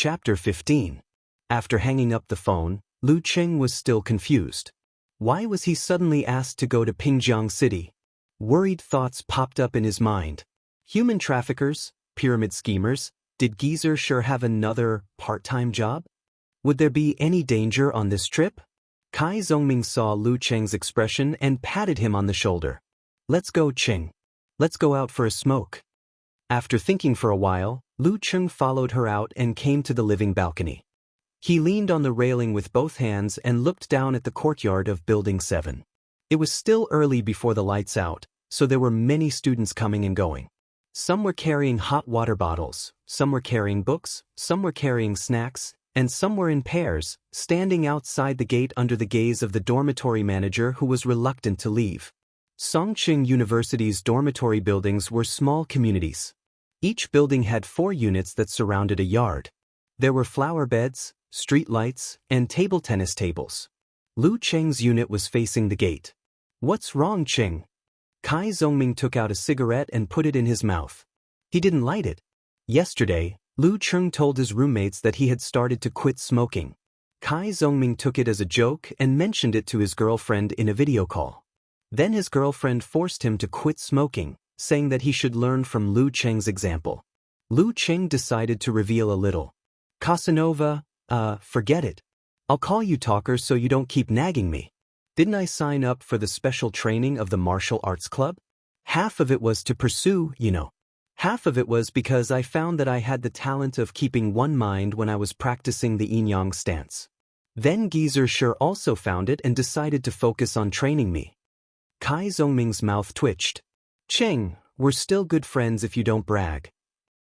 Chapter 15. After hanging up the phone, Lu Cheng was still confused. Why was he suddenly asked to go to Pingjiang City? Worried thoughts popped up in his mind. Human traffickers? Pyramid schemers? Did Geezer sure have another part-time job? Would there be any danger on this trip? Kai Zongming saw Lu Cheng's expression and patted him on the shoulder. Let's go, Cheng. Let's go out for a smoke. After thinking for a while, Lu Cheng followed her out and came to the living balcony. He leaned on the railing with both hands and looked down at the courtyard of Building 7. It was still early before the lights out, so there were many students coming and going. Some were carrying hot water bottles, some were carrying books, some were carrying snacks, and some were in pairs, standing outside the gate under the gaze of the dormitory manager who was reluctant to leave. Songqing University's dormitory buildings were small communities. Each building had 4 units that surrounded a yard. There were flower beds, street lights, and table tennis tables. Lu Cheng's unit was facing the gate. What's wrong, Cheng? Kai Zongming took out a cigarette and put it in his mouth. He didn't light it. Yesterday, Lu Cheng told his roommates that he had started to quit smoking. Kai Zongming took it as a joke and mentioned it to his girlfriend in a video call. Then his girlfriend forced him to quit smoking, saying that he should learn from Lu Cheng's example. Lu Cheng decided to reveal a little. Casanova, forget it. I'll call you talker so you don't keep nagging me. Didn't I sign up for the special training of the martial arts club? Half of it was to pursue, Half of it was because I found that I had the talent of keeping one mind when I was practicing the yin-yang stance. Then Geezer sure also found it and decided to focus on training me. Kai Zongming's mouth twitched. Cheng, we're still good friends if you don't brag.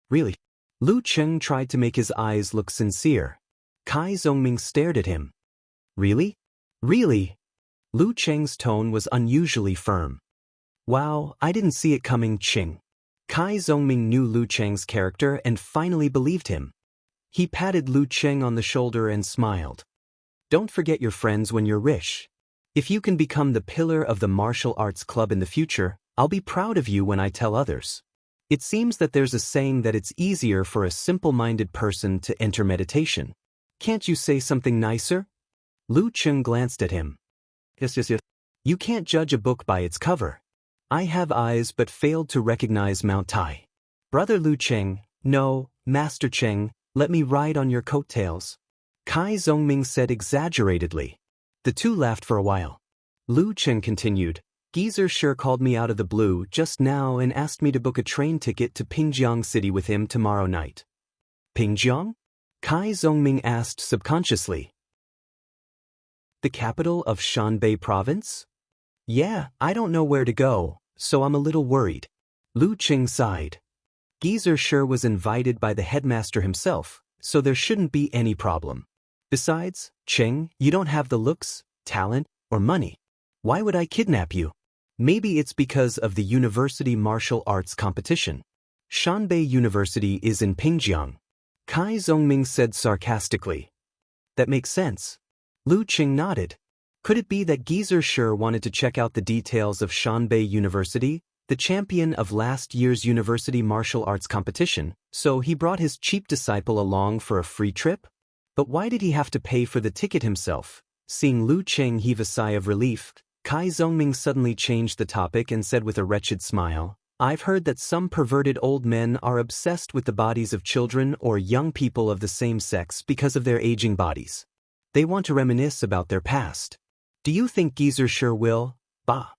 Really? Lu Cheng tried to make his eyes look sincere. Kai Zongming stared at him. Really? Really? Lu Cheng's tone was unusually firm. Wow, I didn't see it coming, Cheng. Kai Zongming knew Lu Cheng's character and finally believed him. He patted Lu Cheng on the shoulder and smiled. Don't forget your friends when you're rich. If you can become the pillar of the martial arts club in the future, I'll be proud of you when I tell others. It seems that there's a saying that it's easier for a simple-minded person to enter meditation. Can't you say something nicer? Lu Cheng glanced at him. Yes. You can't judge a book by its cover. I have eyes but failed to recognize Mount Tai. Brother Lu Cheng, no, Master Cheng, let me ride on your coattails. Kai Zongming said exaggeratedly. The two laughed for a while. Lu Cheng continued, Geezer sure called me out of the blue just now and asked me to book a train ticket to Pingjiang City with him tomorrow night. Pingjiang? Kai Zongming asked subconsciously. The capital of Shanbei Province? Yeah, I don't know where to go, so I'm a little worried. Lu Cheng sighed. Geezer sure was invited by the headmaster himself, so there shouldn't be any problem. Besides, Cheng, you don't have the looks, talent, or money. Why would I kidnap you? Maybe it's because of the university martial arts competition. Shanbei University is in Pingjiang. Kai Zongming said sarcastically. That makes sense. Lu Cheng nodded. Could it be that Geezer sure wanted to check out the details of Shanbei University, the champion of last year's university martial arts competition, so he brought his cheap disciple along for a free trip? But why did he have to pay for the ticket himself? Seeing Lu Cheng heave a sigh of relief, Kai Zongming suddenly changed the topic and said with a wretched smile, I've heard that some perverted old men are obsessed with the bodies of children or young people of the same sex because of their aging bodies. They want to reminisce about their past. Do you think Geezer sure will? Bah.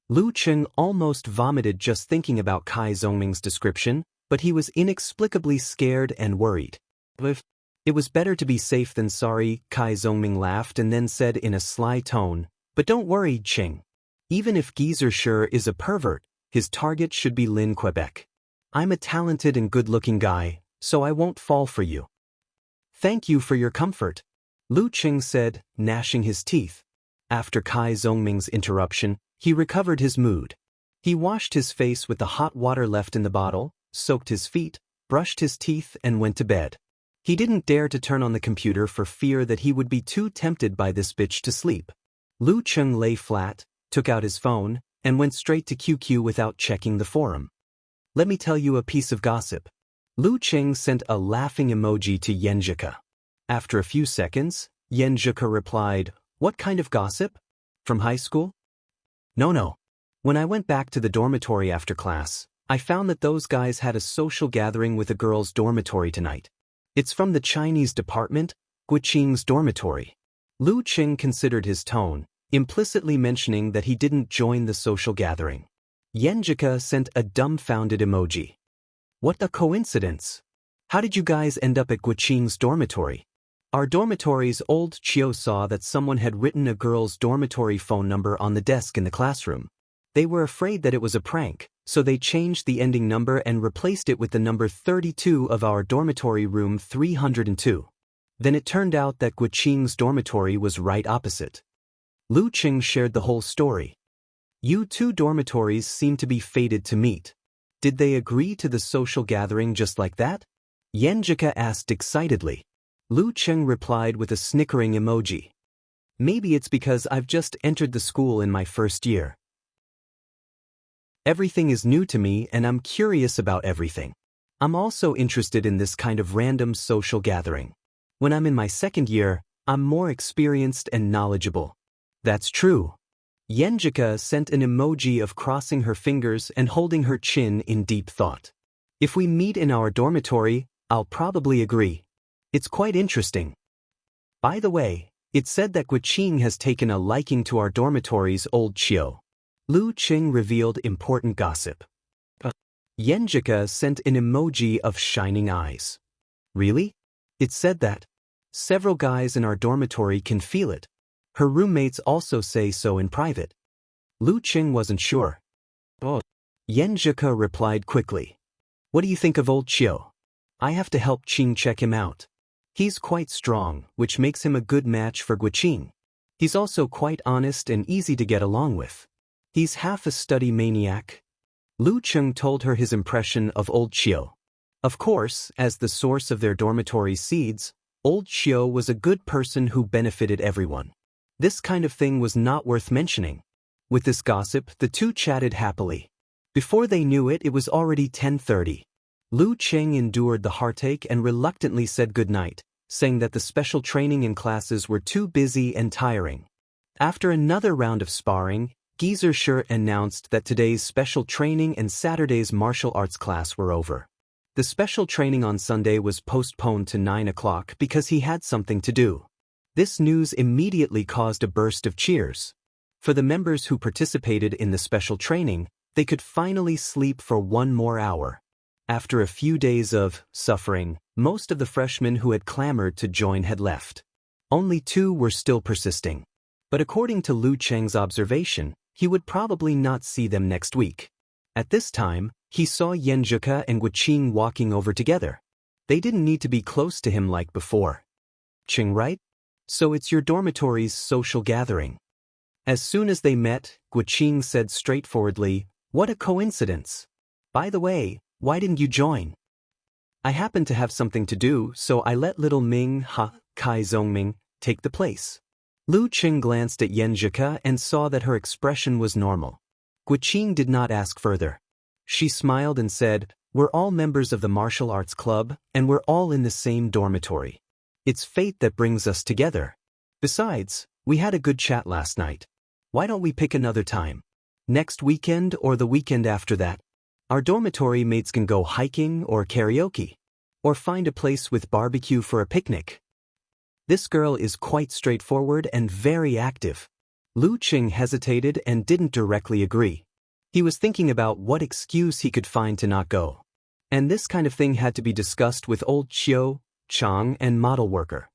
Lu Cheng almost vomited just thinking about Kai Zongming's description, but he was inexplicably scared and worried. It was better to be safe than sorry, Kai Zongming laughed and then said in a sly tone, but don't worry, Cheng. Even if Geezer sure is a pervert, his target should be Lin Quebec. I'm a talented and good-looking guy, so I won't fall for you. Thank you for your comfort, Lu Cheng said, gnashing his teeth. After Kai Zongming's interruption, he recovered his mood. He washed his face with the hot water left in the bottle, soaked his feet, brushed his teeth and went to bed. He didn't dare to turn on the computer for fear that he would be too tempted by this bitch to sleep. Lu Cheng lay flat, took out his phone, and went straight to QQ without checking the forum. Let me tell you a piece of gossip. Lu Qing sent a laughing emoji to Yenjika. After a few seconds, Yenjika replied, "What kind of gossip? From high school?" No. When I went back to the dormitory after class, I found that those guys had a social gathering with a girls' dormitory tonight. It's from the Chinese department, Guqing's dormitory. Lu Qing considered his tone, implicitly mentioning that he didn't join the social gathering. Yenjika sent a dumbfounded emoji. What a coincidence! How did you guys end up at Guqing's dormitory? Our dormitory's old Chio saw that someone had written a girl's dormitory phone number on the desk in the classroom. They were afraid that it was a prank, so they changed the ending number and replaced it with the number 32 of our dormitory room 302. Then it turned out that Guqing's dormitory was right opposite. Lu Qing shared the whole story. You two dormitories seem to be fated to meet. Did they agree to the social gathering just like that? Yenjika asked excitedly. Lu Qing replied with a snickering emoji. Maybe it's because I've just entered the school in my first year. Everything is new to me and I'm curious about everything. I'm also interested in this kind of random social gathering. When I'm in my second year, I'm more experienced and knowledgeable. That's true. Yenjika sent an emoji of crossing her fingers and holding her chin in deep thought. If we meet in our dormitory, I'll probably agree. It's quite interesting. By the way, it's said that Guqing has taken a liking to our dormitory's old Chio. Lu Qing revealed important gossip. Yenjika sent an emoji of shining eyes. Really? It's said that. Several guys in our dormitory can feel it. Her roommates also say so in private. Lu Qing wasn't sure. Yenjika replied quickly. What do you think of old Chio? I have to help Qing check him out. He's quite strong, which makes him a good match for Guqing. He's also quite honest and easy to get along with. He's half a study maniac. Lu Qing told her his impression of old Chio. Of course, as the source of their dormitory seeds, old Chio was a good person who benefited everyone. This kind of thing was not worth mentioning. With this gossip, the two chatted happily. Before they knew it, it was already 10:30. Lu Qing endured the heartache and reluctantly said goodnight, saying that the special training and classes were too busy and tiring. After another round of sparring, Geezer Shi announced that today's special training and Saturday's martial arts class were over. The special training on Sunday was postponed to 9 o'clock because he had something to do. This news immediately caused a burst of cheers. For the members who participated in the special training, they could finally sleep for one more hour. After a few days of suffering, most of the freshmen who had clamored to join had left. Only 2 were still persisting. But according to Lu Qing's observation, he would probably not see them next week. At this time, he saw Yenjika and Guqing walking over together. They didn't need to be close to him like before. Qing, right? So it's your dormitory's social gathering. As soon as they met, Guqing said straightforwardly, "What a coincidence. By the way, why didn't you join?" "I happened to have something to do, so I let little Ming, Kai Zongming, take the place." Lu Qing glanced at Yenjika and saw that her expression was normal. Guqing did not ask further. She smiled and said, "We're all members of the martial arts club, and we're all in the same dormitory. It's fate that brings us together. Besides, we had a good chat last night. Why don't we pick another time? Next weekend or the weekend after that? Our dormitory mates can go hiking or karaoke. Or find a place with barbecue for a picnic." This girl is quite straightforward and very active. Lu Qing hesitated and didn't directly agree. He was thinking about what excuse he could find to not go. And this kind of thing had to be discussed with old Chio, Chang, and model worker.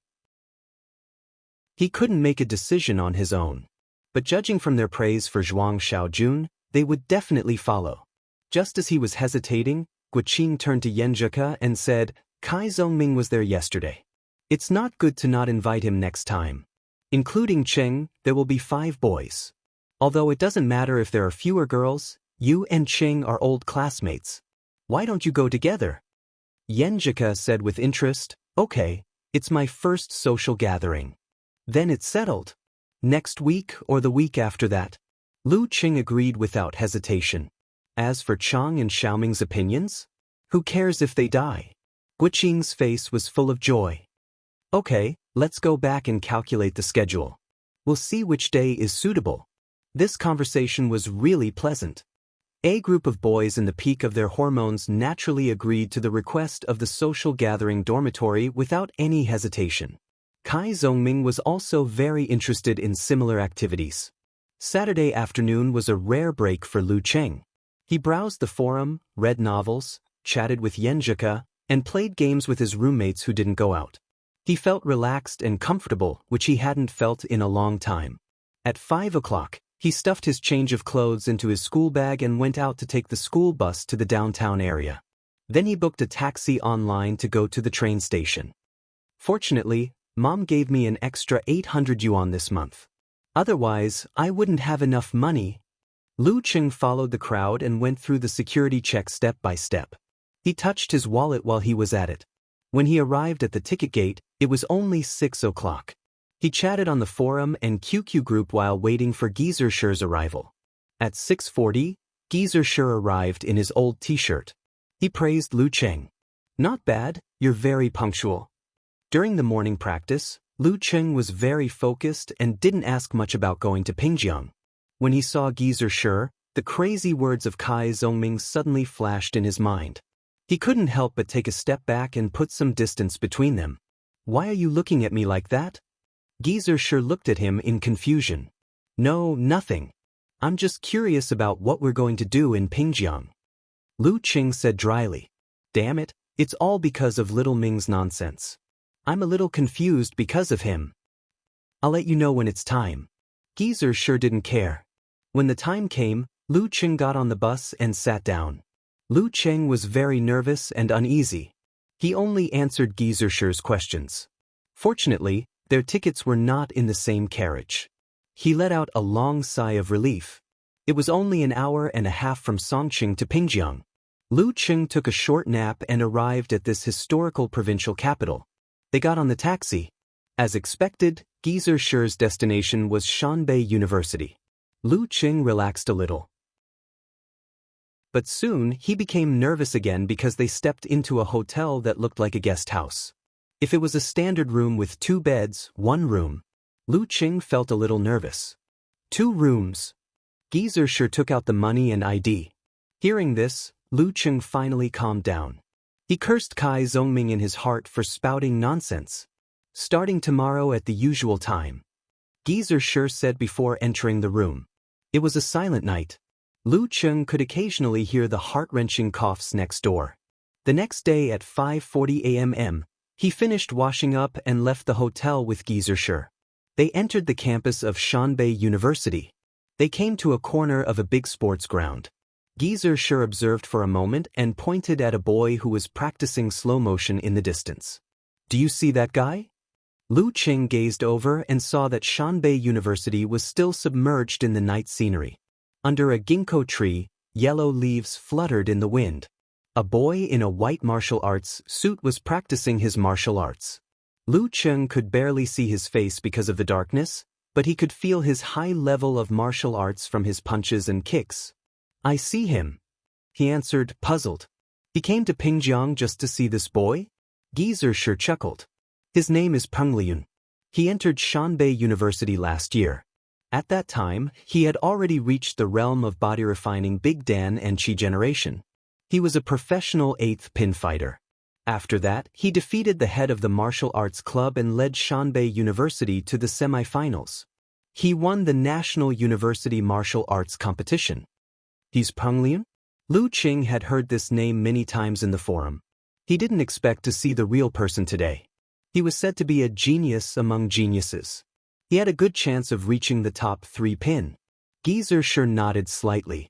He couldn't make a decision on his own. But judging from their praise for Zhuang Xiaojun, they would definitely follow. Just as he was hesitating, Guqing turned to Yenjika and said, "Kai Zongming was there yesterday. It's not good to not invite him next time. Including Cheng, there will be 5 boys. Although it doesn't matter if there are fewer girls, you and Cheng are old classmates. Why don't you go together?" Yenjika said with interest, "Okay, it's my first social gathering." Then it's settled. Next week or the week after that. Lu Qing agreed without hesitation. As for Chang and Xiaoming's opinions, who cares if they die? Guqing's face was full of joy. Okay, let's go back and calculate the schedule. We'll see which day is suitable. This conversation was really pleasant. A group of boys in the peak of their hormones naturally agreed to the request of the social gathering dormitory without any hesitation. Kai Zhongming was also very interested in similar activities. Saturday afternoon was a rare break for Lu Cheng. He browsed the forum, read novels, chatted with Yenjika, and played games with his roommates who didn't go out. He felt relaxed and comfortable, which he hadn't felt in a long time. At 5 o'clock, he stuffed his change of clothes into his school bag and went out to take the school bus to the downtown area. Then he booked a taxi online to go to the train station. Fortunately, Mom gave me an extra 800 yuan this month. Otherwise, I wouldn't have enough money. Lu Cheng followed the crowd and went through the security check step by step. He touched his wallet while he was at it. When he arrived at the ticket gate, it was only 6 o'clock. He chatted on the forum and QQ group while waiting for Geezer Shur's arrival. At 6:40, Geezer Shur arrived in his old t-shirt. He praised Lu Cheng. "Not bad, you're very punctual." During the morning practice, Lu Cheng was very focused and didn't ask much about going to Pingjiang. When he saw Geezer Shur, the crazy words of Kai Zhongming suddenly flashed in his mind. He couldn't help but take a step back and put some distance between them. "Why are you looking at me like that?" Geezer Shur looked at him in confusion. "No, nothing. I'm just curious about what we're going to do in Pingjiang." Lu Cheng said dryly. "Damn it, it's all because of little Ming's nonsense. I'm a little confused because of him. I'll let you know when it's time." Geezer Shur didn't care. When the time came, Lu Cheng got on the bus and sat down. Lu Cheng was very nervous and uneasy. He only answered Geezer Shur's questions. Fortunately, their tickets were not in the same carriage. He let out a long sigh of relief. It was only an hour and a half from Songqing to Pingjiang. Lu Cheng took a short nap and arrived at this historical provincial capital. They got on the taxi. As expected, Geezer Shur's destination was Shanbei University. Lu Cheng relaxed a little. But soon he became nervous again because they stepped into a hotel that looked like a guest house. If it was a standard room with 2 beds, 1 room, Lu Cheng felt a little nervous. 2 rooms. Geezer Shur took out the money and ID. Hearing this, Lu Cheng finally calmed down. He cursed Kai Zhongming in his heart for spouting nonsense. "Starting tomorrow at the usual time," Geezer Shur said before entering the room. It was a silent night. Lu Cheng could occasionally hear the heart-wrenching coughs next door. The next day at 5:40 a.m., he finished washing up and left the hotel with Geezer Shur. They entered the campus of Shanbei University. They came to a corner of a big sports ground. Geezer Shur observed for a moment and pointed at a boy who was practicing slow motion in the distance. "Do you see that guy?" Lu Cheng gazed over and saw that Shanbei University was still submerged in the night scenery. Under a ginkgo tree, yellow leaves fluttered in the wind. A boy in a white martial arts suit was practicing his martial arts. Lu Cheng could barely see his face because of the darkness, but he could feel his high level of martial arts from his punches and kicks. "I see him," he answered, puzzled. "He came to Pingjiang just to see this boy?" Geezer Shur chuckled. "His name is Peng Liun. He entered Shanbei University last year. At that time, he had already reached the realm of body refining Big Dan and Qi generation. He was a professional 8th pin fighter. After that, he defeated the head of the martial arts club and led Shanbei University to the semi-finals. He won the National University Martial Arts competition." "He's Peng Liun?" Lu Cheng had heard this name many times in the forum. He didn't expect to see the real person today. He was said to be a genius among geniuses. He had a good chance of reaching the top 3 pin. Geezer Shur nodded slightly.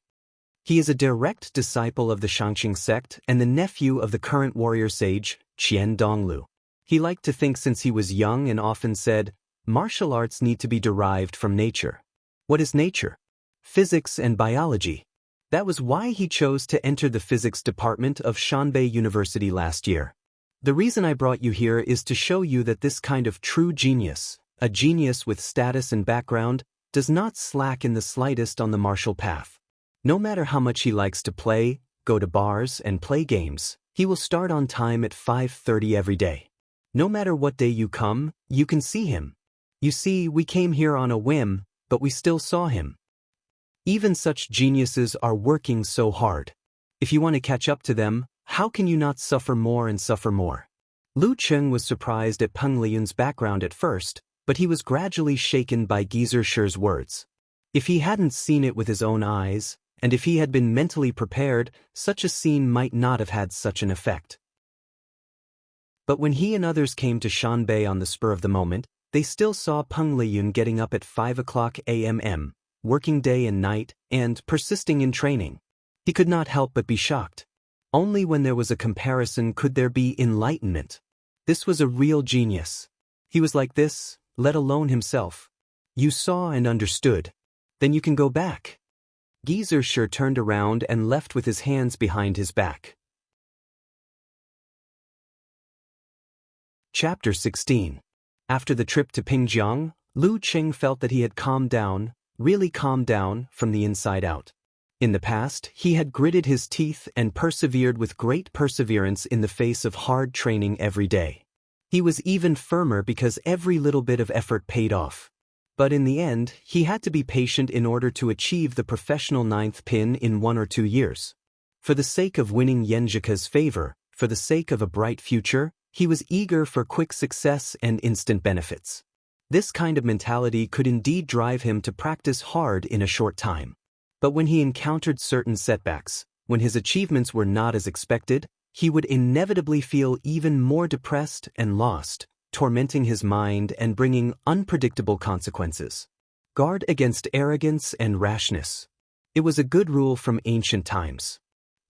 He is a direct disciple of the Shangqing sect and the nephew of the current warrior sage, Qian Donglu. He liked to think since he was young and often said, "Martial arts need to be derived from nature." What is nature? Physics and biology. That was why he chose to enter the physics department of Shanbei University last year. The reason I brought you here is to show you that this kind of true genius, a genius with status and background, does not slack in the slightest on the martial path. No matter how much he likes to play, go to bars and play games, He will start on time at 5:30 every day. No matter what day you come, you can see him. You see, we came here on a whim, but we still saw him. Even such geniuses are working so hard. If you want to catch up to them, how can you not suffer more and suffer more? Lu Cheng was surprised at Peng Liyun's background at first, but he was gradually shaken by Geezer Shi's words. If he hadn't seen it with his own eyes, and if he had been mentally prepared, such a scene might not have had such an effect. But when he and others came to Shanbei on the spur of the moment, they still saw Peng Liyun getting up at 5 o'clock a.m., working day and night, and persisting in training. He could not help but be shocked. Only when there was a comparison could there be enlightenment. This was a real genius. He was like this, let alone himself. You saw and understood. Then you can go back. Geezer Shi turned around and left with his hands behind his back. Chapter 16. After the trip to Pingjiang, Lu Cheng felt that he had calmed down, really calmed down, from the inside out. In the past, he had gritted his teeth and persevered with great perseverance in the face of hard training every day. He was even firmer because every little bit of effort paid off. But in the end, he had to be patient in order to achieve the professional 9th pin in 1 or 2 years. For the sake of winning Yenjika's favor, for the sake of a bright future, he was eager for quick success and instant benefits. This kind of mentality could indeed drive him to practice hard in a short time. But when he encountered certain setbacks, when his achievements were not as expected, he would inevitably feel even more depressed and lost, tormenting his mind and bringing unpredictable consequences. Guard against arrogance and rashness. It was a good rule from ancient times.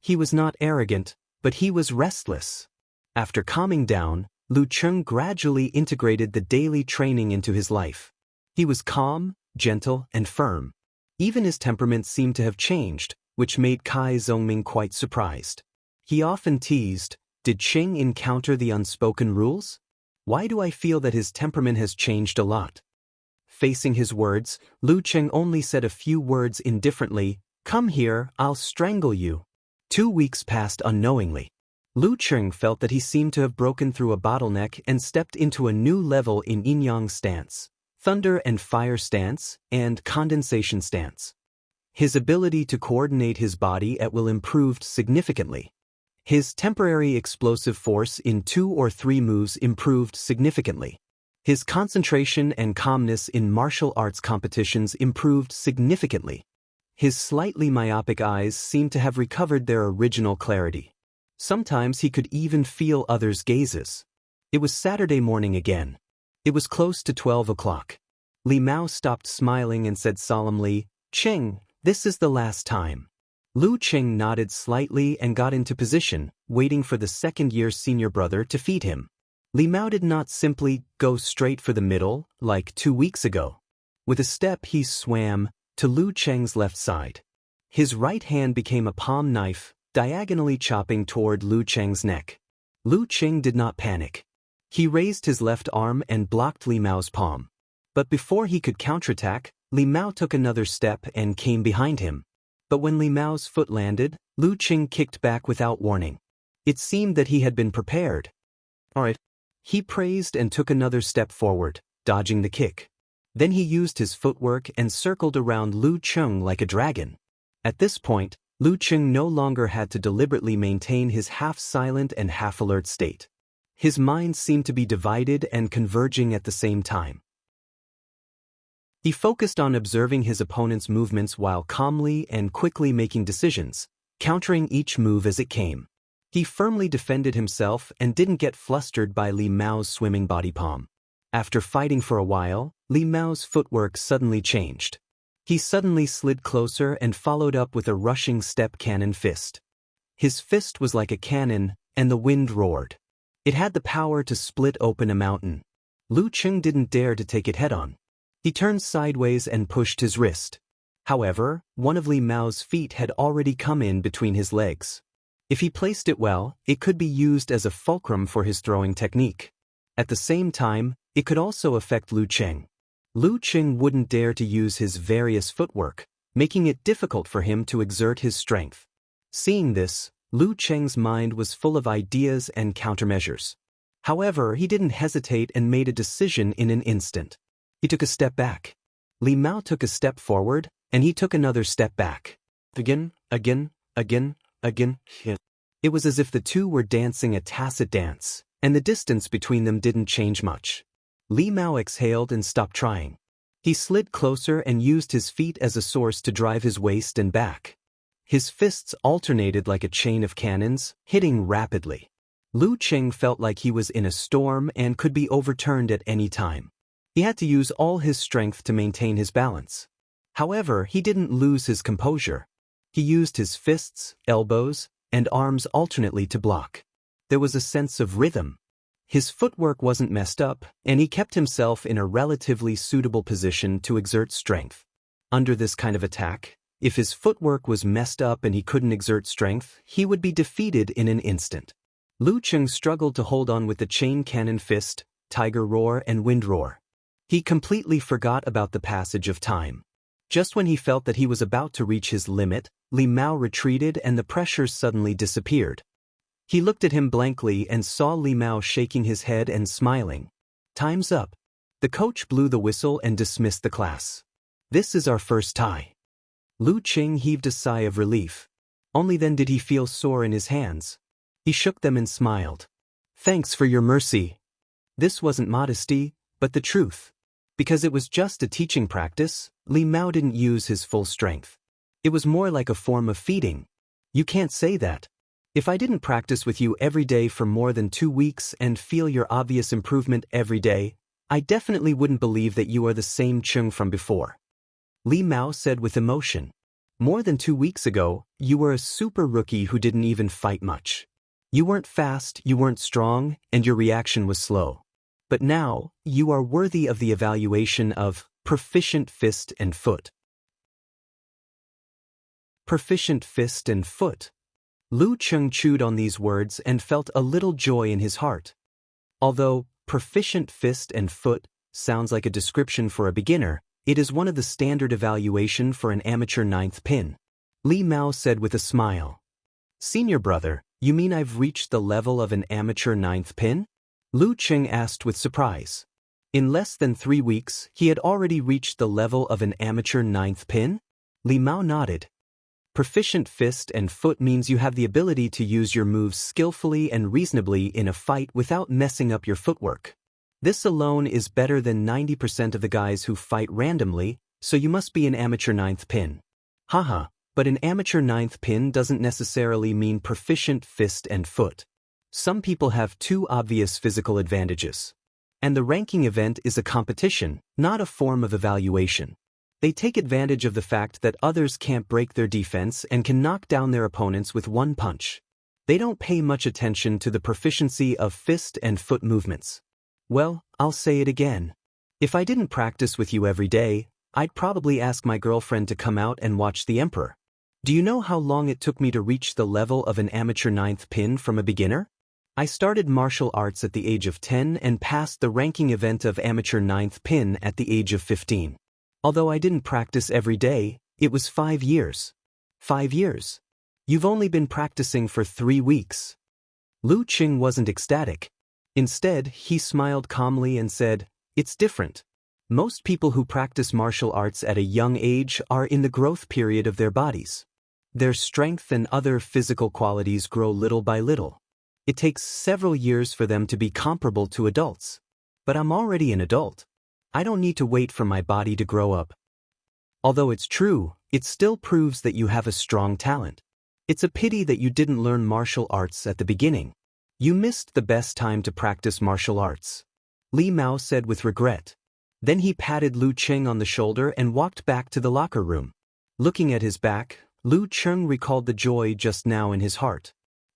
He was not arrogant, but he was restless. After calming down, Lu Cheng gradually integrated the daily training into his life. He was calm, gentle, and firm. Even his temperament seemed to have changed, which made Kai Zhongming quite surprised. He often teased, "Did Cheng encounter the unspoken rules? Why do I feel that his temperament has changed a lot?" Facing his words, Lu Cheng only said a few words indifferently, "Come here, I'll strangle you." 2 weeks passed unknowingly. Lu Cheng felt that he seemed to have broken through a bottleneck and stepped into a new level in yin-yang stance, thunder and fire stance, and condensation stance. His ability to coordinate his body at will improved significantly. His temporary explosive force in 2 or 3 moves improved significantly. His concentration and calmness in martial arts competitions improved significantly. His slightly myopic eyes seemed to have recovered their original clarity. Sometimes he could even feel others' gazes. It was Saturday morning again. It was close to 12 o'clock. Li Mao stopped smiling and said solemnly, "Cheng, this is the last time." Lu Cheng nodded slightly and got into position, waiting for the second-year senior brother to feed him. Li Mao did not simply go straight for the middle, like 2 weeks ago. With a step he swam to Lu Cheng's left side. His right hand became a palm knife, diagonally chopping toward Lu Cheng's neck. Lu Cheng did not panic. He raised his left arm and blocked Li Mao's palm. But before he could counterattack, Li Mao took another step and came behind him. But when Li Mao's foot landed, Lu Cheng kicked back without warning. It seemed that he had been prepared. "All right." He praised and took another step forward, dodging the kick. Then he used his footwork and circled around Lu Cheng like a dragon. At this point, Lu Cheng no longer had to deliberately maintain his half-silent and half-alert state. His mind seemed to be divided and converging at the same time. He focused on observing his opponent's movements while calmly and quickly making decisions, countering each move as it came. He firmly defended himself and didn't get flustered by Li Mao's swimming body palm. After fighting for a while, Li Mao's footwork suddenly changed. He suddenly slid closer and followed up with a rushing step cannon fist. His fist was like a cannon, and the wind roared. It had the power to split open a mountain. Lu Cheng didn't dare to take it head-on. He turned sideways and pushed his wrist. However, one of Li Mao's feet had already come in between his legs. If he placed it well, it could be used as a fulcrum for his throwing technique. At the same time, it could also affect Lu Cheng. Lu Cheng wouldn't dare to use his various footwork, making it difficult for him to exert his strength. Seeing this, Lu Cheng's mind was full of ideas and countermeasures. However, he didn't hesitate and made a decision in an instant. He took a step back. Li Mao took a step forward, and he took another step back. Again. It was as if the two were dancing a tacit dance, and the distance between them didn't change much. Li Mao exhaled and stopped trying. He slid closer and used his feet as a source to drive his waist and back. His fists alternated like a chain of cannons, hitting rapidly. Lu Cheng felt like he was in a storm and could be overturned at any time. He had to use all his strength to maintain his balance. However, he didn't lose his composure. He used his fists, elbows, and arms alternately to block. There was a sense of rhythm. His footwork wasn't messed up, and he kept himself in a relatively suitable position to exert strength. Under this kind of attack, if his footwork was messed up and he couldn't exert strength, he would be defeated in an instant. Lu Cheng struggled to hold on with the chain cannon fist, tiger roar, and wind roar. He completely forgot about the passage of time. Just when he felt that he was about to reach his limit, Li Mao retreated and the pressure suddenly disappeared. He looked at him blankly and saw Li Mao shaking his head and smiling. Time's up. The coach blew the whistle and dismissed the class. This is our first tie. Lu Cheng heaved a sigh of relief. Only then did he feel sore in his hands. He shook them and smiled. Thanks for your mercy. This wasn't modesty, but the truth. Because it was just a teaching practice, Li Mao didn't use his full strength. It was more like a form of feeding. You can't say that. If I didn't practice with you every day for more than 2 weeks and feel your obvious improvement every day, I definitely wouldn't believe that you are the same Chung from before. Li Mao said with emotion. More than 2 weeks ago, you were a super rookie who didn't even fight much. You weren't fast, you weren't strong, and your reaction was slow. But now, you are worthy of the evaluation of proficient fist and foot. Proficient fist and foot. Lu Cheng chewed on these words and felt a little joy in his heart. Although proficient fist and foot sounds like a description for a beginner, it is one of the standard evaluation for an amateur ninth pin. Li Mao said with a smile. Senior brother, you mean I've reached the level of an amateur ninth pin? Lu Cheng asked with surprise. In less than 3 weeks, he had already reached the level of an amateur ninth pin? Li Mao nodded. Proficient fist and foot means you have the ability to use your moves skillfully and reasonably in a fight without messing up your footwork. This alone is better than 90% of the guys who fight randomly, so you must be an amateur ninth pin. Haha, but an amateur ninth pin doesn't necessarily mean proficient fist and foot. Some people have 2 obvious physical advantages. And the ranking event is a competition, not a form of evaluation. They take advantage of the fact that others can't break their defense and can knock down their opponents with one punch. They don't pay much attention to the proficiency of fist and foot movements. Well, I'll say it again. If I didn't practice with you every day, I'd probably ask my girlfriend to come out and watch the Emperor. Do you know how long it took me to reach the level of an amateur ninth pin from a beginner? I started martial arts at the age of 10 and passed the ranking event of amateur ninth pin at the age of 15. Although I didn't practice every day, it was 5 years. 5 years. You've only been practicing for 3 weeks. Lu Cheng wasn't ecstatic. Instead, he smiled calmly and said, It's different. Most people who practice martial arts at a young age are in the growth period of their bodies. Their strength and other physical qualities grow little by little. It takes several years for them to be comparable to adults. But I'm already an adult. I don't need to wait for my body to grow up. Although it's true, it still proves that you have a strong talent. It's a pity that you didn't learn martial arts at the beginning. You missed the best time to practice martial arts. Li Mao said with regret. Then he patted Lu Cheng on the shoulder and walked back to the locker room. Looking at his back, Lu Cheng recalled the joy just now in his heart.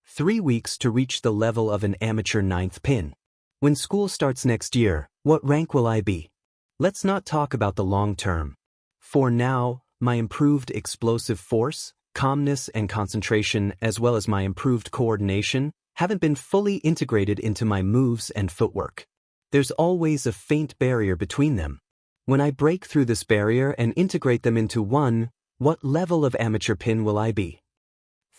3 weeks to reach the level of an amateur ninth pin. When school starts next year, what rank will I be? Let's not talk about the long term. For now, my improved explosive force, calmness and concentration as well as my improved coordination haven't been fully integrated into my moves and footwork. There's always a faint barrier between them. When I break through this barrier and integrate them into one, what level of amateur pin will I be?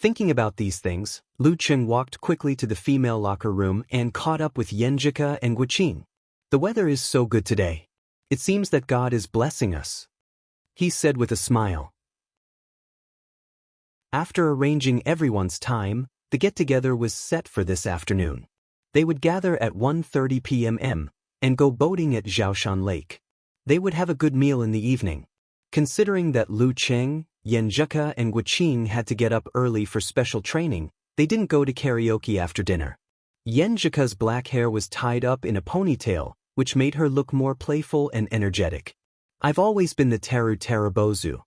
Thinking about these things, Lu Cheng walked quickly to the female locker room and caught up with Yenjika and Guqing. The weather is so good today. It seems that God is blessing us, he said with a smile. After arranging everyone's time, the get-together was set for this afternoon. They would gather at 1:30 p.m. and go boating at Zhaoshan Lake. They would have a good meal in the evening. Considering that Lu Cheng, Yenjika and Guqing had to get up early for special training, they didn't go to karaoke after dinner. Yenjika's black hair was tied up in a ponytail, which made her look more playful and energetic. I've always been the Teru Terabozu.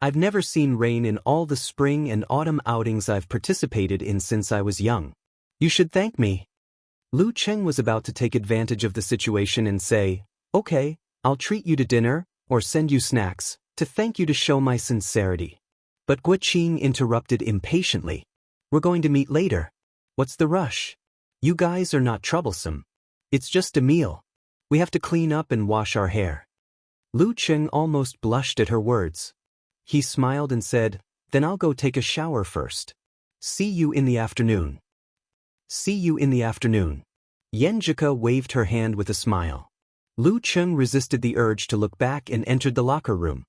I've never seen rain in all the spring and autumn outings I've participated in since I was young. You should thank me. Lu Cheng was about to take advantage of the situation and say, okay, I'll treat you to dinner, or send you snacks, to thank you to show my sincerity. But Guqing interrupted impatiently. We're going to meet later. What's the rush? You guys are not troublesome. It's just a meal. We have to clean up and wash our hair. Lu Cheng almost blushed at her words. He smiled and said, then I'll go take a shower first. See you in the afternoon. See you in the afternoon. Yenjika waved her hand with a smile. Lu Cheng resisted the urge to look back and entered the locker room.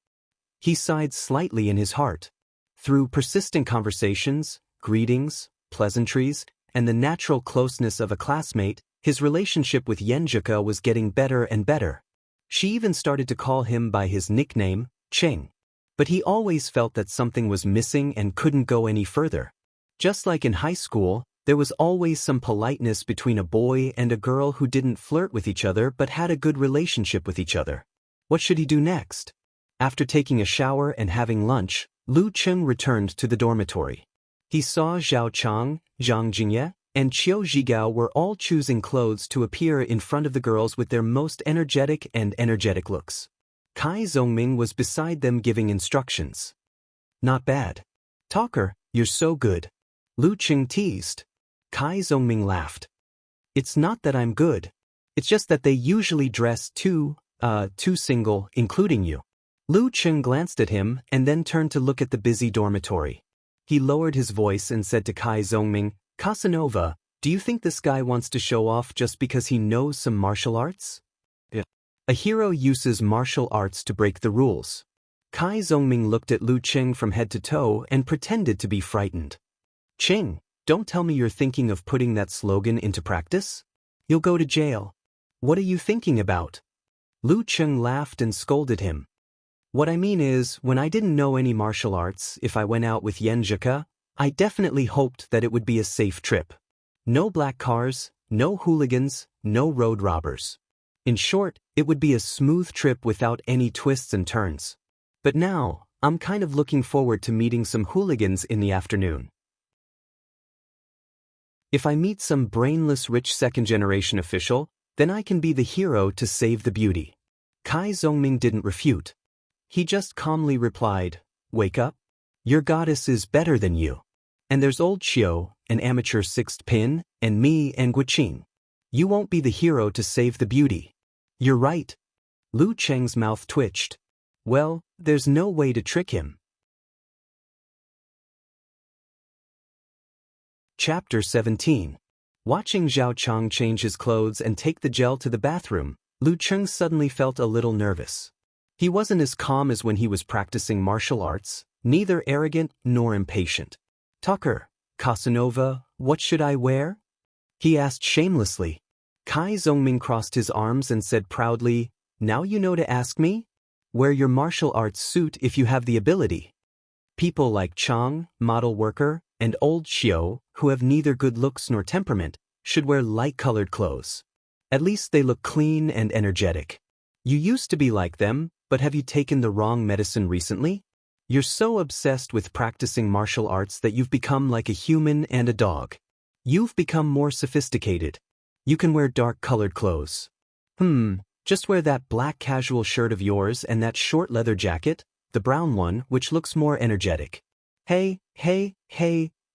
He sighed slightly in his heart. Through persistent conversations, greetings, pleasantries, and the natural closeness of a classmate, his relationship with Yenjika was getting better and better. She even started to call him by his nickname, Cheng. But he always felt that something was missing and couldn't go any further. Just like in high school, there was always some politeness between a boy and a girl who didn't flirt with each other but had a good relationship with each other. What should he do next? After taking a shower and having lunch, Lu Cheng returned to the dormitory. He saw Zhao Chang, Zhang Jingye, and Qiu Zhigao were all choosing clothes to appear in front of the girls with their most energetic looks. Kai Zhongming was beside them giving instructions. Not bad. Talker, you're so good. Lu Cheng teased. Kai Zhongming laughed. It's not that I'm good. It's just that they usually dress too single, including you. Lu Cheng glanced at him and then turned to look at the busy dormitory. He lowered his voice and said to Kai Zhongming, Casanova, do you think this guy wants to show off just because he knows some martial arts? Yeah. A hero uses martial arts to break the rules. Kai Zhongming looked at Lu Cheng from head to toe and pretended to be frightened. Cheng, don't tell me you're thinking of putting that slogan into practice? You'll go to jail. What are you thinking about? Lu Cheng laughed and scolded him. What I mean is, when I didn't know any martial arts, if I went out with Yenjika, I definitely hoped that it would be a safe trip. No black cars, no hooligans, no road robbers. In short, it would be a smooth trip without any twists and turns. But now, I'm kind of looking forward to meeting some hooligans in the afternoon. If I meet some brainless rich second-generation official, then I can be the hero to save the beauty. Kai Zhongming didn't refute. He just calmly replied, wake up. Your goddess is better than you. And there's old Qiu, an amateur sixth pin, and me and Guqing. You won't be the hero to save the beauty. You're right. Lu Cheng's mouth twitched. Well, there's no way to trick him. Chapter 17. Watching Zhao Chang change his clothes and take the gel to the bathroom, Lu Cheng suddenly felt a little nervous. He wasn't as calm as when he was practicing martial arts, neither arrogant nor impatient. Tucker, Casanova, what should I wear? He asked shamelessly. Kai Zhongming crossed his arms and said proudly, now you know to ask me? Wear your martial arts suit if you have the ability. People like Chang, model worker, and old Qiu, who have neither good looks nor temperament, should wear light-colored clothes. At least they look clean and energetic. You used to be like them, but have you taken the wrong medicine recently? You're so obsessed with practicing martial arts that you've become like a human and a dog. You've become more sophisticated. You can wear dark-colored clothes. Just wear that black casual shirt of yours and that short leather jacket, the brown one, which looks more energetic. Hey,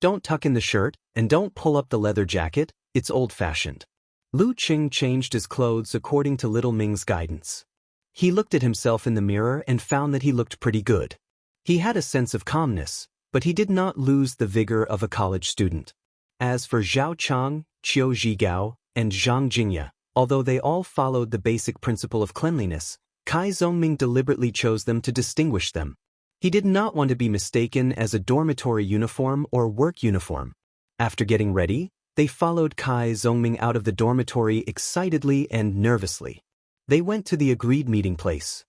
don't tuck in the shirt, and don't pull up the leather jacket, it's old-fashioned. Lu Cheng changed his clothes according to Little Ming's guidance. He looked at himself in the mirror and found that he looked pretty good. He had a sense of calmness, but he did not lose the vigor of a college student. As for Zhao Chang, Qiu Zhigao, and Zhang Jingya, although they all followed the basic principle of cleanliness, Kai Zhongming deliberately chose them to distinguish them. He did not want to be mistaken as a dormitory uniform or work uniform. After getting ready, they followed Kai Zhongming out of the dormitory excitedly and nervously. They went to the agreed meeting place.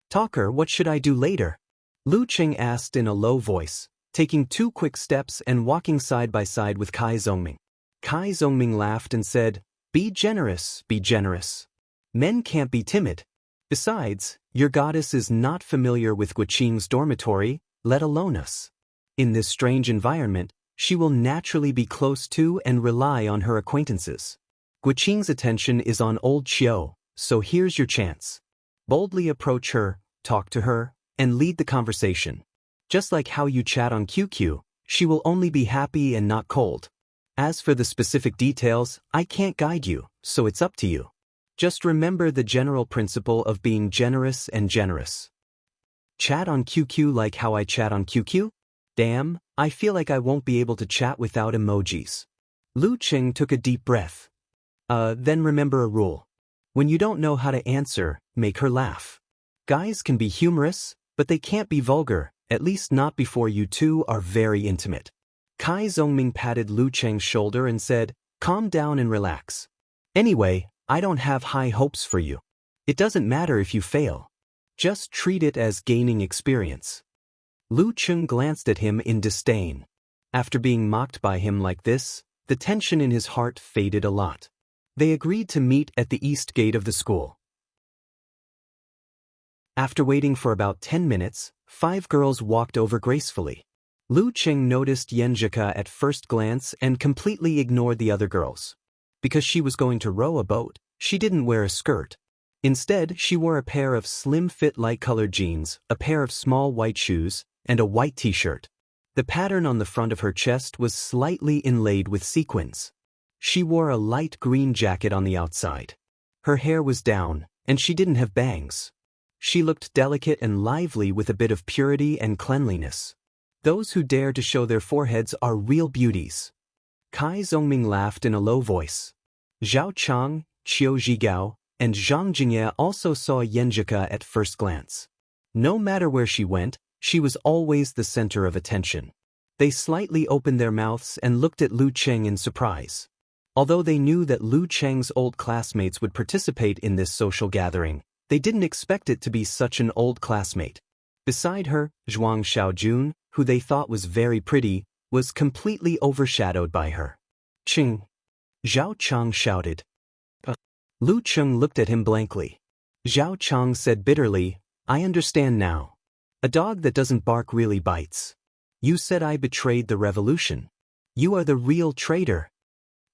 "Talker, what should I do later?" Lu Qing asked in a low voice, taking 2 quick steps and walking side by side with Kai Zhongming. Kai Zhongming laughed and said, "Be generous, be generous. Men can't be timid. Besides, your goddess is not familiar with Guqing's dormitory, let alone us. In this strange environment, she will naturally be close to and rely on her acquaintances. Guqing's attention is on old Qiu, so here's your chance. Boldly approach her, talk to her, and lead the conversation. Just like how you chat on QQ, she will only be happy and not cold. As for the specific details, I can't guide you, so it's up to you. Just remember the general principle of being generous and generous. Chat on QQ like how I chat on QQ? Damn, I feel like I won't be able to chat without emojis." Lu Qing took a deep breath. Then remember a rule. When you don't know how to answer, make her laugh. Guys can be humorous, but they can't be vulgar, at least not before you two are very intimate. Kai Zhongming patted Lu Cheng's shoulder and said, "Calm down and relax. Anyway, I don't have high hopes for you. It doesn't matter if you fail. Just treat it as gaining experience." Lu Cheng glanced at him in disdain. After being mocked by him like this, the tension in his heart faded a lot. They agreed to meet at the east gate of the school. After waiting for about 10 minutes, 5 girls walked over gracefully. Lu Cheng noticed Yenjika at first glance and completely ignored the other girls. Because she was going to row a boat, she didn't wear a skirt. Instead, she wore a pair of slim-fit light-colored jeans, a pair of small white shoes, and a white t-shirt. The pattern on the front of her chest was slightly inlaid with sequins. She wore a light green jacket on the outside. Her hair was down, and she didn't have bangs. She looked delicate and lively with a bit of purity and cleanliness. Those who dare to show their foreheads are real beauties. Kai Zhongming laughed in a low voice. Zhao Chang, Qiu Zhigao, and Zhang Jingye also saw Yenjika at first glance. No matter where she went, she was always the center of attention. They slightly opened their mouths and looked at Lu Cheng in surprise. Although they knew that Lu Cheng's old classmates would participate in this social gathering, they didn't expect it to be such an old classmate. Beside her, Zhuang Xiaojun, who they thought was very pretty, was completely overshadowed by her. "Ching!" Zhao Chang shouted. Lu Cheng looked at him blankly. Zhao Chang said bitterly, "I understand now. A dog that doesn't bark really bites. You said I betrayed the revolution. You are the real traitor."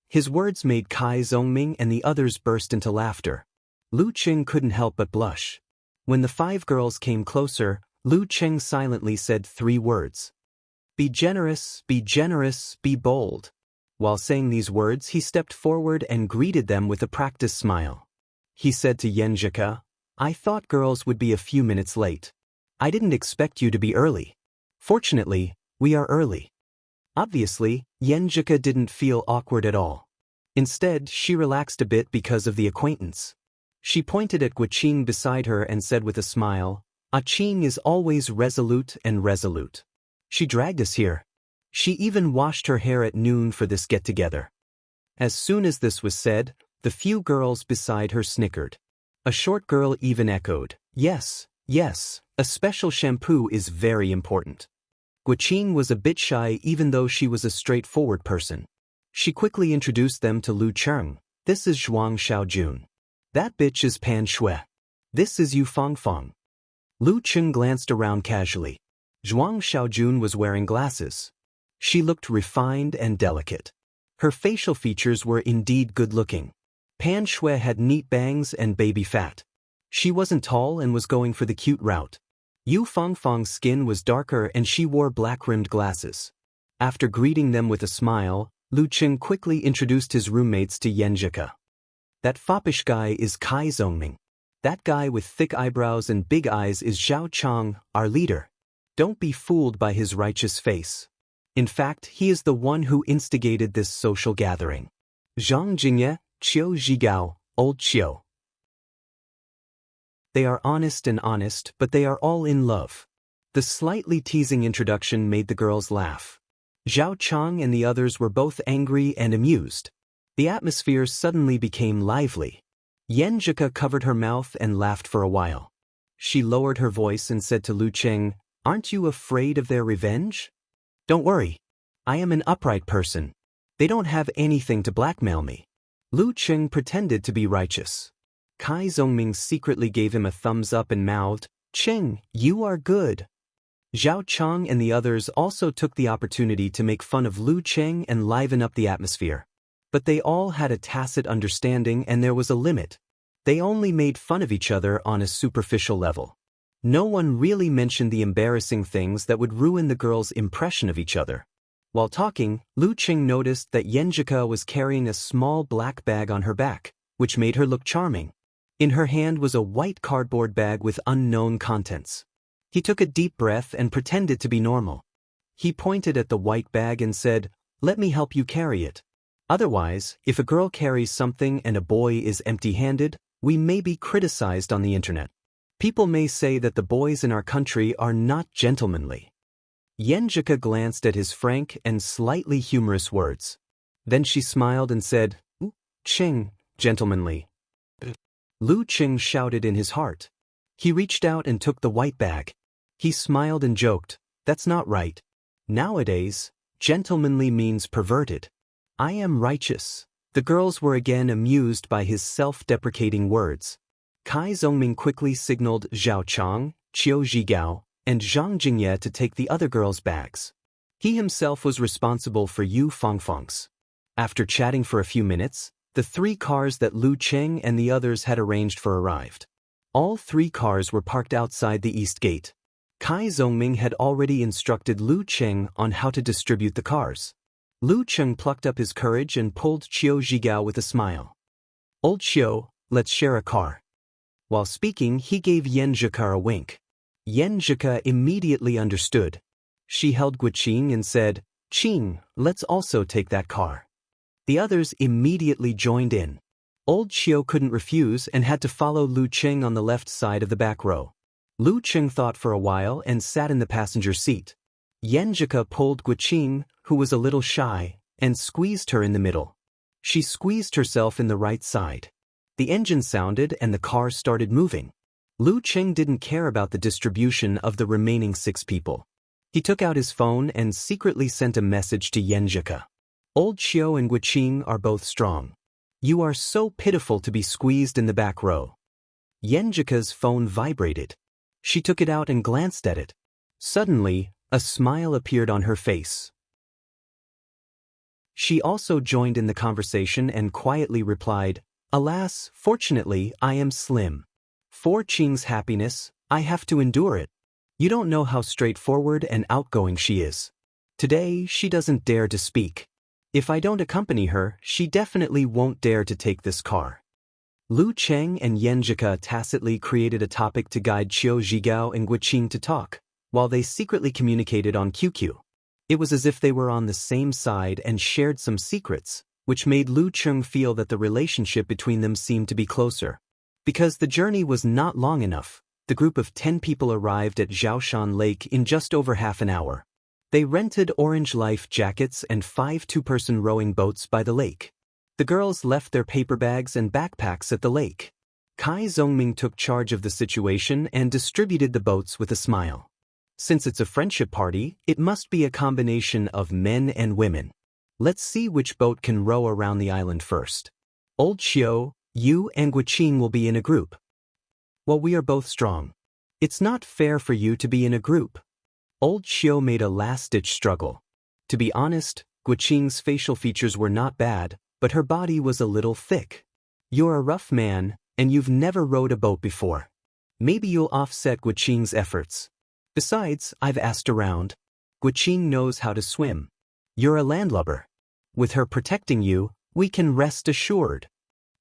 His words made Kai Zhongming and the others burst into laughter. Lu Cheng couldn't help but blush. When the 5 girls came closer, Lu Cheng silently said 3 words. Be generous, be bold." While saying these words, he stepped forward and greeted them with a practiced smile. He said to Yenjika, "I thought girls would be a few minutes late. I didn't expect you to be early. Fortunately, we are early." Obviously, Yenjika didn't feel awkward at all. Instead, she relaxed a bit because of the acquaintance. She pointed at Guqing beside her and said with a smile, "Qing is always resolute and resolute. She dragged us here. She even washed her hair at noon for this get-together." As soon as this was said, the few girls beside her snickered. A short girl even echoed, "Yes, yes, a special shampoo is very important." Guqing was a bit shy even though she was a straightforward person. She quickly introduced them to Lu Cheng. "This is Zhuang Xiaojun. That bitch is Pan Shui. This is Yu Fangfang." Lu Cheng glanced around casually. Zhuang Xiaojun was wearing glasses. She looked refined and delicate. Her facial features were indeed good-looking. Pan Shui had neat bangs and baby fat. She wasn't tall and was going for the cute route. Yu Fangfang's skin was darker and she wore black-rimmed glasses. After greeting them with a smile, Lu Cheng quickly introduced his roommates to Yenjika. "That foppish guy is Kai Zhongming. That guy with thick eyebrows and big eyes is Zhao Chang, our leader. Don't be fooled by his righteous face. In fact, he is the one who instigated this social gathering. Zhang Jingye, Qiu Zhigao, Old Qiu. They are honest, but they are all in love. The slightly teasing introduction made the girls laugh. Zhao Chang and the others were both angry and amused. The atmosphere suddenly became lively. Yenjika covered her mouth and laughed for a while. She lowered her voice and said to Lu Cheng, "Aren't you afraid of their revenge? Don't worry. I am an upright person. They don't have anything to blackmail me." Lu Cheng pretended to be righteous. Kai Zongming secretly gave him a thumbs up and mouthed, "Cheng, you are good." Zhao Chang and the others also took the opportunity to make fun of Lu Cheng and liven up the atmosphere. But they all had a tacit understanding and there was a limit. They only made fun of each other on a superficial level. No one really mentioned the embarrassing things that would ruin the girls' impression of each other. While talking, Lu Cheng noticed that Yenjika was carrying a small black bag on her back, which made her look charming. In her hand was a white cardboard bag with unknown contents. He took a deep breath and pretended to be normal. He pointed at the white bag and said, "Let me help you carry it. Otherwise, if a girl carries something and a boy is empty-handed, we may be criticized on the internet. People may say that the boys in our country are not gentlemanly." Yenjika glanced at his frank and slightly humorous words. Then she smiled and said, "Cheng, gentlemanly." Lu Cheng shouted in his heart. He reached out and took the white bag. He smiled and joked, "That's not right. Nowadays, gentlemanly means perverted. I am righteous." The girls were again amused by his self-deprecating words. Kai Zongming quickly signaled Zhao Chang, Qiu Zhigao, and Zhang Jingye to take the other girls' bags. He himself was responsible for Yu Fangfang's. After chatting for a few minutes, the 3 cars that Lu Cheng and the others had arranged for arrived. All 3 cars were parked outside the east gate. Kai Zongming had already instructed Lu Cheng on how to distribute the cars. Lu Cheng plucked up his courage and pulled Qiu Zhigao with a smile. "Old Qiu, let's share a car." While speaking, he gave Yenjika a wink. Yenjika immediately understood. She held Guqing and said, "Qing, let's also take that car." The others immediately joined in. Old Qiu couldn't refuse and had to follow Lu Cheng on the left side of the back row. Lu Cheng thought for a while and sat in the passenger seat. Yenjika pulled Guqing, who was a little shy, and squeezed her in the middle. She squeezed herself in the right side. The engine sounded and the car started moving. Lu Cheng didn't care about the distribution of the remaining 6 people. He took out his phone and secretly sent a message to Yenjika. "Old Qiu and Guqing are both strong. You are so pitiful to be squeezed in the back row." Yenjika's phone vibrated. She took it out and glanced at it. Suddenly, a smile appeared on her face. She also joined in the conversation and quietly replied, "Alas, fortunately, I am slim. For Qing's happiness, I have to endure it. You don't know how straightforward and outgoing she is. Today, she doesn't dare to speak. If I don't accompany her, she definitely won't dare to take this car." Lu Cheng and Yenjika tacitly created a topic to guide Qiu Zhigao and Guqing to talk, while they secretly communicated on QQ. It was as if they were on the same side and shared some secrets, which made Lu Cheng feel that the relationship between them seemed to be closer. Because the journey was not long enough, the group of 10 people arrived at Zhaoshan Lake in just over half an hour. They rented orange life jackets and 5 two-person rowing boats by the lake. The girls left their paper bags and backpacks at the lake. Kai Zongming took charge of the situation and distributed the boats with a smile. Since it's a friendship party, it must be a combination of men and women. Let's see which boat can row around the island first. Old Qiu, you and Guqing will be in a group. Well, we are both strong. It's not fair for you to be in a group. Old Qiu made a last-ditch struggle. To be honest, Guqing's facial features were not bad, but her body was a little thick. You're a rough man, and you've never rowed a boat before. Maybe you'll offset Guqing's efforts. Besides, I've asked around. Guqing knows how to swim. You're a landlubber. With her protecting you, we can rest assured.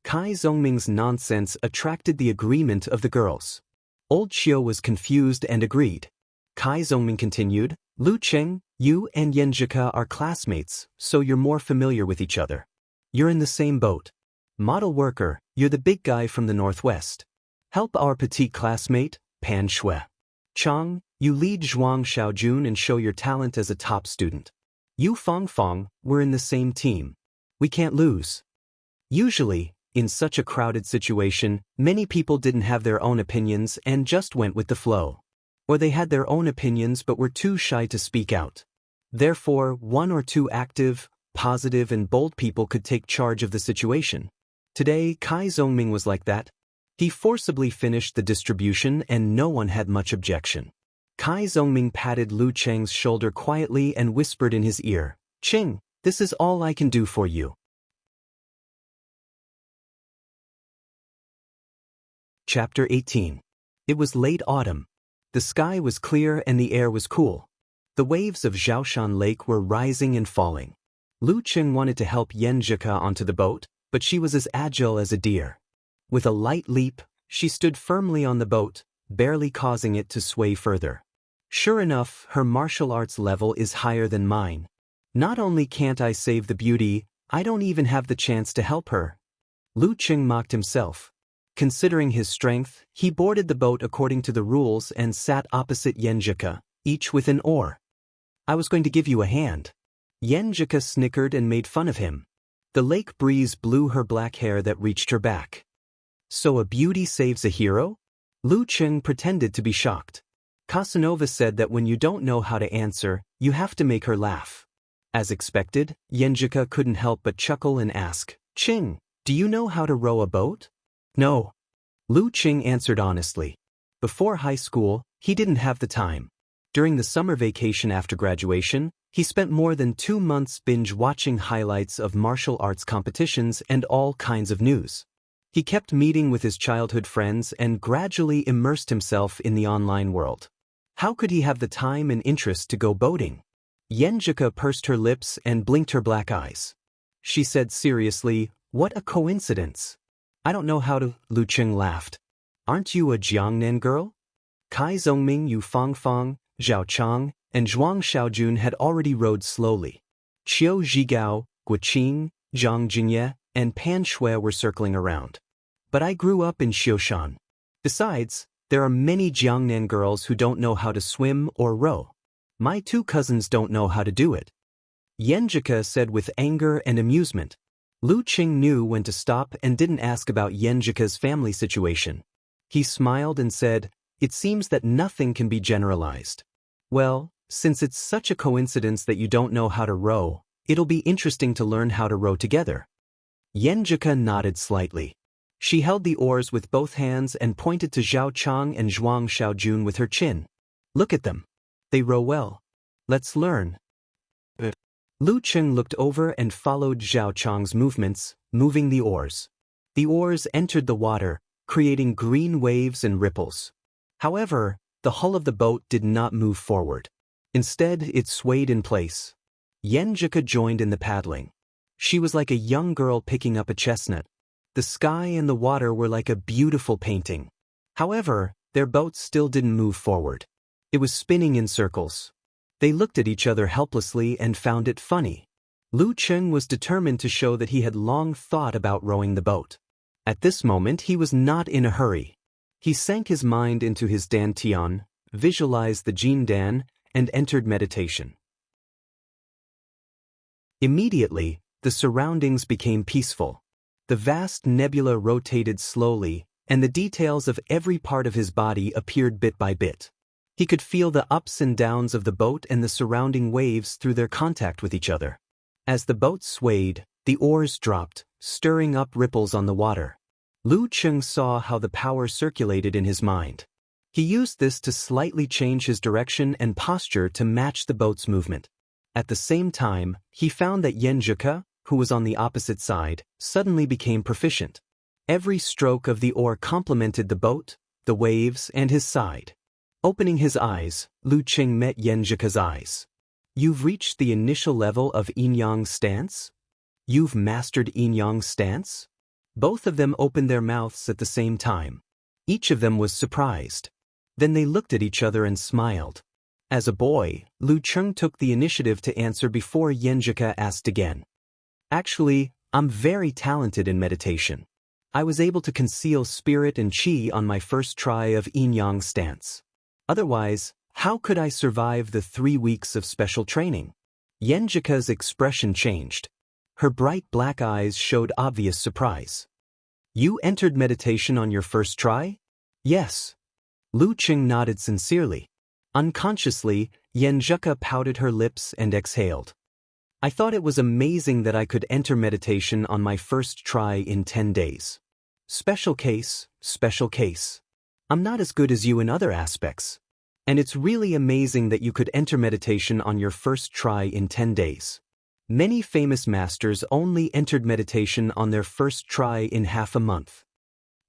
Kai Zongming's nonsense attracted the agreement of the girls. Old Qiu was confused and agreed. Kai Zongming continued, Lu Cheng, you and Yenjika are classmates, so you're more familiar with each other. You're in the same boat. Model worker, you're the big guy from the northwest. Help our petite classmate, Pan Shui. Chang, you lead Zhuang Xiaojun and show your talent as a top student. You Fong Fong, we're in the same team. We can't lose. Usually, in such a crowded situation, many people didn't have their own opinions and just went with the flow. Or they had their own opinions but were too shy to speak out. Therefore, one or two active, positive and bold people could take charge of the situation. Today, Kai Zongming was like that. He forcibly finished the distribution and no one had much objection. Kai Zongming patted Lu Cheng's shoulder quietly and whispered in his ear, Cheng, this is all I can do for you. Chapter 18. It was late autumn. The sky was clear and the air was cool. The waves of Zhaoshan Lake were rising and falling. Lu Cheng wanted to help Yenjika onto the boat, but she was as agile as a deer. With a light leap, she stood firmly on the boat, barely causing it to sway further. Sure enough, her martial arts level is higher than mine. Not only can't I save the beauty, I don't even have the chance to help her. Lu Cheng mocked himself. Considering his strength, he boarded the boat according to the rules and sat opposite Yenjika, each with an oar. I was going to give you a hand. Yenjika snickered and made fun of him. The lake breeze blew her black hair that reached her back. So a beauty saves a hero? Lu Cheng pretended to be shocked. Casanova said that when you don't know how to answer, you have to make her laugh. As expected, Yenjika couldn't help but chuckle and ask, Cheng, do you know how to row a boat? No. Lu Cheng answered honestly. Before high school, he didn't have the time. During the summer vacation after graduation, he spent more than 2 months binge-watching highlights of martial arts competitions and all kinds of news. He kept meeting with his childhood friends and gradually immersed himself in the online world. How could he have the time and interest to go boating? Yenjika pursed her lips and blinked her black eyes. She said seriously, what a coincidence. I don't know how to. Lu Cheng laughed. Aren't you a Jiangnan girl? Kai Zongming, Yu Fangfang, Zhao Chang, and Zhuang Xiaojun had already rowed slowly. Qiu Zhigao, Guqing, Zhang Jingye, and Pan Shui were circling around. But I grew up in Xiushan. Besides, there are many Jiangnan girls who don't know how to swim or row. My 2 cousins don't know how to do it. Yenjika said with anger and amusement. Lu Cheng knew when to stop and didn't ask about Yenjika's family situation. He smiled and said, it seems that nothing can be generalized. Well, since it's such a coincidence that you don't know how to row, it'll be interesting to learn how to row together. Yenjika nodded slightly. She held the oars with both hands and pointed to Zhao Chang and Zhuang Xiaojun with her chin. Look at them. They row well. Let's learn. Lu Cheng looked over and followed Zhao Chang's movements, moving the oars. The oars entered the water, creating green waves and ripples. However, the hull of the boat did not move forward. Instead, it swayed in place. Yenjika joined in the paddling. She was like a young girl picking up a chestnut. The sky and the water were like a beautiful painting. However, their boat still didn't move forward. It was spinning in circles. They looked at each other helplessly and found it funny. Lu Cheng was determined to show that he had long thought about rowing the boat. At this moment, he was not in a hurry. He sank his mind into his dantian, visualized the Jin Dan, and entered meditation. Immediately, the surroundings became peaceful. The vast nebula rotated slowly, and the details of every part of his body appeared bit by bit. He could feel the ups and downs of the boat and the surrounding waves through their contact with each other. As the boat swayed, the oars dropped, stirring up ripples on the water. Lu Cheng saw how the power circulated in his mind. He used this to slightly change his direction and posture to match the boat's movement. At the same time, he found that Yenjika, who was on the opposite side, suddenly became proficient. Every stroke of the oar complemented the boat, the waves, and his side. Opening his eyes, Lu Cheng met Yenjika's eyes. You've reached the initial level of yin-yang stance? You've mastered yin-yang stance? Both of them opened their mouths at the same time. Each of them was surprised. Then they looked at each other and smiled. As a boy, Lu Cheng took the initiative to answer before Yenjika asked again. Actually, I'm very talented in meditation. I was able to conceal spirit and qi on my first try of yin-yang stance. Otherwise, how could I survive the 3 weeks of special training? Yenjika's expression changed. Her bright black eyes showed obvious surprise. You entered meditation on your first try? Yes. Lu Cheng nodded sincerely. Unconsciously, Yenjika pouted her lips and exhaled. I thought it was amazing that I could enter meditation on my first try in 10 days. Special case, special case. I'm not as good as you in other aspects. And it's really amazing that you could enter meditation on your first try in 10 days. Many famous masters only entered meditation on their first try in half a month.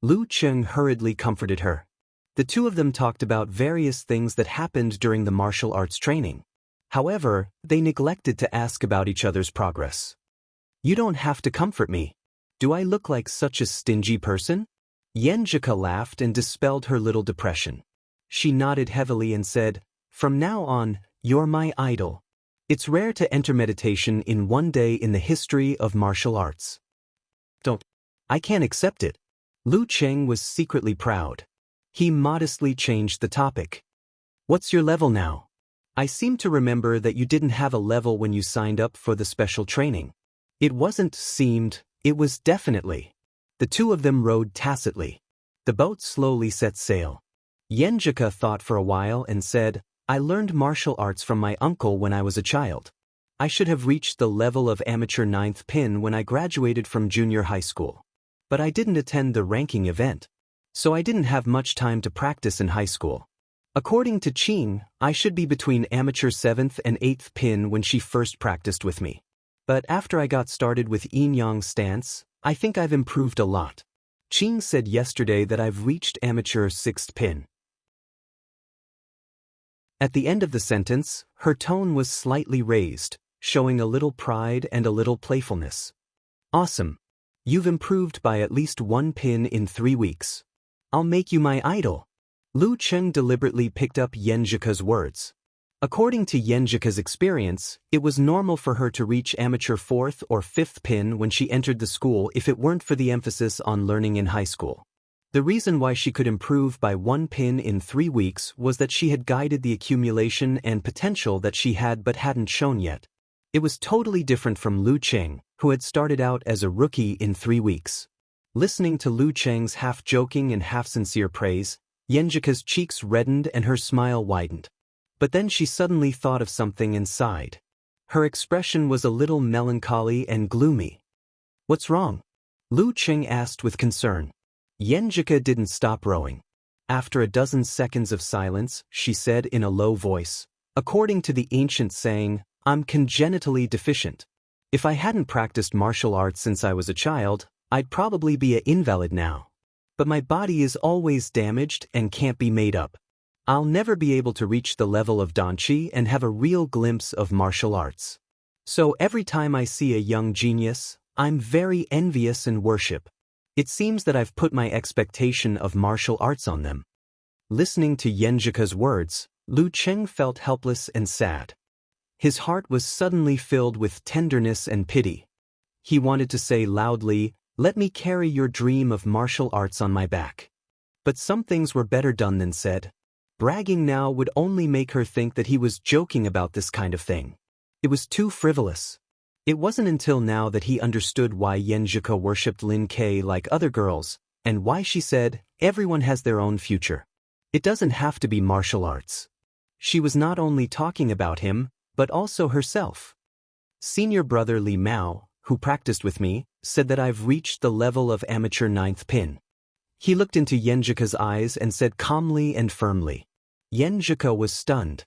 Lu Cheng hurriedly comforted her. The two of them talked about various things that happened during the martial arts training. However, they neglected to ask about each other's progress. You don't have to comfort me. Do I look like such a stingy person? Yenjika laughed and dispelled her little depression. She nodded heavily and said, From now on, you're my idol. It's rare to enter meditation in one day in the history of martial arts. I can't accept it. Lu Cheng was secretly proud. He modestly changed the topic. What's your level now? I seem to remember that you didn't have a level when you signed up for the special training. It wasn't seemed, it was definitely. The two of them rowed tacitly. The boat slowly set sail. Yenjika thought for a while and said, I learned martial arts from my uncle when I was a child. I should have reached the level of amateur 9th pin when I graduated from junior high school. But I didn't attend the ranking event. So I didn't have much time to practice in high school. According to Qing, I should be between amateur 7th and 8th pin when she first practiced with me. But after I got started with yin-yang stance, I think I've improved a lot. Qing said yesterday that I've reached amateur 6th pin. At the end of the sentence, her tone was slightly raised, showing a little pride and a little playfulness. Awesome. You've improved by at least 1 pin in 3 weeks. I'll make you my idol. Lu Cheng deliberately picked up Yenjika's words. According to Yenjika's experience, it was normal for her to reach amateur 4th or 5th pin when she entered the school if it weren't for the emphasis on learning in high school. The reason why she could improve by 1 pin in 3 weeks was that she had guided the accumulation and potential that she had but hadn't shown yet. It was totally different from Lu Cheng, who had started out as a rookie in 3 weeks. Listening to Lu Cheng's half-joking and half-sincere praise, Yenjika's cheeks reddened and her smile widened. But then she suddenly thought of something and sighed. Her expression was a little melancholy and gloomy. What's wrong? Lu Cheng asked with concern. Yenjika didn't stop rowing. After a dozen seconds of silence, she said in a low voice, According to the ancient saying, I'm congenitally deficient. If I hadn't practiced martial arts since I was a child, I'd probably be an invalid now. But my body is always damaged and can't be made up. I'll never be able to reach the level of danqi and have a real glimpse of martial arts. So every time I see a young genius, I'm very envious and worship. It seems that I've put my expectation of martial arts on them. Listening to Yenjika's words, Lu Cheng felt helpless and sad. His heart was suddenly filled with tenderness and pity. He wanted to say loudly, Let me carry your dream of martial arts on my back. But some things were better done than said. Bragging now would only make her think that he was joking about this kind of thing. It was too frivolous. It wasn't until now that he understood why Yenjika worshipped Lin Kei like other girls, and why she said, everyone has their own future. It doesn't have to be martial arts. She was not only talking about him, but also herself. Senior brother Li Mao, who practiced with me, said that I've reached the level of amateur 9th pin. He looked into Yenjika's eyes and said calmly and firmly. Yenjika was stunned.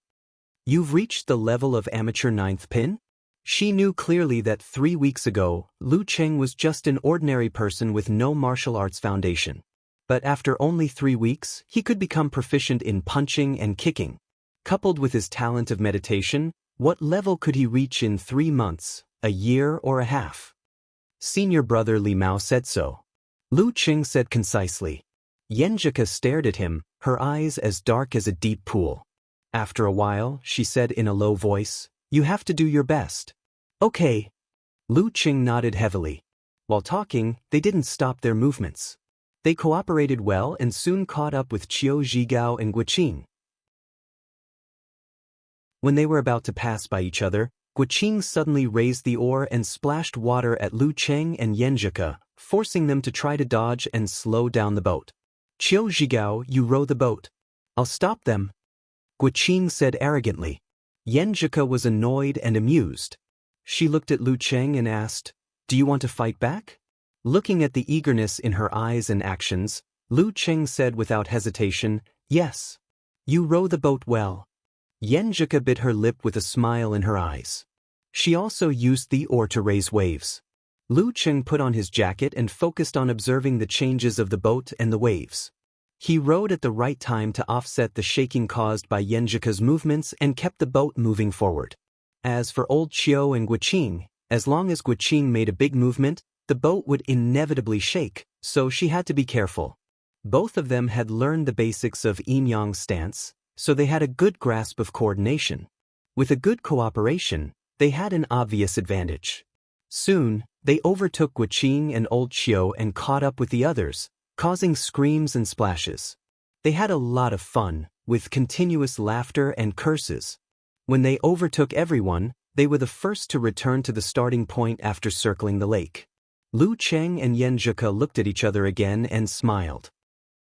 You've reached the level of amateur 9th pin? She knew clearly that 3 weeks ago, Lu Cheng was just an ordinary person with no martial arts foundation. But after only 3 weeks, he could become proficient in punching and kicking. Coupled with his talent of meditation, what level could he reach in 3 months, a year or a half? Senior brother Li Mao said so. Lu Cheng said concisely. Yenjika stared at him, her eyes as dark as a deep pool. After a while, she said in a low voice, "You have to do your best." "Okay." Lu Qing nodded heavily. While talking, they didn't stop their movements. They cooperated well and soon caught up with Qiu Zhigao and Guqing. When they were about to pass by each other, Guqing suddenly raised the oar and splashed water at Lu Cheng and Yenjika, forcing them to try to dodge and slow down the boat. "Qiu Zhigao, you row the boat. I'll stop them," Guqing said arrogantly. Yenjika was annoyed and amused. She looked at Lu Cheng and asked, "Do you want to fight back?" Looking at the eagerness in her eyes and actions, Lu Cheng said without hesitation, "Yes. You row the boat well." Yenjika bit her lip with a smile in her eyes. She also used the oar to raise waves. Lu Cheng put on his jacket and focused on observing the changes of the boat and the waves. He rowed at the right time to offset the shaking caused by Yenjika's movements and kept the boat moving forward. As for old Qiu and Guqing, as long as Guqing made a big movement, the boat would inevitably shake, so she had to be careful. Both of them had learned the basics of yin-yang stance, so they had a good grasp of coordination. With a good cooperation, they had an obvious advantage. Soon, they overtook Guqing and old Qiu and caught up with the others, causing screams and splashes. They had a lot of fun, with continuous laughter and curses. When they overtook everyone, they were the first to return to the starting point after circling the lake. Lu Cheng and Yenjika looked at each other again and smiled.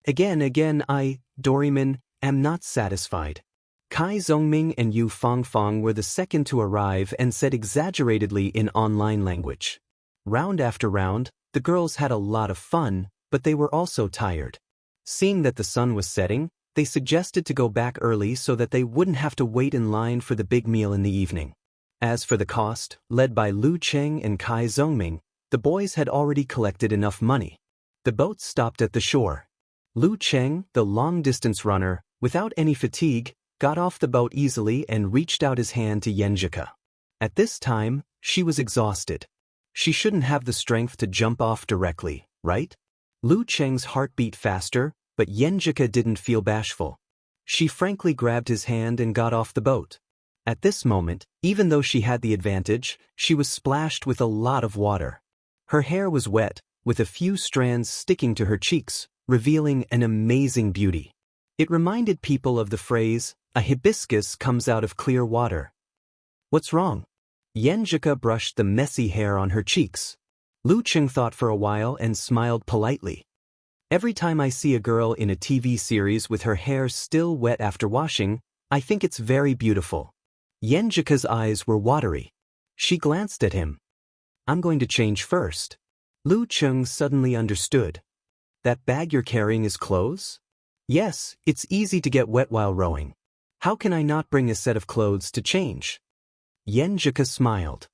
Again, I, Doryman, am not satisfied." Kai Zhongming and Yu Fangfang were the second to arrive and said exaggeratedly in online language. Round after round, the girls had a lot of fun, but they were also tired. Seeing that the sun was setting, they suggested to go back early so that they wouldn't have to wait in line for the big meal in the evening. As for the cost, led by Lu Cheng and Kai Zhongming, the boys had already collected enough money. The boat stopped at the shore. Lu Cheng, the long-distance runner, without any fatigue, got off the boat easily and reached out his hand to Yenjika. At this time, she was exhausted. She shouldn't have the strength to jump off directly, right? Lu Cheng's heart beat faster, but Yenjika didn't feel bashful. She frankly grabbed his hand and got off the boat. At this moment, even though she had the advantage, she was splashed with a lot of water. Her hair was wet, with a few strands sticking to her cheeks, revealing an amazing beauty. It reminded people of the phrase, "A hibiscus comes out of clear water." "What's wrong?" Yenjika brushed the messy hair on her cheeks. Lu Cheng thought for a while and smiled politely. "Every time I see a girl in a TV series with her hair still wet after washing, I think it's very beautiful." Yenjika's eyes were watery. She glanced at him. "I'm going to change first." Lu Cheng suddenly understood. "That bag you're carrying is clothes?" "Yes, it's easy to get wet while rowing. How can I not bring a set of clothes to change?" Yenjika smiled.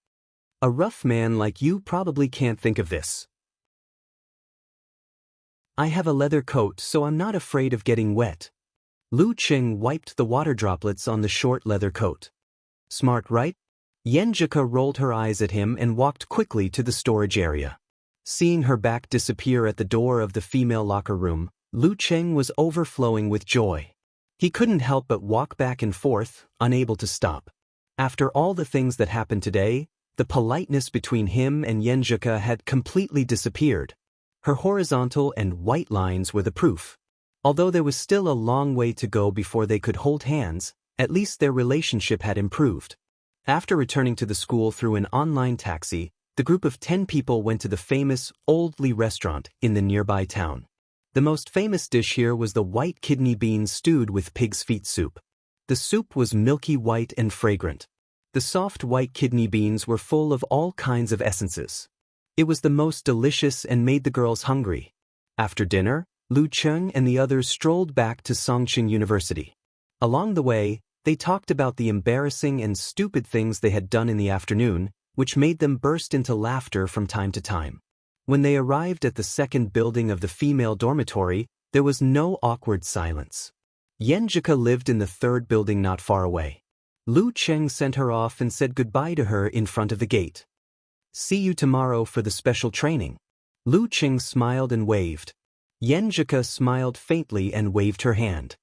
"A rough man like you probably can't think of this. I have a leather coat, so I'm not afraid of getting wet." Lu Cheng wiped the water droplets on the short leather coat. "Smart, right?" Yenjika rolled her eyes at him and walked quickly to the storage area. Seeing her back disappear at the door of the female locker room, Lu Cheng was overflowing with joy. He couldn't help but walk back and forth, unable to stop. After all the things that happened today, the politeness between him and Yenjika had completely disappeared. Her horizontal and white lines were the proof. Although there was still a long way to go before they could hold hands, at least their relationship had improved. After returning to the school through an online taxi, the group of 10 people went to the famous Old Lee restaurant in the nearby town. The most famous dish here was the white kidney beans stewed with pig's feet soup. The soup was milky white and fragrant. The soft white kidney beans were full of all kinds of essences. It was the most delicious and made the girls hungry. After dinner, Lu Cheng and the others strolled back to Songqing University. Along the way, they talked about the embarrassing and stupid things they had done in the afternoon, which made them burst into laughter from time to time. When they arrived at the second building of the female dormitory, there was no awkward silence. Yenjika lived in the third building not far away. Lu Cheng sent her off and said goodbye to her in front of the gate. "See you tomorrow for the special training." Lu Cheng smiled and waved. Yenjika smiled faintly and waved her hand.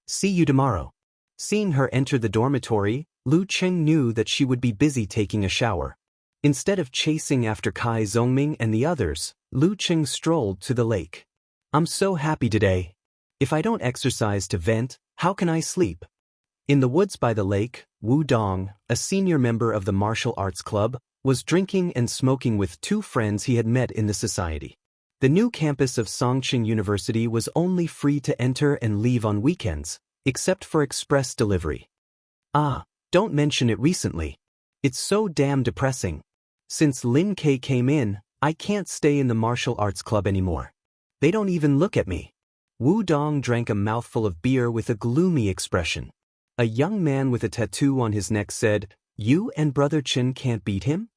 "See you tomorrow." Seeing her enter the dormitory, Lu Qing knew that she would be busy taking a shower. Instead of chasing after Kai Zongming and the others, Lu Qing strolled to the lake. I'm so happy today. If I don't exercise to vent, how can I sleep? In the woods by the lake, Wu Dong, a senior member of the martial arts club, was drinking and smoking with two friends he had met in the society. The new campus of Songqing University was only free to enter and leave on weekends, except for express delivery. Ah, don't mention it recently. It's so damn depressing. Since Lin Kei came in, I can't stay in the martial arts club anymore. They don't even look at me. Wu Dong drank a mouthful of beer with a gloomy expression. A young man with a tattoo on his neck said, "You and Brother Chen can't beat him?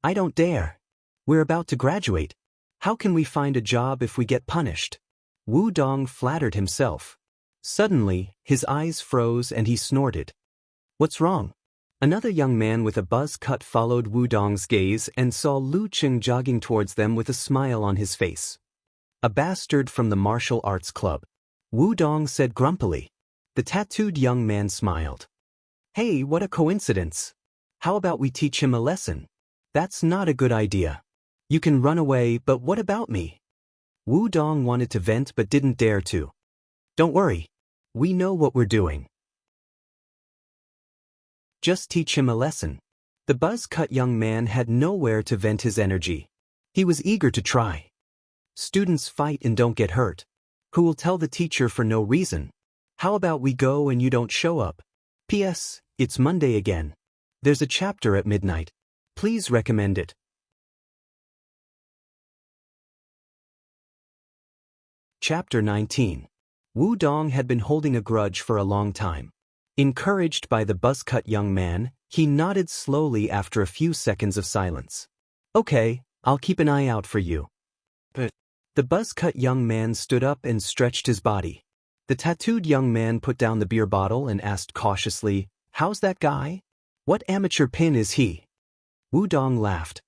I don't dare. We're about to graduate. How can we find a job if we get punished?" Wu Dong flattered himself. Suddenly, his eyes froze and he snorted. "What's wrong?" Another young man with a buzz cut followed Wu Dong's gaze and saw Lu Qing jogging towards them with a smile on his face. "A bastard from the martial arts club," Wu Dong said grumpily. The tattooed young man smiled. "Hey, what a coincidence. How about we teach him a lesson?" "That's not a good idea. You can run away, but what about me?" Wu Dong wanted to vent but didn't dare to. "Don't worry. We know what we're doing. Just teach him a lesson." The buzz-cut young man had nowhere to vent his energy. He was eager to try. "Students fight and don't get hurt. Who will tell the teacher for no reason? How about we go and you don't show up? P.S. It's Monday again. There's a chapter at midnight. Please recommend it." Chapter 19. Wu Dong had been holding a grudge for a long time. Encouraged by the buzz-cut young man, he nodded slowly after a few seconds of silence. "Okay, I'll keep an eye out for you." But the buzz-cut young man stood up and stretched his body. The tattooed young man put down the beer bottle and asked cautiously, "How's that guy? What amateur pin is he?" Wu Dong laughed.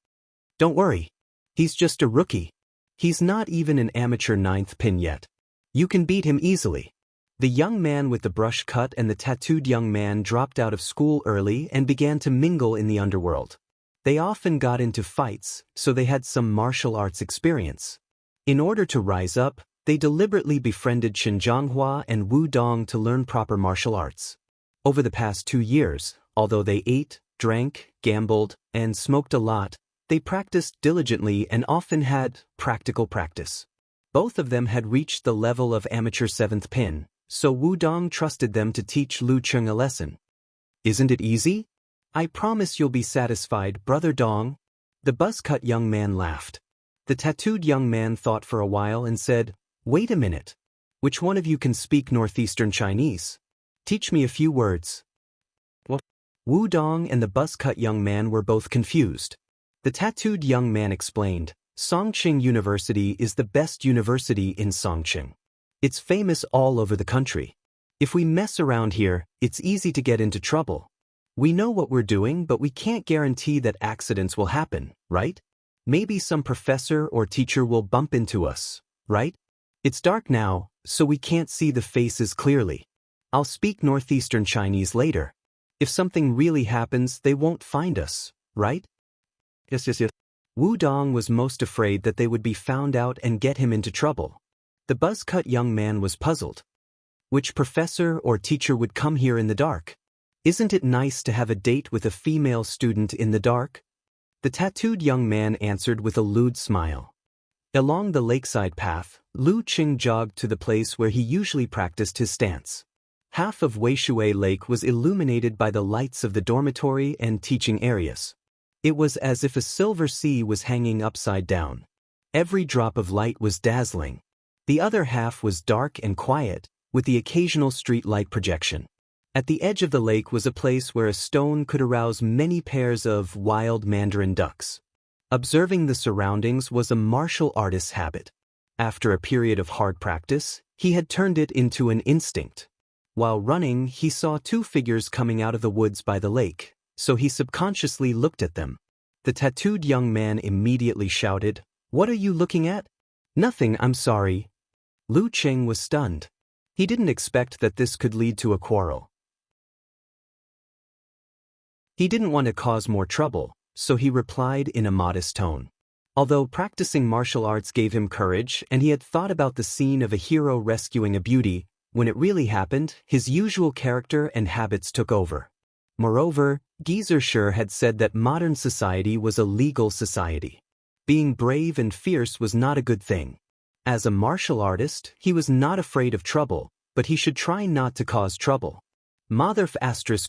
"Don't worry. He's just a rookie. He's not even an amateur ninth pin yet. You can beat him easily." The young man with the brush cut and the tattooed young man dropped out of school early and began to mingle in the underworld. They often got into fights, so they had some martial arts experience. In order to rise up, they deliberately befriended Qin Zhonghua and Wu Dong to learn proper martial arts. Over the past 2 years, although they ate, drank, gambled, and smoked a lot, they practiced diligently and often had practical practice. Both of them had reached the level of amateur 7th pin, so Wu Dong trusted them to teach Lu Qing a lesson. "Isn't it easy? I promise you'll be satisfied, Brother Dong." The buzz-cut young man laughed. The tattooed young man thought for a while and said, "Wait a minute. Which one of you can speak Northeastern Chinese? Teach me a few words." What? Wu Dong and the buzz-cut young man were both confused. The tattooed young man explained, "Songqing University is the best university in Songqing. It's famous all over the country. If we mess around here, it's easy to get into trouble. We know what we're doing, but we can't guarantee that accidents will happen, right? Maybe some professor or teacher will bump into us, right? It's dark now, so we can't see the faces clearly. I'll speak Northeastern Chinese later. If something really happens, they won't find us, right?" Yes. Wu Dong was most afraid that they would be found out and get him into trouble. The buzz-cut young man was puzzled. Which professor or teacher would come here in the dark? Isn't it nice to have a date with a female student in the dark? The tattooed young man answered with a lewd smile. Along the lakeside path, Lu Qing jogged to the place where he usually practiced his stance. Half of Weishui Lake was illuminated by the lights of the dormitory and teaching areas. It was as if a silver sea was hanging upside down. Every drop of light was dazzling. The other half was dark and quiet, with the occasional street light projection. At the edge of the lake was a place where a stone could arouse many pairs of wild mandarin ducks. Observing the surroundings was a martial artist's habit. After a period of hard practice, he had turned it into an instinct. While running, he saw 2 figures coming out of the woods by the lake, so he subconsciously looked at them. The tattooed young man immediately shouted, "What are you looking at?" "Nothing, I'm sorry." Lu Qing was stunned. He didn't expect that this could lead to a quarrel. He didn't want to cause more trouble, so he replied in a modest tone. Although practicing martial arts gave him courage and he had thought about the scene of a hero rescuing a beauty, when it really happened, his usual character and habits took over. Moreover, Geyser had said that modern society was a legal society. Being brave and fierce was not a good thing. As a martial artist, he was not afraid of trouble, but he should try not to cause trouble. Motherf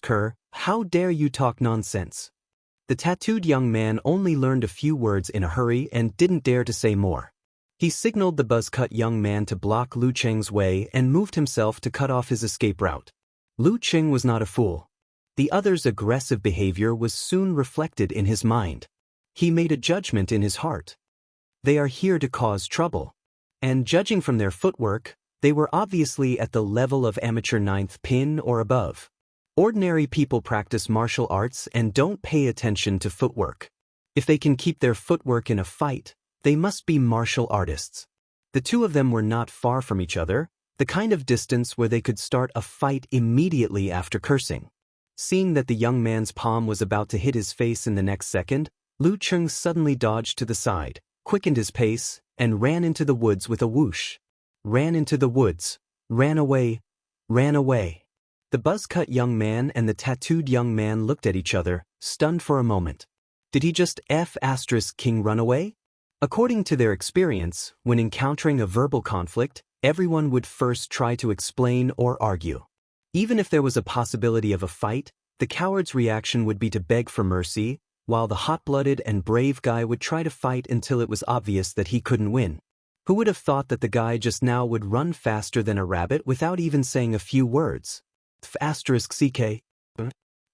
**Ker, how dare you talk nonsense? The tattooed young man only learned a few words in a hurry and didn't dare to say more. He signaled the buzz-cut young man to block Lu Cheng's way and moved himself to cut off his escape route. Lu Cheng was not a fool. The other's aggressive behavior was soon reflected in his mind. He made a judgment in his heart. They are here to cause trouble. And judging from their footwork, they were obviously at the level of amateur 9th pin or above. Ordinary people practice martial arts and don't pay attention to footwork. If they can keep their footwork in a fight, they must be martial artists. The two of them were not far from each other, the kind of distance where they could start a fight immediately after cursing. Seeing that the young man's palm was about to hit his face in the next second, Lu Cheng suddenly dodged to the side, quickened his pace, and ran into the woods with a whoosh. Ran into the woods. Ran away. Ran away. The buzz-cut young man and the tattooed young man looked at each other, stunned for a moment. Did he just **King run away? According to their experience, when encountering a verbal conflict, everyone would first try to explain or argue. Even if there was a possibility of a fight, the coward's reaction would be to beg for mercy, while the hot-blooded and brave guy would try to fight until it was obvious that he couldn't win. Who would have thought that the guy just now would run faster than a rabbit without even saying a few words? **CK.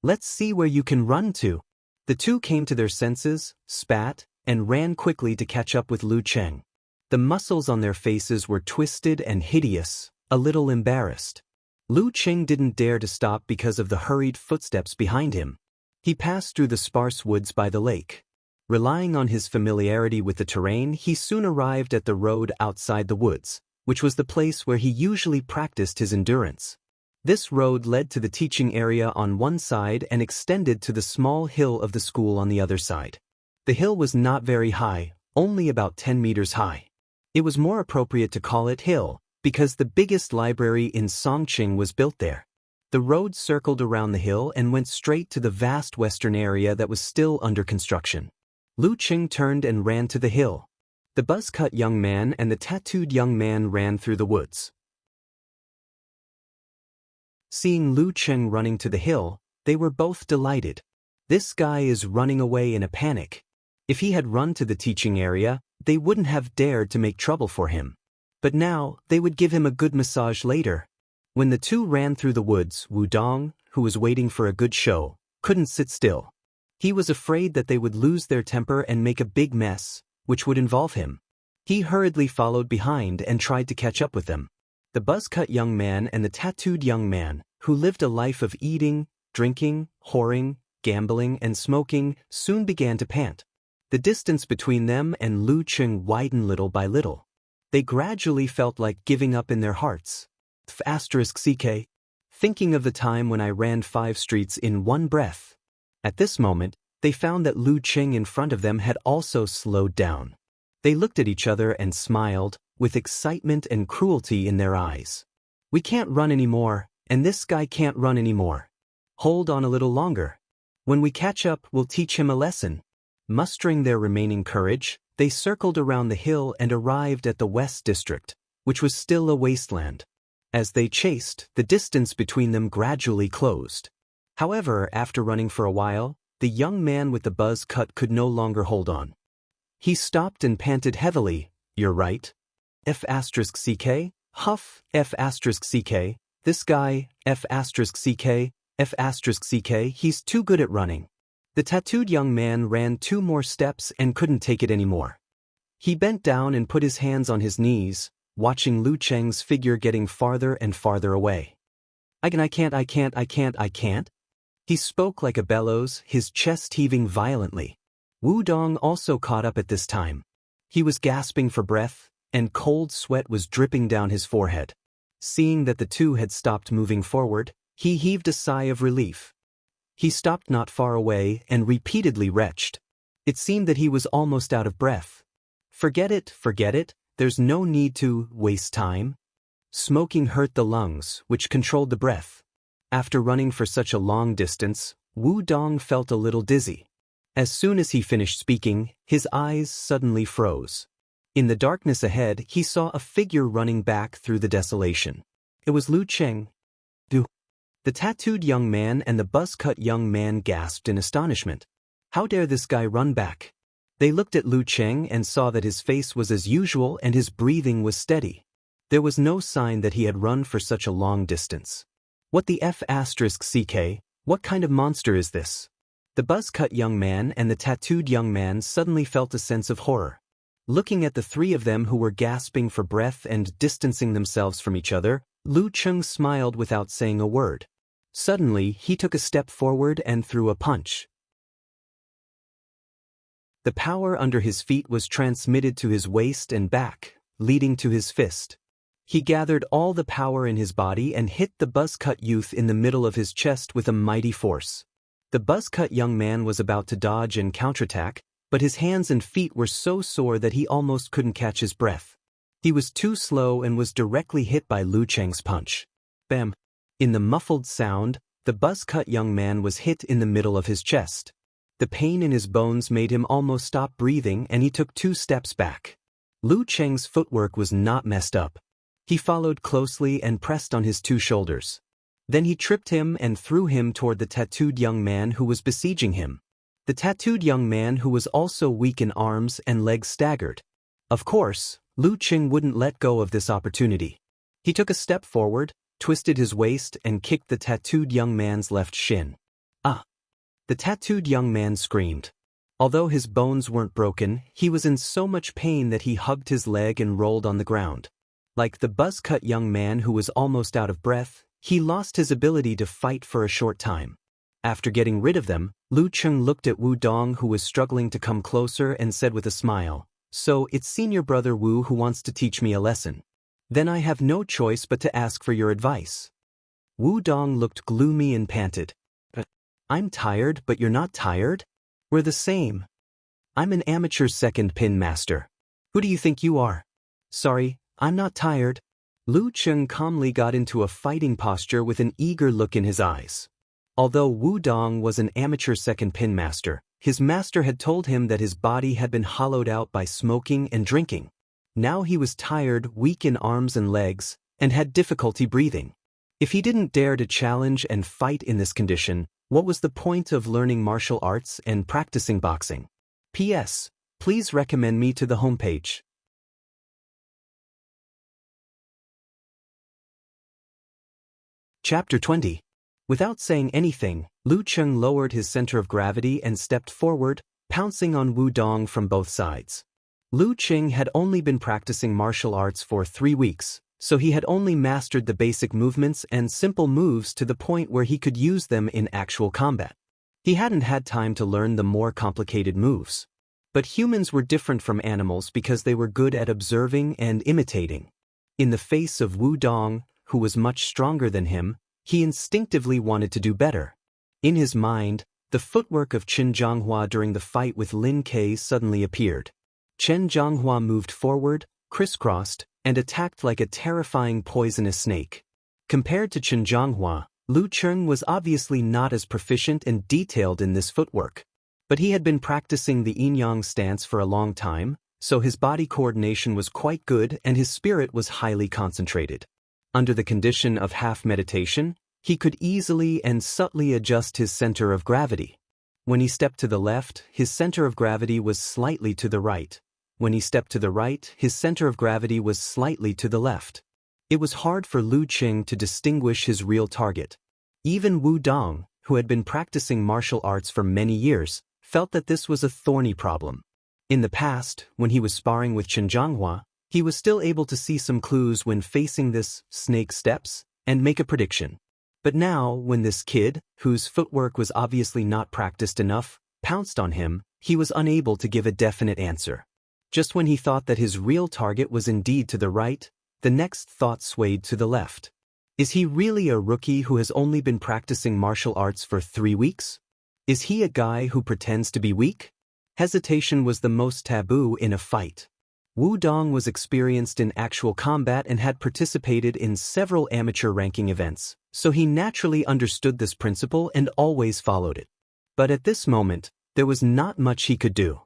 Let's see where you can run to. The two came to their senses, spat, and ran quickly to catch up with Lu Cheng. The muscles on their faces were twisted and hideous, a little embarrassed. Lu Cheng didn't dare to stop because of the hurried footsteps behind him. He passed through the sparse woods by the lake. Relying on his familiarity with the terrain, he soon arrived at the road outside the woods, which was the place where he usually practiced his endurance. This road led to the teaching area on one side and extended to the small hill of the school on the other side. The hill was not very high, only about 10 meters high. It was more appropriate to call it hill, because the biggest library in Songqing was built there. The road circled around the hill and went straight to the vast western area that was still under construction. Lu Cheng turned and ran to the hill. The buzz-cut young man and the tattooed young man ran through the woods. Seeing Lu Cheng running to the hill, they were both delighted. This guy is running away in a panic. If he had run to the teaching area, they wouldn't have dared to make trouble for him. But now, they would give him a good massage later. When the two ran through the woods, Wu Dong, who was waiting for a good show, couldn't sit still. He was afraid that they would lose their temper and make a big mess, which would involve him. He hurriedly followed behind and tried to catch up with them. The buzz-cut young man and the tattooed young man, who lived a life of eating, drinking, whoring, gambling, and smoking, soon began to pant. The distance between them and Lu Cheng widened little by little. They gradually felt like giving up in their hearts. **CK. Thinking of the time when I ran 5 streets in one breath. At this moment, they found that Lu Cheng in front of them had also slowed down. They looked at each other and smiled, with excitement and cruelty in their eyes. We can't run anymore, and this guy can't run anymore. Hold on a little longer. When we catch up, we'll teach him a lesson. Mustering their remaining courage, they circled around the hill and arrived at the West District, which was still a wasteland. As they chased, the distance between them gradually closed. However, after running for a while, the young man with the buzz cut could no longer hold on. He stopped and panted heavily. You're right. **CK? Huff, **CK, this guy, **CK, **CK, he's too good at running. The tattooed young man ran 2 more steps and couldn't take it anymore. He bent down and put his hands on his knees, watching Lu Cheng's figure getting farther and farther away. I can't. He spoke like a bellows, his chest heaving violently. Wu Dong also caught up at this time. He was gasping for breath, and cold sweat was dripping down his forehead. Seeing that the two had stopped moving forward, he heaved a sigh of relief. He stopped not far away and repeatedly retched. It seemed that he was almost out of breath. Forget it, there's no need to waste time. Smoking hurt the lungs, which controlled the breath. After running for such a long distance, Wu Dong felt a little dizzy. As soon as he finished speaking, his eyes suddenly froze. In the darkness ahead, he saw a figure running back through the desolation. It was Lu Cheng. The tattooed young man and the buzz-cut young man gasped in astonishment. How dare this guy run back? They looked at Lu Cheng and saw that his face was as usual and his breathing was steady. There was no sign that he had run for such a long distance. What the F***ck? What kind of monster is this? The buzz-cut young man and the tattooed young man suddenly felt a sense of horror. Looking at the three of them who were gasping for breath and distancing themselves from each other, Lu Cheng smiled without saying a word. Suddenly, he took a step forward and threw a punch. The power under his feet was transmitted to his waist and back, leading to his fist. He gathered all the power in his body and hit the buzz-cut youth in the middle of his chest with a mighty force. The buzz-cut young man was about to dodge and counterattack, but his hands and feet were so sore that he almost couldn't catch his breath. He was too slow and was directly hit by Lu Cheng's punch. Bam! In the muffled sound, the buzz-cut young man was hit in the middle of his chest. The pain in his bones made him almost stop breathing and he took 2 steps back. Lu Cheng's footwork was not messed up. He followed closely and pressed on his 2 shoulders. Then he tripped him and threw him toward the tattooed young man who was besieging him. The tattooed young man who was also weak in arms and legs staggered. Of course, Lu Cheng wouldn't let go of this opportunity. He took a step forward, twisted his waist and kicked the tattooed young man's left shin. Ah! The tattooed young man screamed. Although his bones weren't broken, he was in so much pain that he hugged his leg and rolled on the ground. Like the buzz-cut young man who was almost out of breath, he lost his ability to fight for a short time. After getting rid of them, Lu Cheng looked at Wu Dong who was struggling to come closer and said with a smile, "So it's senior brother Wu who wants to teach me a lesson. Then I have no choice but to ask for your advice." Wu Dong looked gloomy and panted. "I'm tired, but you're not tired? We're the same. I'm an amateur second pin master. Who do you think you are?" "Sorry, I'm not tired." Lu Cheng calmly got into a fighting posture with an eager look in his eyes. Although Wu Dong was an amateur second pin master, his master had told him that his body had been hollowed out by smoking and drinking. Now he was tired, weak in arms and legs, and had difficulty breathing. If he didn't dare to challenge and fight in this condition, what was the point of learning martial arts and practicing boxing? P.S. Please recommend me to the homepage. Chapter 20. Without saying anything, Lu Cheng lowered his center of gravity and stepped forward, pouncing on Wu Dong from both sides. Lu Cheng had only been practicing martial arts for 3 weeks, so he had only mastered the basic movements and simple moves to the point where he could use them in actual combat. He hadn't had time to learn the more complicated moves. But humans were different from animals because they were good at observing and imitating. In the face of Wu Dong, who was much stronger than him, he instinctively wanted to do better. In his mind, the footwork of Chen Zhonghua during the fight with Lin Kei suddenly appeared. Chen Zhonghua moved forward, crisscrossed, and attacked like a terrifying poisonous snake. Compared to Chen Zhonghua, Lu Cheng was obviously not as proficient and detailed in this footwork. But he had been practicing the yin-yang stance for a long time, so his body coordination was quite good and his spirit was highly concentrated. Under the condition of half meditation, he could easily and subtly adjust his center of gravity. When he stepped to the left, his center of gravity was slightly to the right. When he stepped to the right, his center of gravity was slightly to the left. It was hard for Lu Cheng to distinguish his real target. Even Wu Dong, who had been practicing martial arts for many years, felt that this was a thorny problem. In the past, when he was sparring with Chen Zhonghua, he was still able to see some clues when facing this snake steps and make a prediction. But now, when this kid, whose footwork was obviously not practiced enough, pounced on him, he was unable to give a definite answer. Just when he thought that his real target was indeed to the right, the next thought swayed to the left. Is he really a rookie who has only been practicing martial arts for 3 weeks? Is he a guy who pretends to be weak? Hesitation was the most taboo in a fight. Wu Dong was experienced in actual combat and had participated in several amateur ranking events, so he naturally understood this principle and always followed it. But at this moment, there was not much he could do.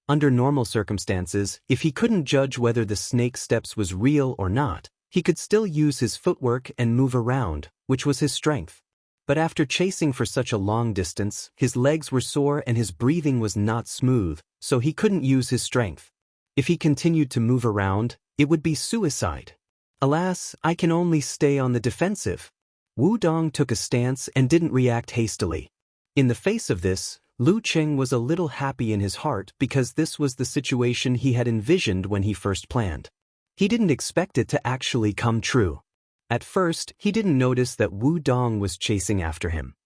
Under normal circumstances, if he couldn't judge whether the snake steps was real or not, he could still use his footwork and move around, which was his strength. But after chasing for such a long distance, his legs were sore and his breathing was not smooth, so he couldn't use his strength. If he continued to move around, it would be suicide. Alas, I can only stay on the defensive. Wu Dong took a stance and didn't react hastily. In the face of this, Lu Cheng was a little happy in his heart because this was the situation he had envisioned when he first planned. He didn't expect it to actually come true. At first, he didn't notice that Wu Dong was chasing after him.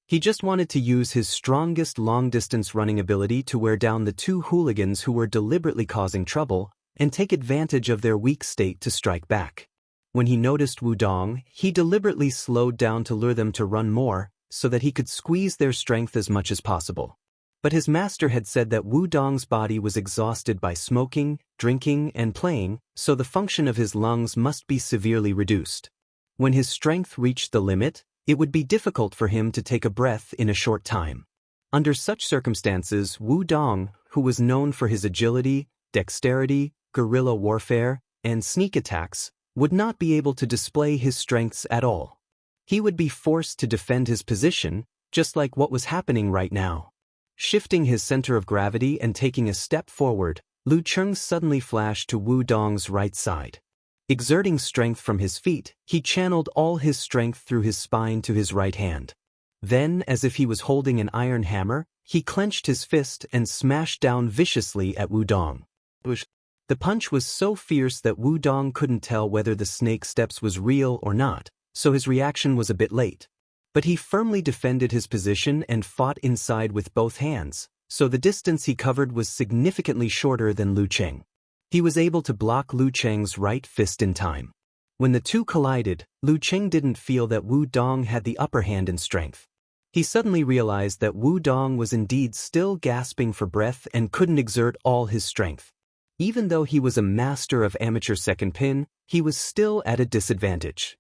He just wanted to use his strongest long-distance running ability to wear down the 2 hooligans who were deliberately causing trouble and take advantage of their weak state to strike back. When he noticed Wu Dong, he deliberately slowed down to lure them to run more, so that he could squeeze their strength as much as possible. But his master had said that Wu Dong's body was exhausted by smoking, drinking, and playing, so the function of his lungs must be severely reduced. When his strength reached the limit, it would be difficult for him to take a breath in a short time. Under such circumstances, Wu Dong, who was known for his agility, dexterity, guerrilla warfare, and sneak attacks, would not be able to display his strengths at all. He would be forced to defend his position, just like what was happening right now. Shifting his center of gravity and taking a step forward, Lu Cheng suddenly flashed to Wu Dong's right side. Exerting strength from his feet, he channeled all his strength through his spine to his right hand. Then, as if he was holding an iron hammer, he clenched his fist and smashed down viciously at Wu Dong. The punch was so fierce that Wu Dong couldn't tell whether the snake steps was real or not, so his reaction was a bit late. But he firmly defended his position and fought inside with both hands, so the distance he covered was significantly shorter than Lu Cheng. He was able to block Lu Cheng's right fist in time. When the two collided, Lu Cheng didn't feel that Wu Dong had the upper hand in strength. He suddenly realized that Wu Dong was indeed still gasping for breath and couldn't exert all his strength. Even though he was a master of amateur second pin, he was still at a disadvantage.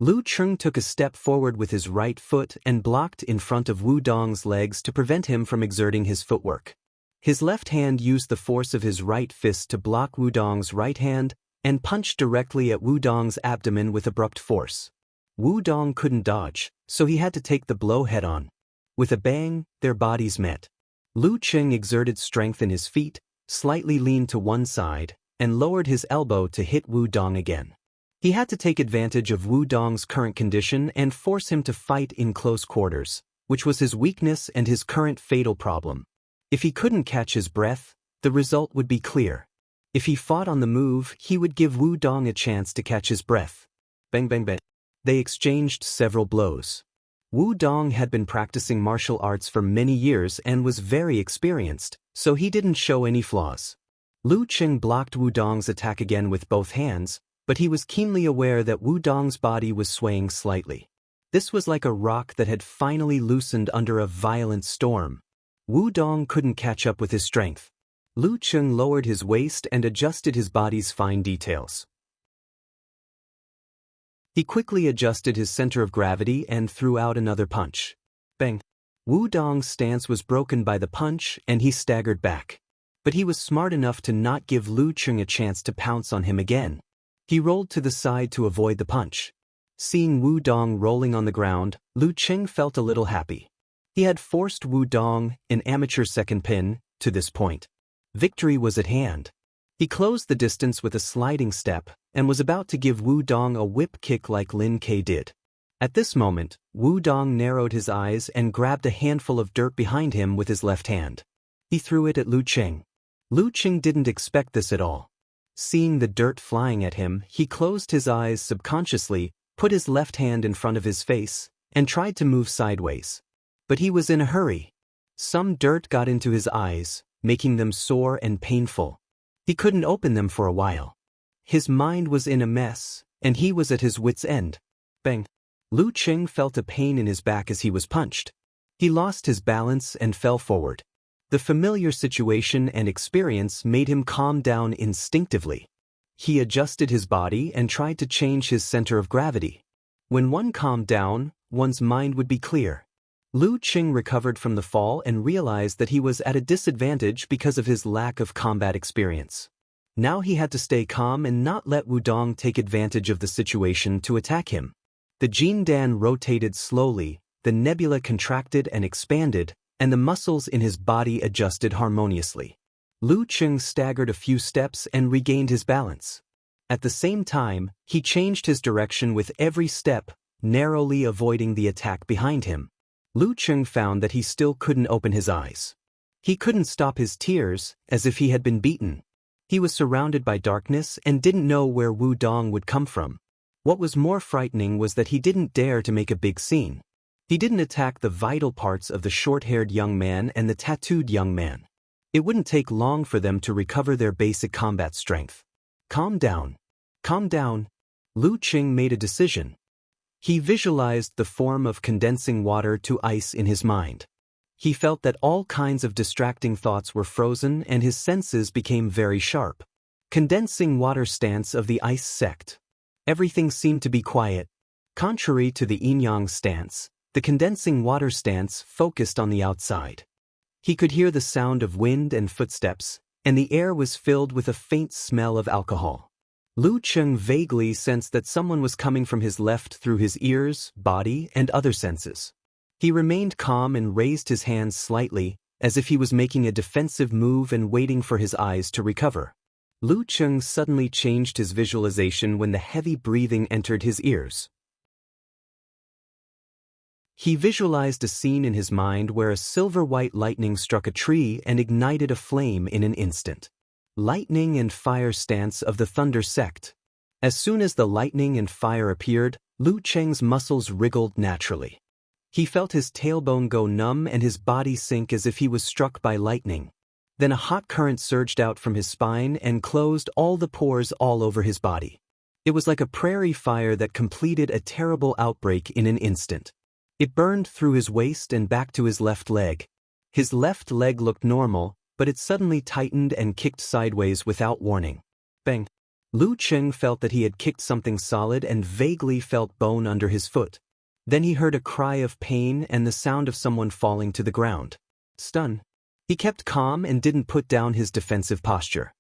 Lu Cheng took a step forward with his right foot and blocked in front of Wu Dong's legs to prevent him from exerting his footwork. His left hand used the force of his right fist to block Wu Dong's right hand and punched directly at Wu Dong's abdomen with abrupt force. Wu Dong couldn't dodge, so he had to take the blow head-on. With a bang, their bodies met. Lu Cheng exerted strength in his feet, slightly leaned to one side, and lowered his elbow to hit Wu Dong again. He had to take advantage of Wu Dong's current condition and force him to fight in close quarters, which was his weakness and his current fatal problem. If he couldn't catch his breath, the result would be clear. If he fought on the move, he would give Wu Dong a chance to catch his breath. Bang bang bang. They exchanged several blows. Wu Dong had been practicing martial arts for many years and was very experienced, so he didn't show any flaws. Lu Cheng blocked Wu Dong's attack again with both hands, but he was keenly aware that Wu Dong's body was swaying slightly. This was like a rock that had finally loosened under a violent storm. Wu Dong couldn't catch up with his strength. Lu Cheng lowered his waist and adjusted his body's fine details. He quickly adjusted his center of gravity and threw out another punch. Bang! Wu Dong's stance was broken by the punch and he staggered back. But he was smart enough to not give Lu Cheng a chance to pounce on him again. He rolled to the side to avoid the punch. Seeing Wu Dong rolling on the ground, Lu Cheng felt a little happy. He had forced Wu Dong, an amateur second pin, to this point. Victory was at hand. He closed the distance with a sliding step and was about to give Wu Dong a whip kick like Lin Ke did. At this moment, Wu Dong narrowed his eyes and grabbed a handful of dirt behind him with his left hand. He threw it at Lu Cheng. Lu Cheng didn't expect this at all. Seeing the dirt flying at him, he closed his eyes subconsciously, put his left hand in front of his face, and tried to move sideways. But he was in a hurry. Some dirt got into his eyes, making them sore and painful. He couldn't open them for a while. His mind was in a mess, and he was at his wit's end. Bang! Lu Qing felt a pain in his back as he was punched. He lost his balance and fell forward. The familiar situation and experience made him calm down instinctively. He adjusted his body and tried to change his center of gravity. When one calmed down, one's mind would be clear. Lu Qing recovered from the fall and realized that he was at a disadvantage because of his lack of combat experience. Now he had to stay calm and not let Wudong take advantage of the situation to attack him. The Jindan rotated slowly, the nebula contracted and expanded, and the muscles in his body adjusted harmoniously. Lu Qing staggered a few steps and regained his balance. At the same time, he changed his direction with every step, narrowly avoiding the attack behind him. Lu Qing found that he still couldn't open his eyes. He couldn't stop his tears, as if he had been beaten. He was surrounded by darkness and didn't know where Wudong would come from. What was more frightening was that he didn't dare to make a big scene. He didn't attack the vital parts of the short-haired young man and the tattooed young man. It wouldn't take long for them to recover their basic combat strength. Calm down. Calm down. Lu Qing made a decision. He visualized the form of condensing water to ice in his mind. He felt that all kinds of distracting thoughts were frozen and his senses became very sharp. Condensing water stance of the ice sect. Everything seemed to be quiet. Contrary to the yin-yang stance, the condensing water stance focused on the outside. He could hear the sound of wind and footsteps, and the air was filled with a faint smell of alcohol. Lu Qing vaguely sensed that someone was coming from his left through his ears, body, and other senses. He remained calm and raised his hands slightly, as if he was making a defensive move and waiting for his eyes to recover. Lu Qing suddenly changed his visualization when the heavy breathing entered his ears. He visualized a scene in his mind where a silver-white lightning struck a tree and ignited a flame in an instant. Lightning and fire stance of the Thunder sect. As soon as the lightning and fire appeared, Lu Qing's muscles wriggled naturally. He felt his tailbone go numb and his body sink as if he was struck by lightning. Then a hot current surged out from his spine and closed all the pores all over his body. It was like a prairie fire that completed a terrible outbreak in an instant. It burned through his waist and back to his left leg. His left leg looked normal, but it suddenly tightened and kicked sideways without warning. Bang! Lu Qing felt that he had kicked something solid and vaguely felt bone under his foot. Then he heard a cry of pain and the sound of someone falling to the ground. Stun. He kept calm and didn't put down his defensive posture.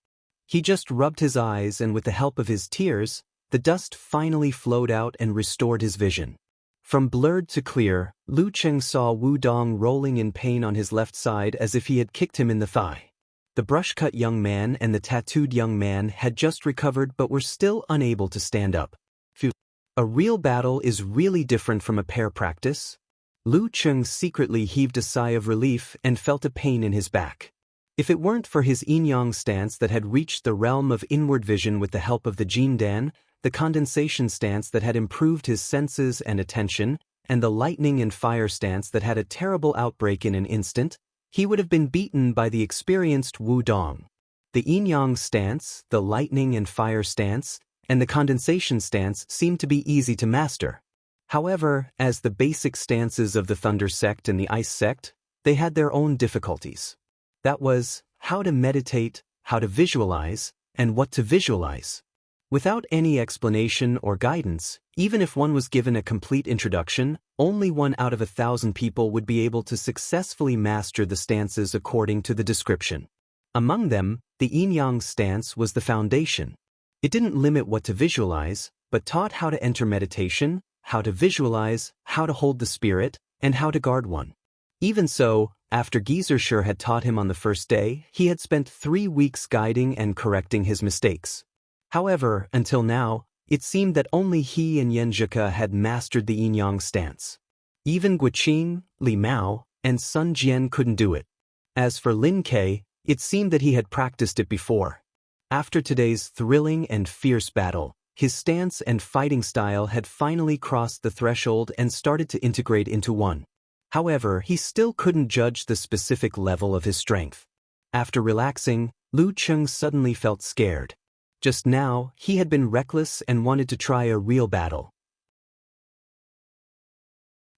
He just rubbed his eyes and with the help of his tears, the dust finally flowed out and restored his vision. From blurred to clear, Lu Qing saw Wudong rolling in pain on his left side as if he had kicked him in the thigh. The brush-cut young man and the tattooed young man had just recovered but were still unable to stand up. Phew. A real battle is really different from a pair practice. Lu Qing secretly heaved a sigh of relief and felt a pain in his back. If it weren't for his yin-yang stance that had reached the realm of inward vision with the help of the Jindan, the condensation stance that had improved his senses and attention, and the lightning and fire stance that had a terrible outbreak in an instant, he would have been beaten by the experienced Wudong. The yin-yang stance, the lightning and fire stance, and the condensation stance seemed to be easy to master. However, as the basic stances of the Thunder sect and the Ice sect, they had their own difficulties. That was, how to meditate, how to visualize, and what to visualize. Without any explanation or guidance, even if one was given a complete introduction, only 1 out of 1,000 people would be able to successfully master the stances according to the description. Among them, the yin-yang stance was the foundation. It didn't limit what to visualize, but taught how to enter meditation, how to visualize, how to hold the spirit, and how to guard one. Even so, after Gizershur had taught him on the first day, he had spent 3 weeks guiding and correcting his mistakes. However, until now, it seemed that only he and Yanzhika had mastered the yin-yang stance. Even Guqing, Li Mao, and Sun Jian couldn't do it. As for Lin Ke, it seemed that he had practiced it before. After today's thrilling and fierce battle, his stance and fighting style had finally crossed the threshold and started to integrate into one. However, he still couldn't judge the specific level of his strength. After relaxing, Lu Qing suddenly felt scared. Just now, he had been reckless and wanted to try a real battle.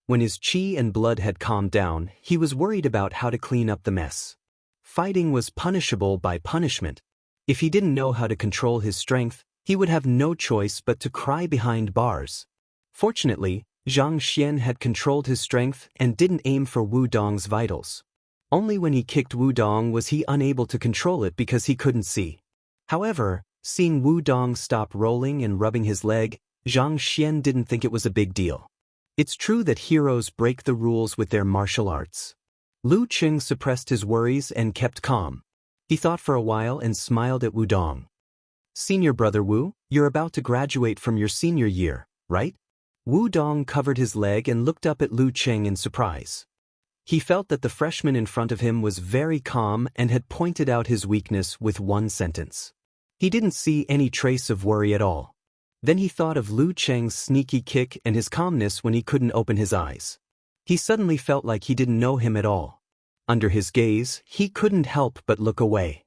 When his chi and blood had calmed down, he was worried about how to clean up the mess. Fighting was punishable by punishment. If he didn't know how to control his strength, he would have no choice but to cry behind bars. Fortunately, Zhang Xian had controlled his strength and didn't aim for Wu Dong's vitals. Only when he kicked Wu Dong was he unable to control it because he couldn't see. However, seeing Wu Dong stop rolling and rubbing his leg, Zhang Xian didn't think it was a big deal. It's true that heroes break the rules with their martial arts. Lu Qing suppressed his worries and kept calm. He thought for a while and smiled at Wu Dong. "Senior brother Wu, you're about to graduate from your senior year, right?" Wu Dong covered his leg and looked up at Lu Qing in surprise. He felt that the freshman in front of him was very calm and had pointed out his weakness with one sentence. He didn't see any trace of worry at all. Then he thought of Lu Cheng's sneaky kick and his calmness when he couldn't open his eyes. He suddenly felt like he didn't know him at all. Under his gaze, he couldn't help but look away.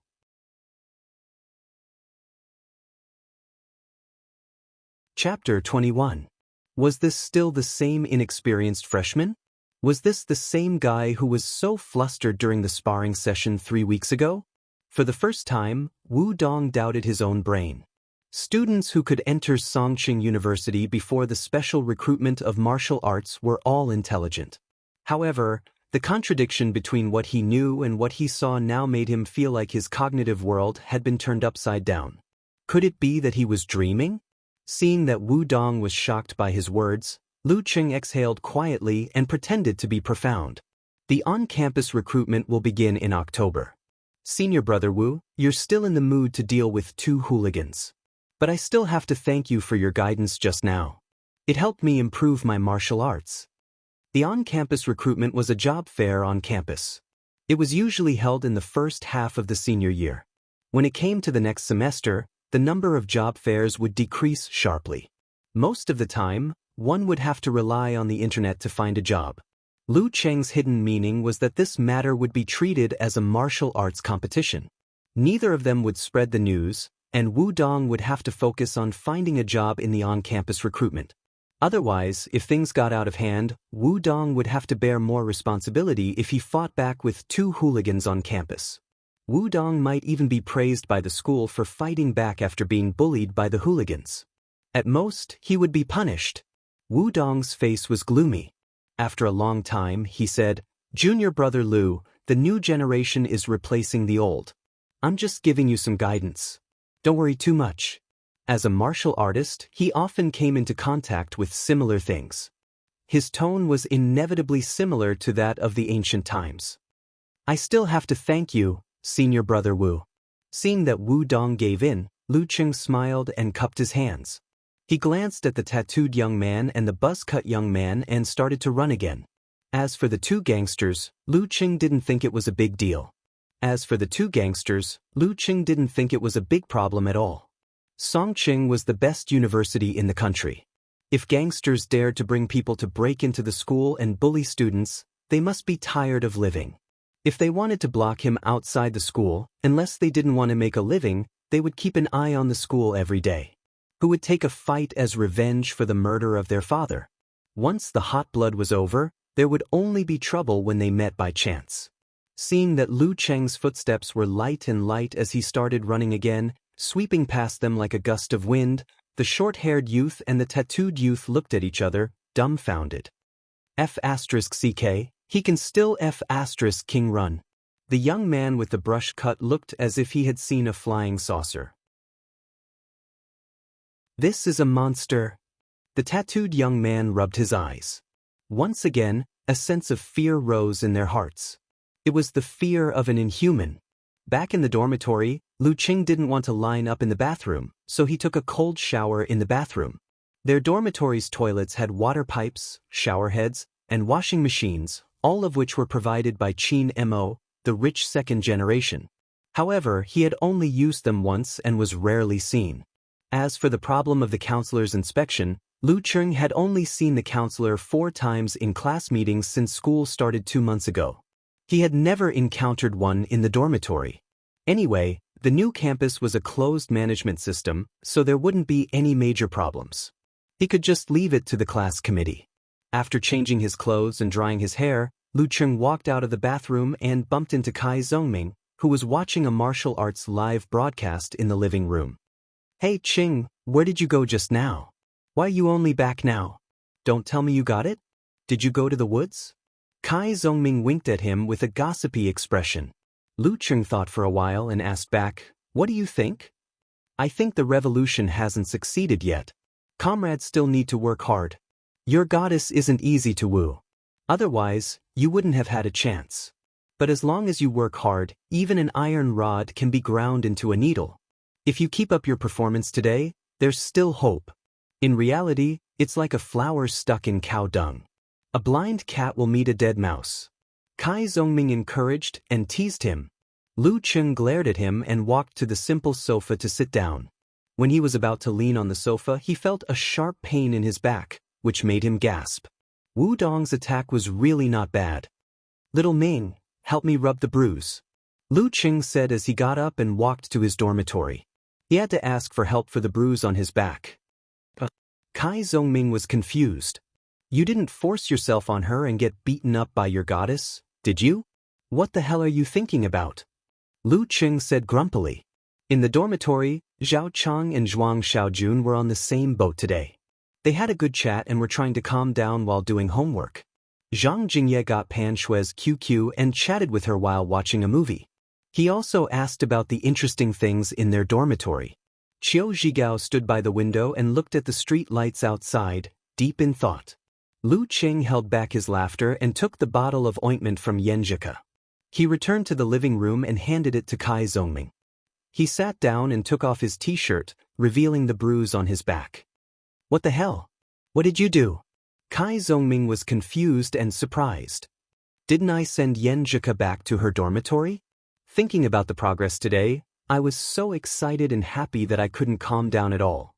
Chapter 21. Was this still the same inexperienced freshman? Was this the same guy who was so flustered during the sparring session 3 weeks ago? For the first time, Wu Dong doubted his own brain. Students who could enter Songqing University before the special recruitment of martial arts were all intelligent. However, the contradiction between what he knew and what he saw now made him feel like his cognitive world had been turned upside down. Could it be that he was dreaming? Seeing that Wu Dong was shocked by his words, Lu Qing exhaled quietly and pretended to be profound. The on-campus recruitment will begin in October. Senior brother Wu, you're still in the mood to deal with 2 hooligans. But I still have to thank you for your guidance just now. It helped me improve my martial arts. The on-campus recruitment was a job fair on campus. It was usually held in the first half of the senior year. When it came to the next semester, the number of job fairs would decrease sharply. Most of the time, one would have to rely on the internet to find a job. Lu Cheng's hidden meaning was that this matter would be treated as a martial arts competition. Neither of them would spread the news, and Wu Dong would have to focus on finding a job in the on-campus recruitment. Otherwise, if things got out of hand, Wu Dong would have to bear more responsibility if he fought back with 2 hooligans on campus. Wu Dong might even be praised by the school for fighting back after being bullied by the hooligans. At most, he would be punished. Wu Dong's face was gloomy. After a long time, he said, "Junior brother Lu, the new generation is replacing the old. I'm just giving you some guidance. Don't worry too much." As a martial artist, he often came into contact with similar things. His tone was inevitably similar to that of the ancient times. "I still have to thank you, senior brother Wu." Seeing that Wu Dong gave in, Lu Qing smiled and cupped his hands. He glanced at the tattooed young man and the buzz-cut young man and started to run again. As for the 2 gangsters, Lu Qing didn't think it was a big deal. Lu Qing didn't think it was a big problem at all. Songqing was the best university in the country. If gangsters dared to bring people to break into the school and bully students, they must be tired of living. If they wanted to block him outside the school, unless they didn't want to make a living, they would keep an eye on the school every day. Who would take a fight as revenge for the murder of their father? Once the hot blood was over, there would only be trouble when they met by chance. Seeing that Lu Cheng's footsteps were light and light as he started running again, sweeping past them like a gust of wind, the short-haired youth and the tattooed youth looked at each other, dumbfounded. F***CK, he can still F***King run. The young man with the brush cut looked as if he had seen a flying saucer. "This is a monster." The tattooed young man rubbed his eyes. Once again, a sense of fear rose in their hearts. It was the fear of an inhuman. Back in the dormitory, Lu Qing didn't want to line up in the bathroom, so he took a cold shower in the bathroom. Their dormitory's toilets had water pipes, shower heads, and washing machines, all of which were provided by Qin Mo, the rich second generation. However, he had only used them once and was rarely seen. As for the problem of the counselor's inspection, Lu Qing had only seen the counselor 4 times in class meetings since school started 2 months ago. He had never encountered one in the dormitory. Anyway, The new campus was a closed management system, so there wouldn't be any major problems. He could just leave it to the class committee. After changing his clothes and drying his hair, Lu Cheng walked out of the bathroom and bumped into Kai Zongming, who was watching a martial arts live broadcast in the living room. "Hey Ching, where did you go just now? Why are you only back now? Don't tell me you got it? Did you go to the woods?" Kai Zongming winked at him with a gossipy expression. Lu Cheng thought for a while and asked back, "What do you think?" "I think the revolution hasn't succeeded yet. Comrades still need to work hard. Your goddess isn't easy to woo. Otherwise, you wouldn't have had a chance. But as long as you work hard, even an iron rod can be ground into a needle. If you keep up your performance today, there's still hope. In reality, it's like a flower stuck in cow dung. A blind cat will meet a dead mouse." Kai Zongming encouraged and teased him. Lu Cheng glared at him and walked to the simple sofa to sit down. When he was about to lean on the sofa, he felt a sharp pain in his back, which made him gasp. Wu Dong's attack was really not bad. "Little Ming, help me rub the bruise," Lu Cheng said as he got up and walked to his dormitory. He had to ask for help for the bruise on his back. Kai Zongming was confused. "You didn't force yourself on her and get beaten up by your goddess, did you? What the hell are you thinking about?" Lu Cheng said grumpily. In the dormitory, Zhao Chang and Zhuang Xiaojun were on the same boat today. They had a good chat and were trying to calm down while doing homework. Zhang Jingye got Pan Shui's QQ and chatted with her while watching a movie. He also asked about the interesting things in their dormitory. Qiu Zhigao stood by the window and looked at the street lights outside, deep in thought. Lu Cheng held back his laughter and took the bottle of ointment from Yenjika. He returned to the living room and handed it to Kai Zongming. He sat down and took off his t-shirt, revealing the bruise on his back. "What the hell? What did you do?" Kai Zongming was confused and surprised. "Didn't I send Yenjika back to her dormitory? Thinking about the progress today, I was so excited and happy that I couldn't calm down at all.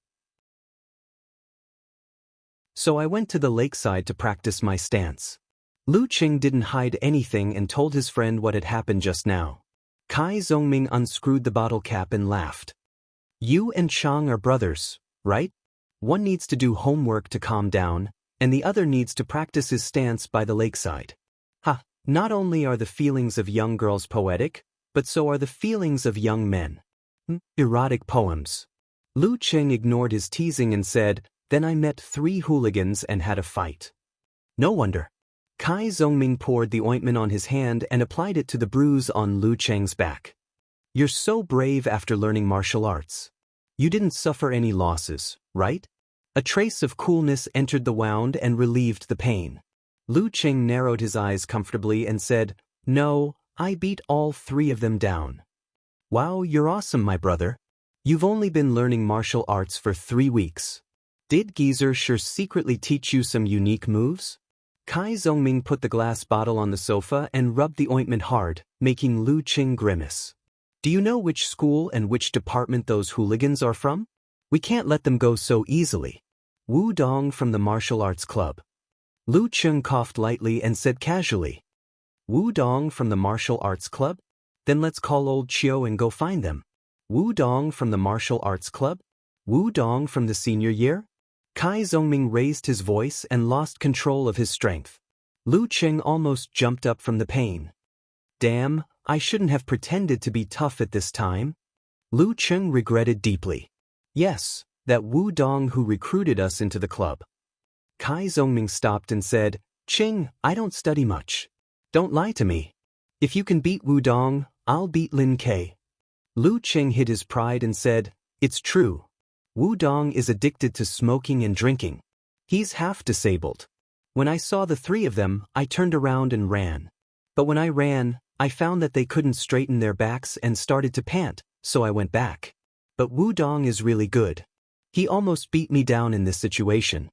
So I went to the lakeside to practice my stance." Lu Cheng didn't hide anything and told his friend what had happened just now. Kai Zongming unscrewed the bottle cap and laughed. "You and Chang are brothers, right? One needs to do homework to calm down, and the other needs to practice his stance by the lakeside. Ha, not only are the feelings of young girls poetic, but so are the feelings of young men. Erotic poems." Lu Cheng ignored his teasing and said, "Then I met 3 hooligans and had a fight." "No wonder." Kai Zongming poured the ointment on his hand and applied it to the bruise on Lu Cheng's back. "You're so brave after learning martial arts. You didn't suffer any losses, right?" A trace of coolness entered the wound and relieved the pain. Lu Cheng narrowed his eyes comfortably and said, "No, I beat all 3 of them down." "Wow, you're awesome, my brother. You've only been learning martial arts for 3 weeks. Did Geezer sure secretly teach you some unique moves?" Kai Zongming put the glass bottle on the sofa and rubbed the ointment hard, making Lu Cheng grimace. "Do you know which school and which department those hooligans are from? We can't let them go so easily." "Wu Dong from the martial arts club." Lu Cheng coughed lightly and said casually, "Wu Dong from the martial arts club? Then let's call old Chiu and go find them." "Wu Dong from the martial arts club? Wu Dong from the senior year?" Kai Zongming raised his voice and lost control of his strength. Lu Cheng almost jumped up from the pain. "Damn, I shouldn't have pretended to be tough at this time." Lu Cheng regretted deeply. "Yes, that Wu Dong who recruited us into the club." Kai Zongming stopped and said, "Ching, I don't study much. Don't lie to me. If you can beat Wu Dong, I'll beat Lin Kei." Lu Cheng hid his pride and said, "It's true. Wu Dong is addicted to smoking and drinking. He's half disabled. When I saw the 3 of them, I turned around and ran. But when I ran, I found that they couldn't straighten their backs and started to pant, so I went back. But Wu Dong is really good. He almost beat me down in this situation."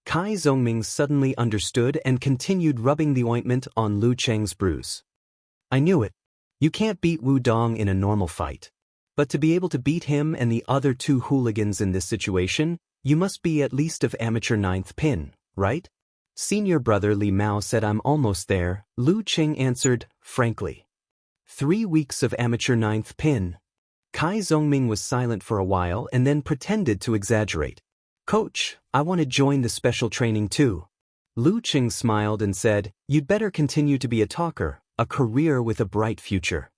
Kai Zongming suddenly understood and continued rubbing the ointment on Lu Cheng's bruise. "I knew it. You can't beat Wu Dong in a normal fight. But to be able to beat him and the other 2 hooligans in this situation, you must be at least of amateur 9th pin, right?" Senior brother Li Mao said, "I'm almost there," Lu Cheng answered, frankly. 3 weeks of amateur 9th pin. Kai Zhongming was silent for a while and then pretended to exaggerate. Coach, I want to join the special training too. Lu Qing smiled and said, you'd better continue to be a talker, a career with a bright future.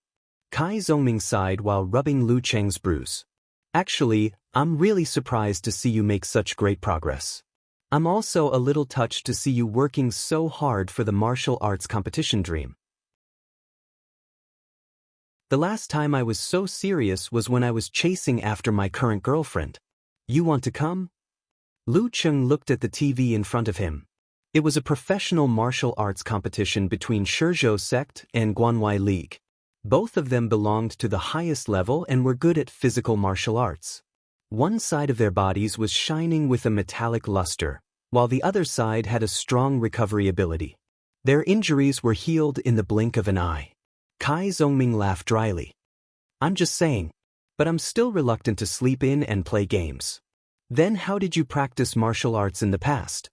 Kai Zhongming sighed while rubbing Lu Qing's bruise. Actually, I'm really surprised to see you make such great progress. I'm also a little touched to see you working so hard for the martial arts competition dream. The last time I was so serious was when I was chasing after my current girlfriend. You want to come? Lu Qing looked at the TV in front of him. It was a professional martial arts competition between Shizhou sect and Guanwei League. Both of them belonged to the highest level and were good at physical martial arts. One side of their bodies was shining with a metallic luster, while the other side had a strong recovery ability. Their injuries were healed in the blink of an eye. Kai Zhongming laughed dryly. I'm just saying, but I'm still reluctant to sleep in and play games. Then how did you practice martial arts in the past?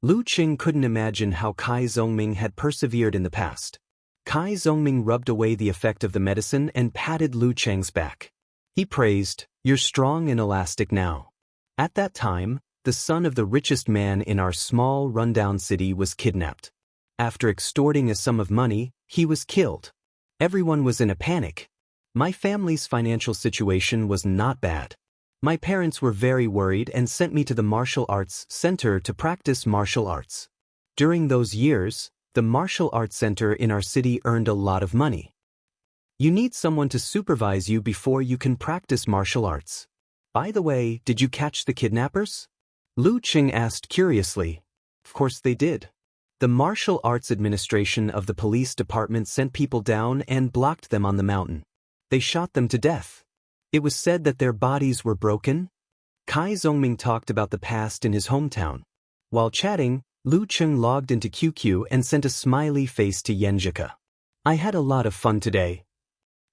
Lu Qing couldn't imagine how Kai Zhongming had persevered in the past. Kai Zhongming rubbed away the effect of the medicine and patted Lu Qing's back. He praised, you're strong and elastic now. At that time, the son of the richest man in our small rundown city was kidnapped. After extorting a sum of money, he was killed. Everyone was in a panic. My family's financial situation was not bad. My parents were very worried and sent me to the martial arts center to practice martial arts. During those years, the martial arts center in our city earned a lot of money. You need someone to supervise you before you can practice martial arts. By the way, did you catch the kidnappers? Lu Qing asked curiously. Of course they did. The martial arts administration of the police department sent people down and blocked them on the mountain. They shot them to death. It was said that their bodies were broken. Kai Zhongming talked about the past in his hometown. While chatting, Lu Qing logged into QQ and sent a smiley face to Yenjika. I had a lot of fun today.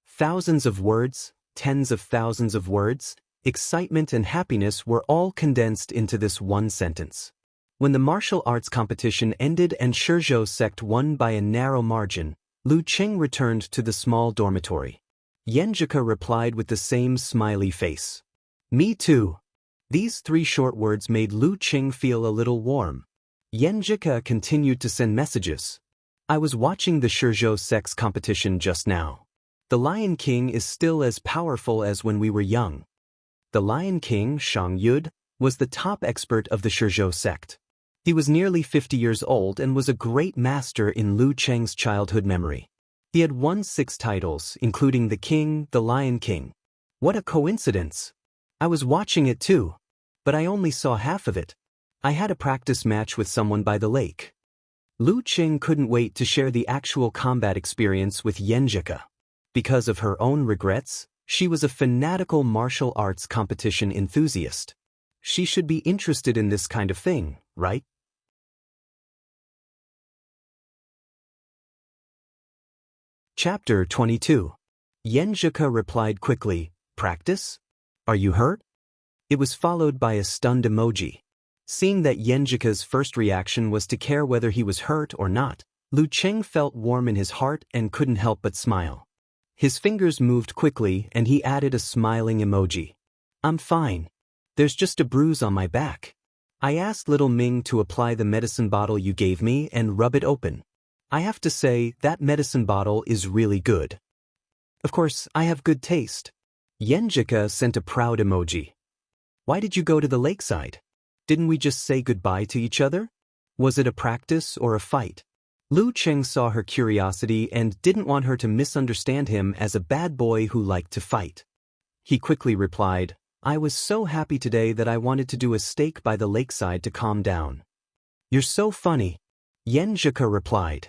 Thousands of words, tens of thousands of words, excitement and happiness were all condensed into this one sentence. When the martial arts competition ended and Shizhou sect won by a narrow margin, Lu Qing returned to the small dormitory. Yenjika replied with the same smiley face. Me too. These three short words made Lu Qing feel a little warm. Yenjika continued to send messages. I was watching the Shizhou sect's competition just now. The Lion King is still as powerful as when we were young. The Lion King, Shang Yud, was the top expert of the Shizhou sect. He was nearly 50 years old and was a great master in Lu Qing's childhood memory. He had won 6 titles, including the King, the Lion King. What a coincidence! I was watching it too, but I only saw half of it. I had a practice match with someone by the lake. Lu Qing couldn't wait to share the actual combat experience with Yenjika. Because of her own regrets, she was a fanatical martial arts competition enthusiast. She should be interested in this kind of thing, right? Chapter 22. Yenjika replied quickly, Practice? Are you hurt? It was followed by a stunned emoji. Seeing that Yenjika's first reaction was to care whether he was hurt or not, Lu Qing felt warm in his heart and couldn't help but smile. His fingers moved quickly and he added a smiling emoji. I'm fine. There's just a bruise on my back. I asked little Ming to apply the medicine bottle you gave me and rub it open. I have to say, that medicine bottle is really good. Of course, I have good taste. Yenjika sent a proud emoji. Why did you go to the lakeside? Didn't we just say goodbye to each other? Was it a practice or a fight? Lu Qing saw her curiosity and didn't want her to misunderstand him as a bad boy who liked to fight. He quickly replied, I was so happy today that I wanted to do a steak by the lakeside to calm down. You're so funny. Yenjika replied.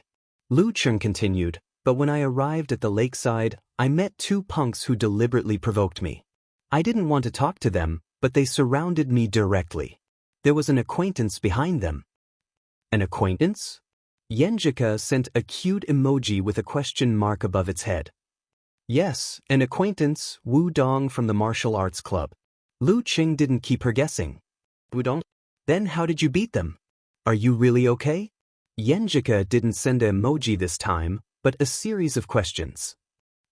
Lu Qing continued, but when I arrived at the lakeside, I met 2 punks who deliberately provoked me. I didn't want to talk to them, but they surrounded me directly. There was an acquaintance behind them. An acquaintance? Yenjika sent a cute emoji with a question mark above its head. Yes, an acquaintance, Wu Dong from the martial arts club. Lu Qing didn't keep her guessing. Wu Dong? Then how did you beat them? Are you really okay? Yenjika didn't send an emoji this time, but a series of questions.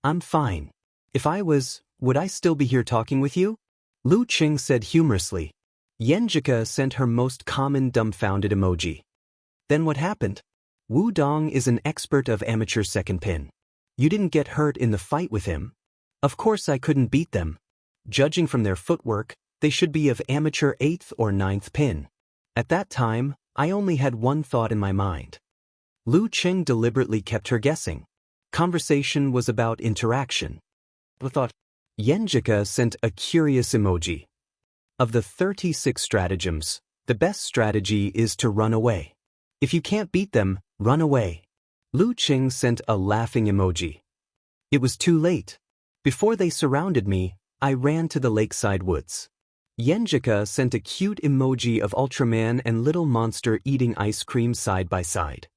I'm fine. If I was, would I still be here talking with you? Lu Qing said humorously. Yenjika sent her most common dumbfounded emoji. Then what happened? Wu Dong is an expert of amateur second pin. You didn't get hurt in the fight with him. Of course I couldn't beat them. Judging from their footwork, they should be of amateur 8th or 9th pin. At that time, I only had one thought in my mind. Lu Qing deliberately kept her guessing. Conversation was about interaction. The thought. Yenjika sent a curious emoji. Of the 36 stratagems, the best strategy is to run away. If you can't beat them, run away. Lu Qing sent a laughing emoji. It was too late. Before they surrounded me, I ran to the lakeside woods. Yenjika sent a cute emoji of Ultraman and Little Monster eating ice cream side by side.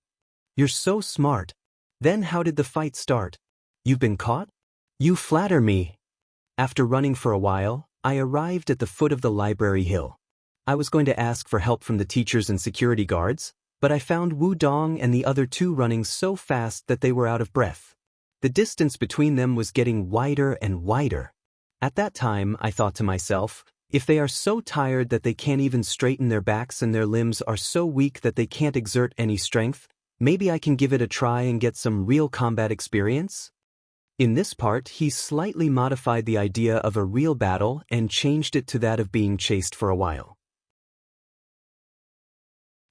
You're so smart. Then how did the fight start? You've been caught? You flatter me. After running for a while, I arrived at the foot of the library hill. I was going to ask for help from the teachers and security guards, but I found Wu Dong and the other two running so fast that they were out of breath. The distance between them was getting wider and wider. At that time, I thought to myself, if they are so tired that they can't even straighten their backs and their limbs are so weak that they can't exert any strength, maybe I can give it a try and get some real combat experience? In this part, he slightly modified the idea of a real battle and changed it to that of being chased for a while.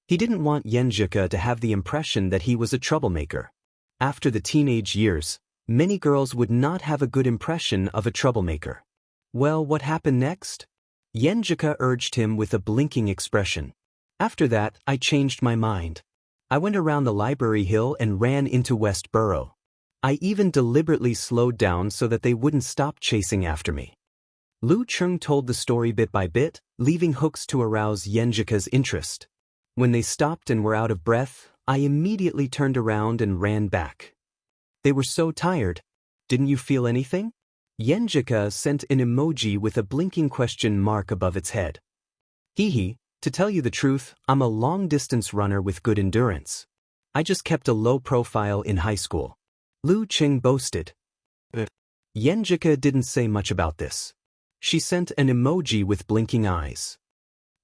He didn't want Yenjika to have the impression that he was a troublemaker. After the teenage years, many girls would not have a good impression of a troublemaker. Well, what happened next? Yenjika urged him with a blinking expression. After that, I changed my mind. I went around the library hill and ran into West Borough. I even deliberately slowed down so that they wouldn't stop chasing after me. Lu Qing told the story bit by bit, leaving hooks to arouse Yenjika's interest. When they stopped and were out of breath, I immediately turned around and ran back. They were so tired. Didn't you feel anything? Yenjika sent an emoji with a blinking question mark above its head. Hee, to tell you the truth, I'm a long-distance runner with good endurance. I just kept a low profile in high school. Lu Qing boasted. Yenjika didn't say much about this. She sent an emoji with blinking eyes.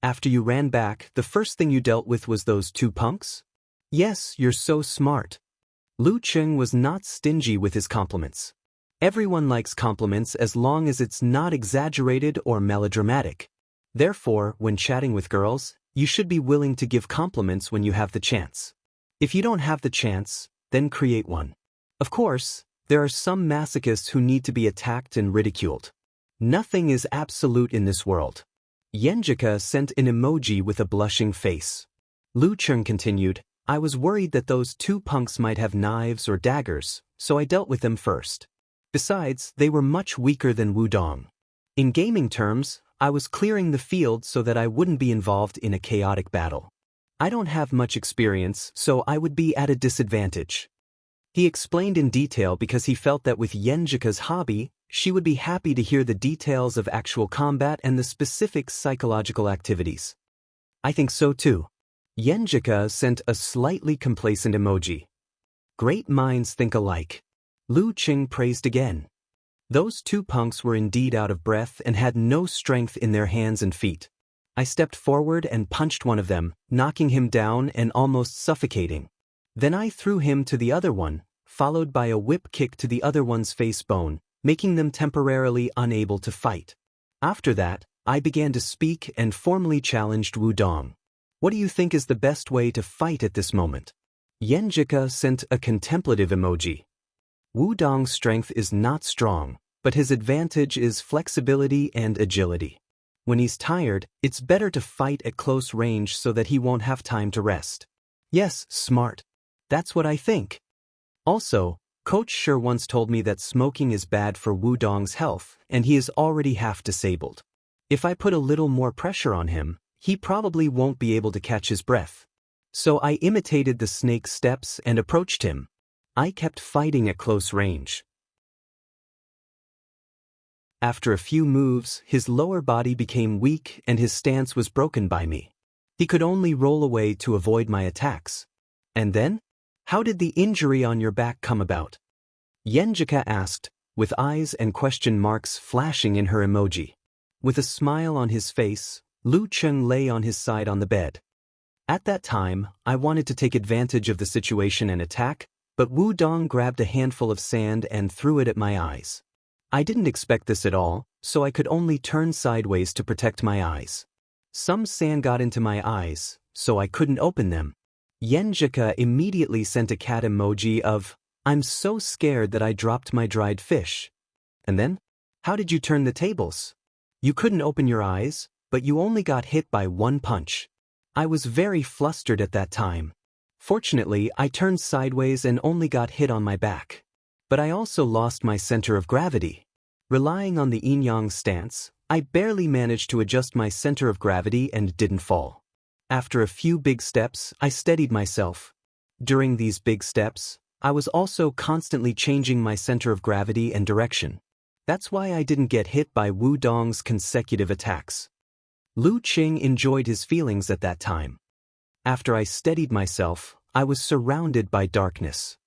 After you ran back, the first thing you dealt with was those two punks? Yes, you're so smart. Lu Qing was not stingy with his compliments. Everyone likes compliments as long as it's not exaggerated or melodramatic. Therefore, when chatting with girls, you should be willing to give compliments when you have the chance. If you don't have the chance, then create one. Of course, there are some masochists who need to be attacked and ridiculed. Nothing is absolute in this world. Yenjika sent an emoji with a blushing face. Lu Qing continued, I was worried that those two punks might have knives or daggers, so I dealt with them first. Besides, they were much weaker than Wu Dong. In gaming terms, I was clearing the field so that I wouldn't be involved in a chaotic battle. I don't have much experience, so I would be at a disadvantage. He explained in detail because he felt that with Yenjika's hobby, she would be happy to hear the details of actual combat and the specific psychological activities. I think so too. Yenjika sent a slightly complacent emoji. Great minds think alike. Lu Qing praised again. Those two punks were indeed out of breath and had no strength in their hands and feet. I stepped forward and punched one of them, knocking him down and almost suffocating. Then I threw him to the other one, followed by a whip kick to the other one's face bone, making them temporarily unable to fight. After that, I began to speak and formally challenged Wu Dong. What do you think is the best way to fight at this moment? Yenjika sent a contemplative emoji. Wu Dong's strength is not strong, but his advantage is flexibility and agility. When he's tired, it's better to fight at close range so that he won't have time to rest. Yes, smart. That's what I think. Also, Coach Sure once told me that smoking is bad for Wu Dong's health, and he is already half disabled. If I put a little more pressure on him, he probably won't be able to catch his breath. So I imitated the snake's steps and approached him. I kept fighting at close range. After a few moves, his lower body became weak and his stance was broken by me. He could only roll away to avoid my attacks. And then? How did the injury on your back come about? Yenjika asked, with eyes and question marks flashing in her emoji. With a smile on his face, Lu Cheng lay on his side on the bed. At that time, I wanted to take advantage of the situation and attack, but Wu Dong grabbed a handful of sand and threw it at my eyes. I didn't expect this at all, so I could only turn sideways to protect my eyes. Some sand got into my eyes, so I couldn't open them. Yenjika immediately sent a cat emoji of, "I'm so scared that I dropped my dried fish." And then? How did you turn the tables? You couldn't open your eyes, but you only got hit by one punch. I was very flustered at that time. Fortunately, I turned sideways and only got hit on my back. But I also lost my center of gravity. Relying on the yin-yang stance, I barely managed to adjust my center of gravity and didn't fall. After a few big steps, I steadied myself. During these big steps, I was also constantly changing my center of gravity and direction. That's why I didn't get hit by Wu Dong's consecutive attacks. Lu Qing enjoyed his feelings at that time. After I steadied myself, I was surrounded by darkness.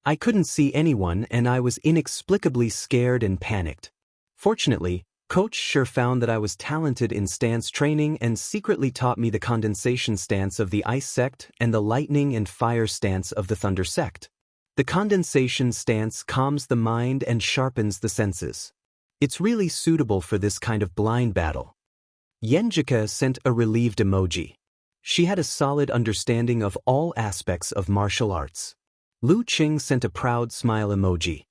I couldn't see anyone and I was inexplicably scared and panicked. Fortunately, Coach Shi found that I was talented in stance training and secretly taught me the condensation stance of the ice sect and the lightning and fire stance of the thunder sect. The condensation stance calms the mind and sharpens the senses. It's really suitable for this kind of blind battle. Yenjika sent a relieved emoji. She had a solid understanding of all aspects of martial arts. Lu Qing sent a proud smile emoji.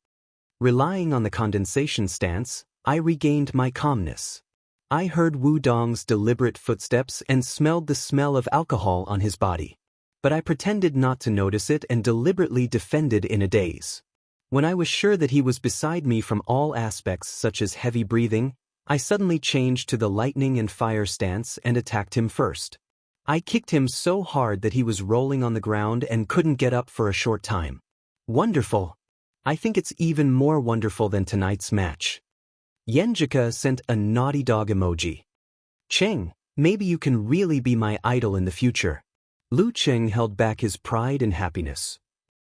Relying on the condensation stance, I regained my calmness. I heard Wu Dong's deliberate footsteps and smelled the smell of alcohol on his body. But I pretended not to notice it and deliberately defended in a daze. When I was sure that he was beside me from all aspects such as heavy breathing, I suddenly changed to the lightning and fire stance and attacked him first. I kicked him so hard that he was rolling on the ground and couldn't get up for a short time. Wonderful! I think it's even more wonderful than tonight's match. Yenjika sent a naughty dog emoji. Cheng, maybe you can really be my idol in the future. Lu Cheng held back his pride and happiness.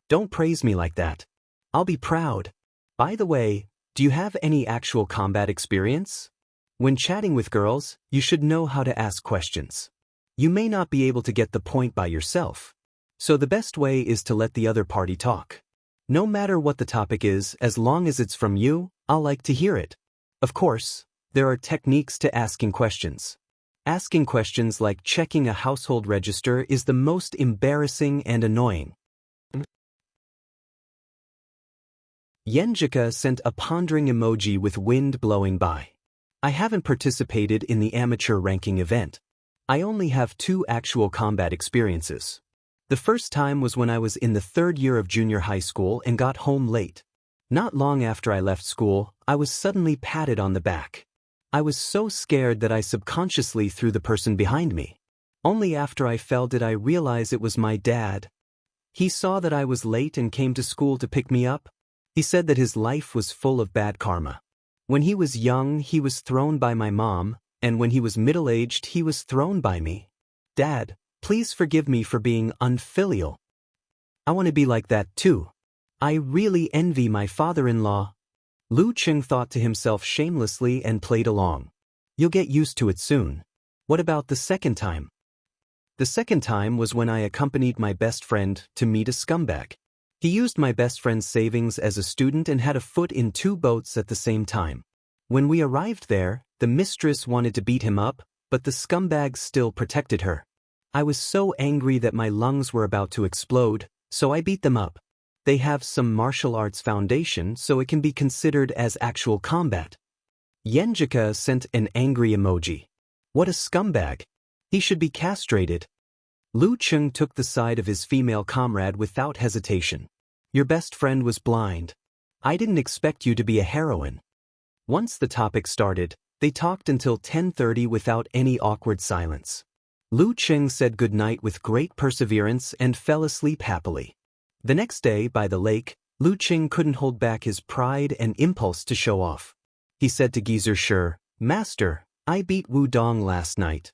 Don't praise me like that. I'll be proud. By the way, do you have any actual combat experience? When chatting with girls, you should know how to ask questions. You may not be able to get the point by yourself. So the best way is to let the other party talk. No matter what the topic is, as long as it's from you, I'll like to hear it. Of course, there are techniques to asking questions. Asking questions like checking a household register is the most embarrassing and annoying. Yenjika sent a pondering emoji with wind blowing by. I haven't participated in the amateur ranking event. I only have 2 actual combat experiences. The first time was when I was in the 3rd year of junior high school and got home late. Not long after I left school, I was suddenly patted on the back. I was so scared that I subconsciously threw the person behind me. Only after I fell did I realize it was my dad. He saw that I was late and came to school to pick me up. He said that his life was full of bad karma. When he was young, he was thrown by my mom, and when he was middle-aged, he was thrown by me. Dad, please forgive me for being unfilial. I want to be like that too. I really envy my father-in-law. Lu Qing thought to himself shamelessly and played along. You'll get used to it soon. What about the second time? The second time was when I accompanied my best friend to meet a scumbag. He used my best friend's savings as a student and had a foot in 2 boats at the same time. When we arrived there, the mistress wanted to beat him up, but the scumbag still protected her. I was so angry that my lungs were about to explode, so I beat them up. They have some martial arts foundation, so it can be considered as actual combat. Yenjika sent an angry emoji. What a scumbag. He should be castrated. Lu Cheng took the side of his female comrade without hesitation. Your best friend was blind. I didn't expect you to be a heroine. Once the topic started, they talked until 10:30 without any awkward silence. Lu Cheng said goodnight with great perseverance and fell asleep happily. The next day, by the lake, Lu Cheng couldn't hold back his pride and impulse to show off. He said to Geezer Shi, Master, I beat Wu Dong last night.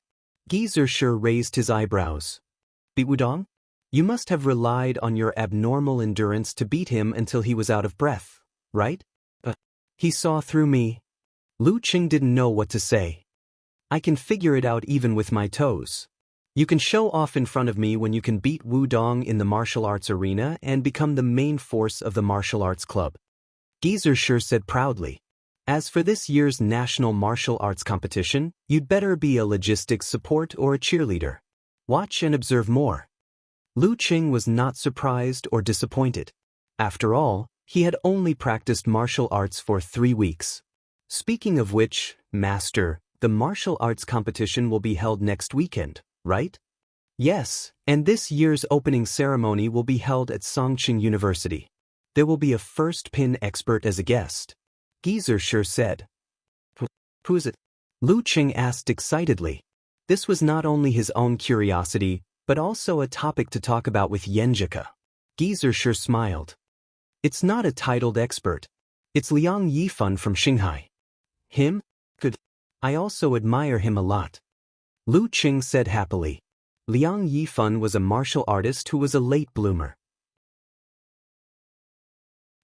Geezer Shi raised his eyebrows. Beat Wu Dong? You must have relied on your abnormal endurance to beat him until he was out of breath, right? He saw through me. Lu Qing didn't know what to say. I can figure it out even with my toes. You can show off in front of me when you can beat Wudong in the martial arts arena and become the main force of the martial arts club. Geezer sure said proudly. As for this year's national martial arts competition, you'd better be a logistics support or a cheerleader. Watch and observe more. Lu Qing was not surprised or disappointed. After all, he had only practiced martial arts for 3 weeks. Speaking of which, Master, the martial arts competition will be held next weekend, right? Yes, and this year's opening ceremony will be held at Songqing University. There will be a first pin expert as a guest. Geezer sure said. Who's it? Lu Qing asked excitedly. This was not only his own curiosity, but also a topic to talk about with Yenjika. Geezer sure smiled. It's not a titled expert. It's Liang Yifan from Shanghai. Him? Good. I also admire him a lot. Lu Qing said happily. Liang Yifan was a martial artist who was a late bloomer.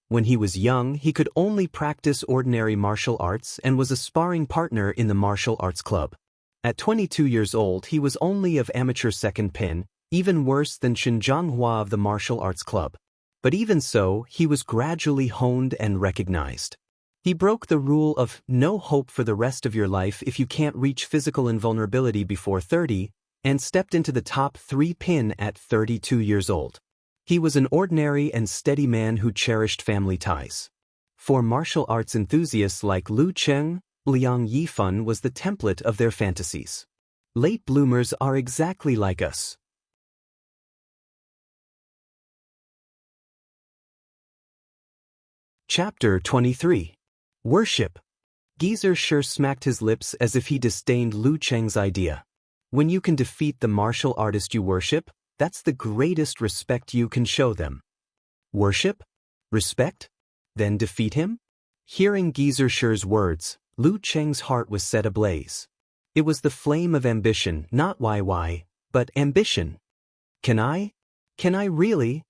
When he was young, he could only practice ordinary martial arts and was a sparring partner in the martial arts club. At 22 years old, he was only of amateur second pin, even worse than Chen Zhanghua of the martial arts club. But even so, he was gradually honed and recognized. He broke the rule of no hope for the rest of your life if you can't reach physical invulnerability before 30, and stepped into the top 3 pin at 32 years old. He was an ordinary and steady man who cherished family ties. For martial arts enthusiasts like Lu Qing, Liang Yifan was the template of their fantasies. Late bloomers are exactly like us. Chapter 23. Worship. Geezer sure smacked his lips as if he disdained Lu Qing's idea. When you can defeat the martial artist you worship, that's the greatest respect you can show them. Worship? Respect? Then defeat him? Hearing Geezer sure's words, Lu Qing's heart was set ablaze. It was the flame of ambition, not YY, but ambition. Can I? Can I really?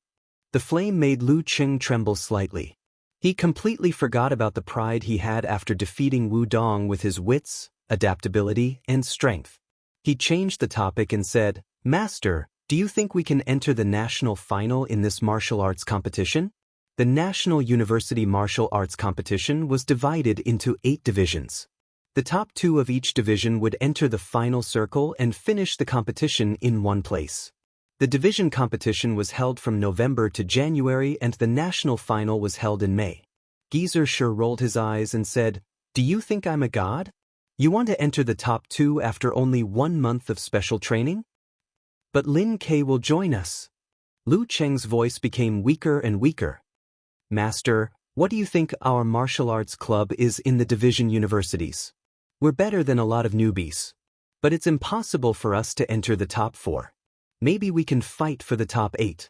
The flame made Lu Qing tremble slightly. He completely forgot about the pride he had after defeating Wudong with his wits, adaptability, and strength. He changed the topic and said, Master, do you think we can enter the national final in this martial arts competition? The National University Martial Arts Competition was divided into 8 divisions. The top 2 of each division would enter the final circle and finish the competition in one place. The division competition was held from November to January and the national final was held in May. Geezer sure rolled his eyes and said, Do you think I'm a god? You want to enter the top 2 after only 1 month of special training? But Lin Kei will join us. Lu Qing's voice became weaker and weaker. Master, what do you think our martial arts club is in the division universities? We're better than a lot of newbies. But it's impossible for us to enter the top 4. Maybe we can fight for the top 8.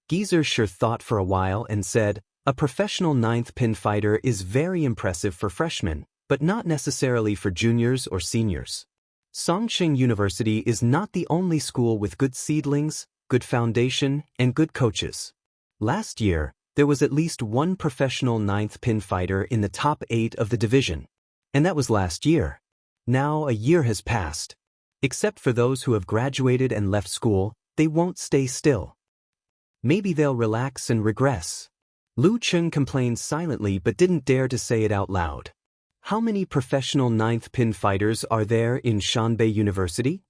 Geezer sure thought for a while and said, A professional 9th pin fighter is very impressive for freshmen, but not necessarily for juniors or seniors. Songqing University is not the only school with good seedlings, good foundation, and good coaches. Last year, there was at least 1 professional 9th pin fighter in the top 8 of the division. And that was last year. Now a year has passed. Except for those who have graduated and left school, they won't stay still. Maybe they'll relax and regress. Lu Qing complained silently but didn't dare to say it out loud. How many professional 9th pin fighters are there in Shanbei University?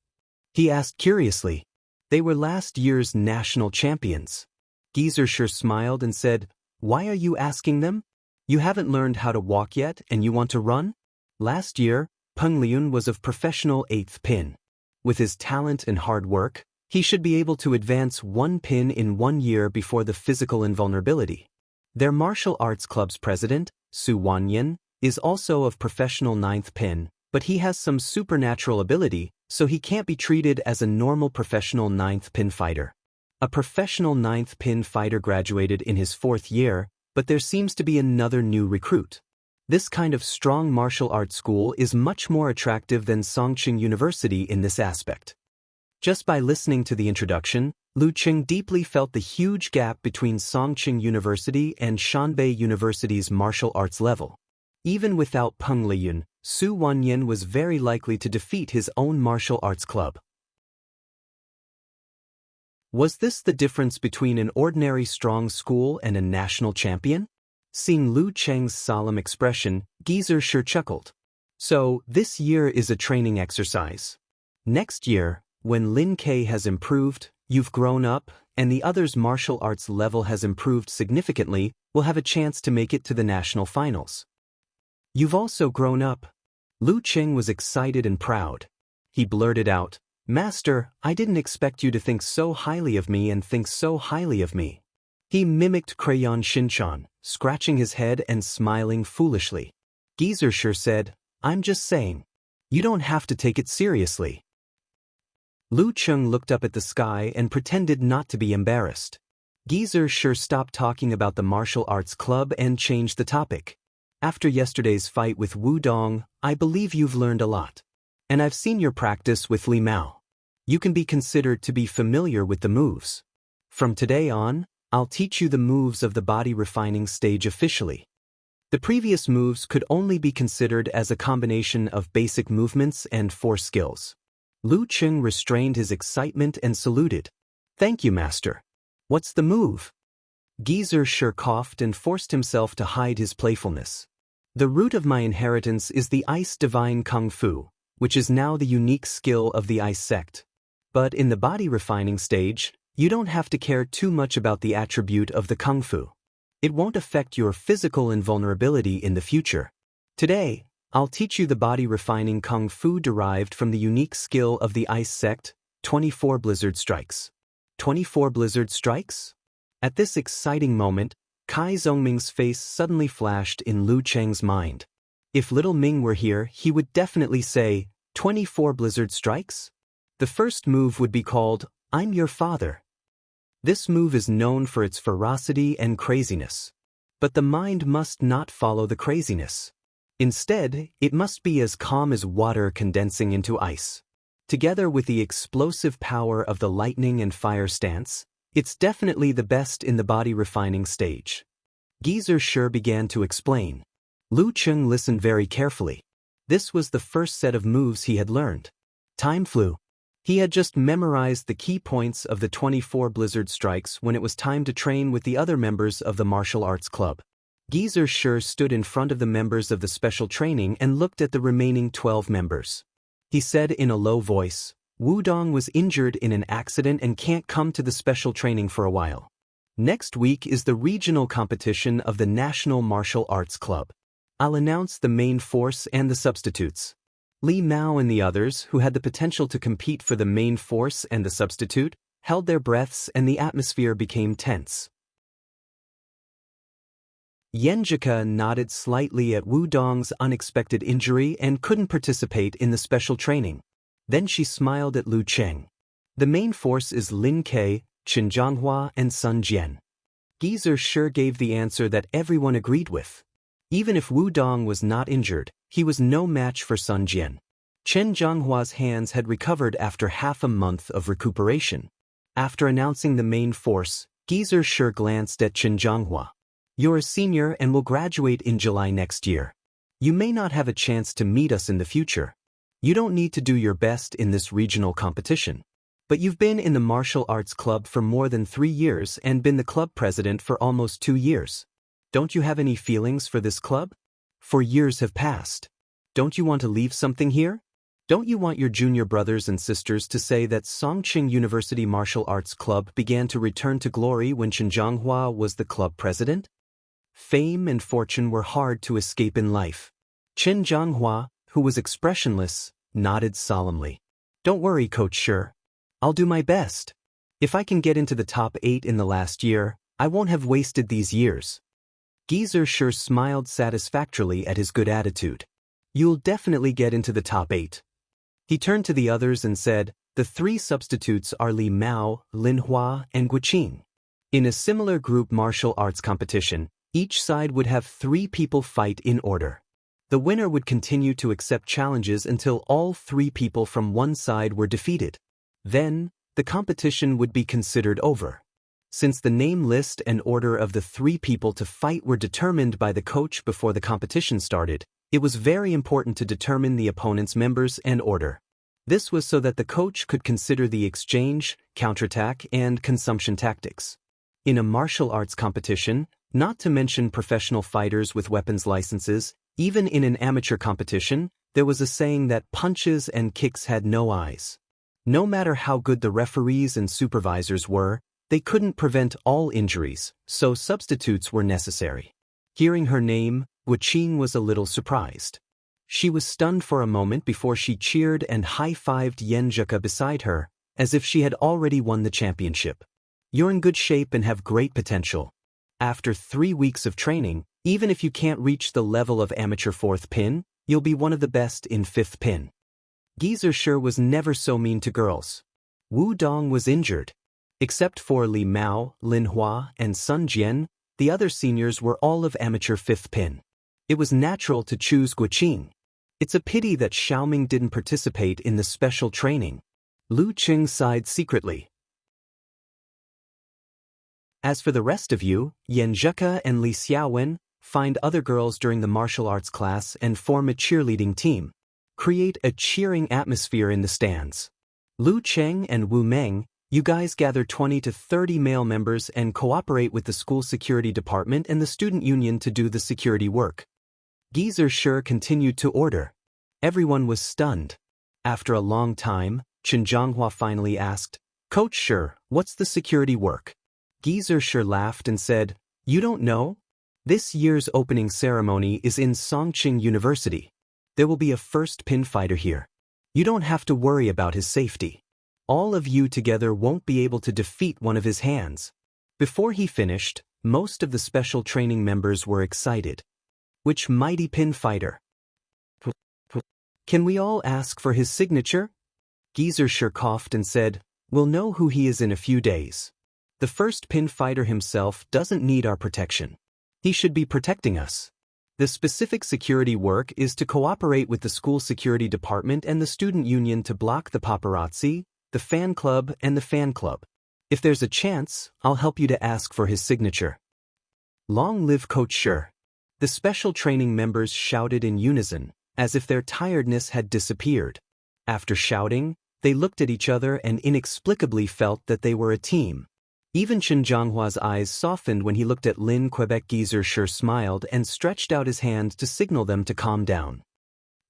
He asked curiously. They were last year's national champions. Geezer sure smiled and said, Why are you asking them? You haven't learned how to walk yet and you want to run? Last year, Peng Liun was of professional 8th pin. With his talent and hard work, he should be able to advance 1 pin in 1 year before the physical invulnerability. Their martial arts club's president, Su Wanyan, is also of professional 9th pin, but he has some supernatural ability, so he can't be treated as a normal professional 9th pin fighter. A professional 9th pin fighter graduated in his 4th year, but there seems to be another new recruit. This kind of strong martial arts school is much more attractive than Songqing University in this aspect. Just by listening to the introduction, Lu Qing deeply felt the huge gap between Songqing University and Shanbei University's martial arts level. Even without Peng Liyun, Su Wanyan was very likely to defeat his own martial arts club. Was this the difference between an ordinary strong school and a national champion? Seeing Lu Cheng's solemn expression, Geezer sure chuckled. So, this year is a training exercise. Next year, when Lin Ke has improved, you've grown up, and the other's martial arts level has improved significantly, we'll have a chance to make it to the national finals. You've also grown up. Lu Cheng was excited and proud. He blurted out, "Master, I didn't expect you to think so highly of me and think so highly of me." He mimicked Crayon Shinchan, scratching his head and smiling foolishly. Geezer sure said, "I'm just saying. You don't have to take it seriously." Lu Cheng looked up at the sky and pretended not to be embarrassed. Geezer sure stopped talking about the martial arts club and changed the topic. "After yesterday's fight with Wu Dong, I believe you've learned a lot. And I've seen your practice with Li Mao. You can be considered to be familiar with the moves. From today on, I'll teach you the moves of the body refining stage officially. The previous moves could only be considered as a combination of basic movements and force skills." Lu Cheng restrained his excitement and saluted. "Thank you, master. What's the move?" Geezer sure coughed and forced himself to hide his playfulness. "The root of my inheritance is the Ice Divine Kung Fu, which is now the unique skill of the Ice sect. But in the body refining stage, you don't have to care too much about the attribute of the Kung Fu. It won't affect your physical invulnerability in the future. Today, I'll teach you the body refining Kung Fu derived from the unique skill of the Ice sect, 24 Blizzard Strikes." 24 Blizzard Strikes? At this exciting moment, Kai Zhongming's face suddenly flashed in Lu Cheng's mind. If little Ming were here, he would definitely say, 24 Blizzard Strikes? The first move would be called, "I'm Your Father." This move is known for its ferocity and craziness. But the mind must not follow the craziness. Instead, it must be as calm as water condensing into ice. Together with the explosive power of the lightning and fire stance, it's definitely the best in the body refining stage. Geezer sure began to explain. Lu Cheng listened very carefully. This was the first set of moves he had learned. Time flew. He had just memorized the key points of the 24 Blizzard Strikes when it was time to train with the other members of the martial arts club. Geezer sure stood in front of the members of the special training and looked at the remaining 12 members. He said in a low voice, "Wu Dong was injured in an accident and can't come to the special training for a while. Next week is the regional competition of the National Martial Arts Club. I'll announce the main force and the substitutes." Li Mao and the others, who had the potential to compete for the main force and the substitute, held their breaths and the atmosphere became tense. Yenjika nodded slightly at Wu Dong's unexpected injury and couldn't participate in the special training. Then she smiled at Lu Cheng. "The main force is Lin Ke, Qin Zhanghua, and Sun Jian." Geezer sure gave the answer that everyone agreed with. Even if Wu Dong was not injured, he was no match for Sun Jian. Chen Zhanghua's hands had recovered after half a month of recuperation. After announcing the main force, Geezer sure glanced at Chen Zhanghua. "You're a senior and will graduate in July next year. You may not have a chance to meet us in the future. You don't need to do your best in this regional competition. But you've been in the martial arts club for more than 3 years and been the club president for almost 2 years. Don't you have any feelings for this club? 4 years have passed. Don't you want to leave something here? Don't you want your junior brothers and sisters to say that Songqing University Martial Arts Club began to return to glory when Chen Zhanghua was the club president?" Fame and fortune were hard to escape in life. Chen Zhanghua, who was expressionless, nodded solemnly. "Don't worry, Coach Sure. I'll do my best. If I can get into the top 8 in the last year, I won't have wasted these years." Geezer sure smiled satisfactorily at his good attitude. "You'll definitely get into the top 8. He turned to the others and said, "The 3 substitutes are Li Mao, Lin Hua, and Guqing. In a similar group martial arts competition, each side would have 3 people fight in order. The winner would continue to accept challenges until all 3 people from one side were defeated. Then, the competition would be considered over. Since the name list and order of the 3 people to fight were determined by the coach before the competition started, it was very important to determine the opponent's members and order. This was so that the coach could consider the exchange, counterattack, and consumption tactics. In a martial arts competition, not to mention professional fighters with weapons licenses, even in an amateur competition, there was a saying that punches and kicks had no eyes. No matter how good the referees and supervisors were, they couldn't prevent all injuries, so substitutes were necessary. Hearing her name, Guqing was a little surprised. She was stunned for a moment before she cheered and high-fived Yenjika beside her, as if she had already won the championship. You're in good shape and have great potential. After 3 weeks of training, even if you can't reach the level of amateur 4th pin, you'll be one of the best in 5th pin. Gizershur was never so mean to girls. Wu Dong was injured. Except for Li Mao, Lin Hua, and Sun Jian, the other seniors were all of amateur 5th pin. It was natural to choose Guqing. It's a pity that Xiaoming didn't participate in the special training. Lu Qing sighed secretly. As for the rest of you, Yan Zheka and Li Xiaowen, find other girls during the martial arts class and form a cheerleading team. Create a cheering atmosphere in the stands. Lu Cheng and Wu Meng, you guys gather 20 to 30 male members and cooperate with the school security department and the student union to do the security work. Gizershur continued to order. Everyone was stunned. After a long time, Chen Zhonghua finally asked, "Coach Shur, what's the security work?" Gizershur laughed and said, "You don't know? This year's opening ceremony is in Songqing University. There will be a 1st pin fighter here. You don't have to worry about his safety. All of you together won't be able to defeat one of his hands." Before he finished, most of the special training members were excited. Which mighty pin fighter? Can we all ask for his signature? Gizershur coughed and said, "We'll know who he is in a few days. The 1st pin fighter himself doesn't need our protection. He should be protecting us. The specific security work is to cooperate with the school security department and the student union to block the paparazzi, the fan club, and the fan club. If there's a chance, I'll help you to ask for his signature." Long live Coach Shur. The special training members shouted in unison, as if their tiredness had disappeared. After shouting, they looked at each other and inexplicably felt that they were a team. Even Chen Zhonghua's eyes softened when he looked at Lin Quebec. Gizershur smiled and stretched out his hand to signal them to calm down.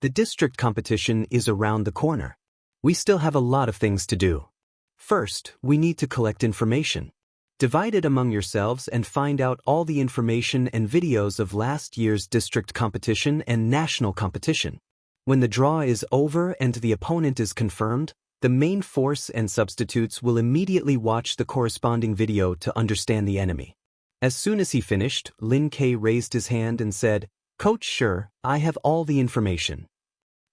The district competition is around the corner. We still have a lot of things to do. First, we need to collect information. Divide it among yourselves and find out all the information and videos of last year's district competition and national competition. When the draw is over and the opponent is confirmed, the main force and substitutes will immediately watch the corresponding video to understand the enemy. As soon as he finished, Lin K raised his hand and said, "Coach Shur, I have all the information."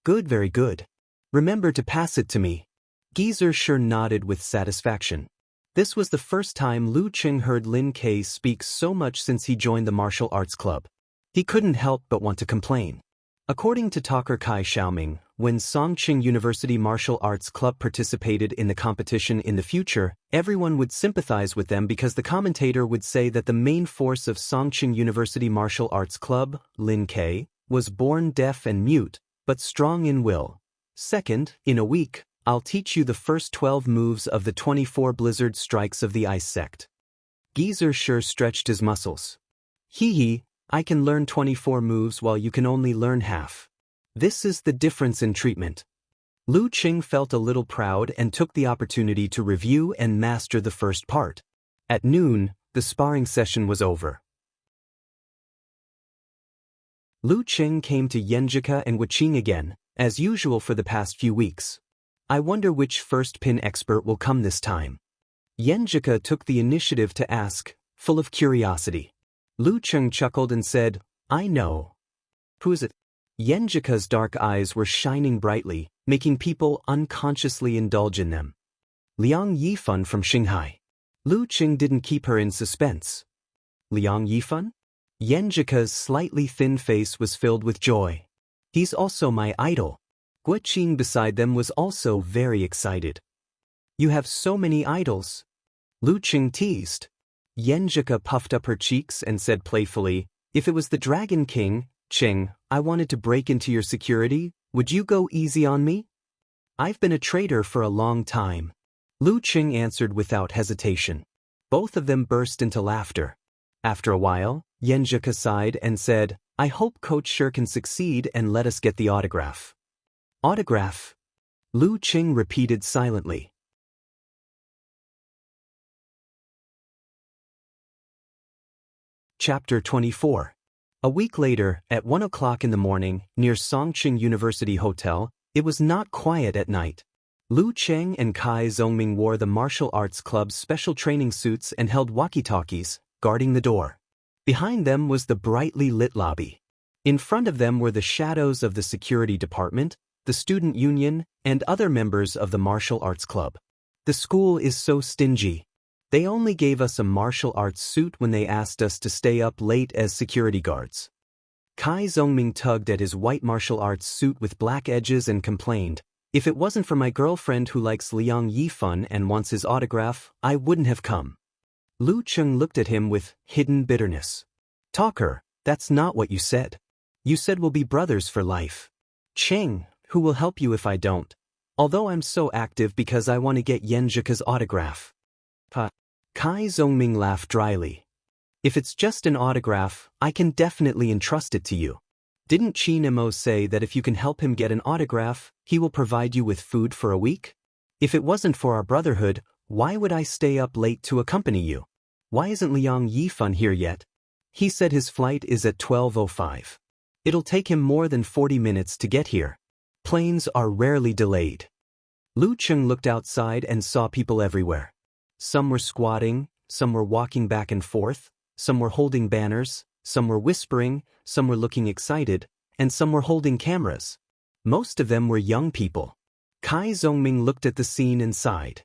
"Good, very good. Remember to pass it to me." Gizershur nodded with satisfaction. This was the first time Lu Qing heard Lin K speak so much since he joined the martial arts club. He couldn't help but want to complain. According to talker Kai Xiaoming, when Songqing University Martial Arts Club participated in the competition in the future, everyone would sympathize with them because the commentator would say that the main force of Songqing University Martial Arts Club, Lin K, was born deaf and mute, but strong in will. Second, in a week, I'll teach you the first 12 moves of the 24 blizzard strikes of the ice sect. Gizershur stretched his muscles. Hee, I can learn 24 moves while you can only learn half. This is the difference in treatment. Lu Qing felt a little proud and took the opportunity to review and master the first part. At noon, the sparring session was over. Lu Qing came to Yenjika and Guqing again, as usual for the past few weeks. I wonder which 1st pin expert will come this time. Yenjika took the initiative to ask, full of curiosity. Lu Qing chuckled and said, "I know." "Who's it?" Yenjika's dark eyes were shining brightly, making people unconsciously indulge in them. "Liang Yifan from Shanghai." Lu Qing didn't keep her in suspense. "Liang Yifan?" Yenjika's slightly thin face was filled with joy. "He's also my idol." Guqing beside them was also very excited. "You have so many idols." Lu Qing teased. Yenjika puffed up her cheeks and said playfully, "If it was the Dragon King, Ching, I wanted to break into your security, would you go easy on me?" "I've been a traitor for a long time," Lu Ching answered without hesitation. Both of them burst into laughter. After a while, Yenjika sighed and said, "I hope Coach Sure can succeed and let us get the autograph." "Autograph?" Lu Ching repeated silently. Chapter 24. A week later, at 1 o'clock in the morning, near Songqing University Hotel, it was not quiet at night. Lu Cheng and Kai Zongming wore the martial arts club's special training suits and held walkie-talkies, guarding the door. Behind them was the brightly lit lobby. In front of them were the shadows of the security department, the student union, and other members of the martial arts club. "The school is so stingy. They only gave us a martial arts suit when they asked us to stay up late as security guards." Kai Zongming tugged at his white martial arts suit with black edges and complained, "If it wasn't for my girlfriend who likes Liang Yifan and wants his autograph, I wouldn't have come." Lu Cheng looked at him with hidden bitterness. "Talker, that's not what you said. You said we'll be brothers for life. Cheng, who will help you if I don't? Although I'm so active because I want to get Yenjika's autograph." Kai Zongming laughed dryly. "If it's just an autograph, I can definitely entrust it to you. Didn't Chi Nemo say that if you can help him get an autograph, he will provide you with food for a week? If it wasn't for our brotherhood, why would I stay up late to accompany you? Why isn't Liang Yifan here yet? He said his flight is at 12:05. It'll take him more than 40 minutes to get here. Planes are rarely delayed." Lu Cheng looked outside and saw people everywhere. Some were squatting, some were walking back and forth, some were holding banners, some were whispering, some were looking excited, and some were holding cameras. Most of them were young people. Kai Zongming looked at the scene and sighed.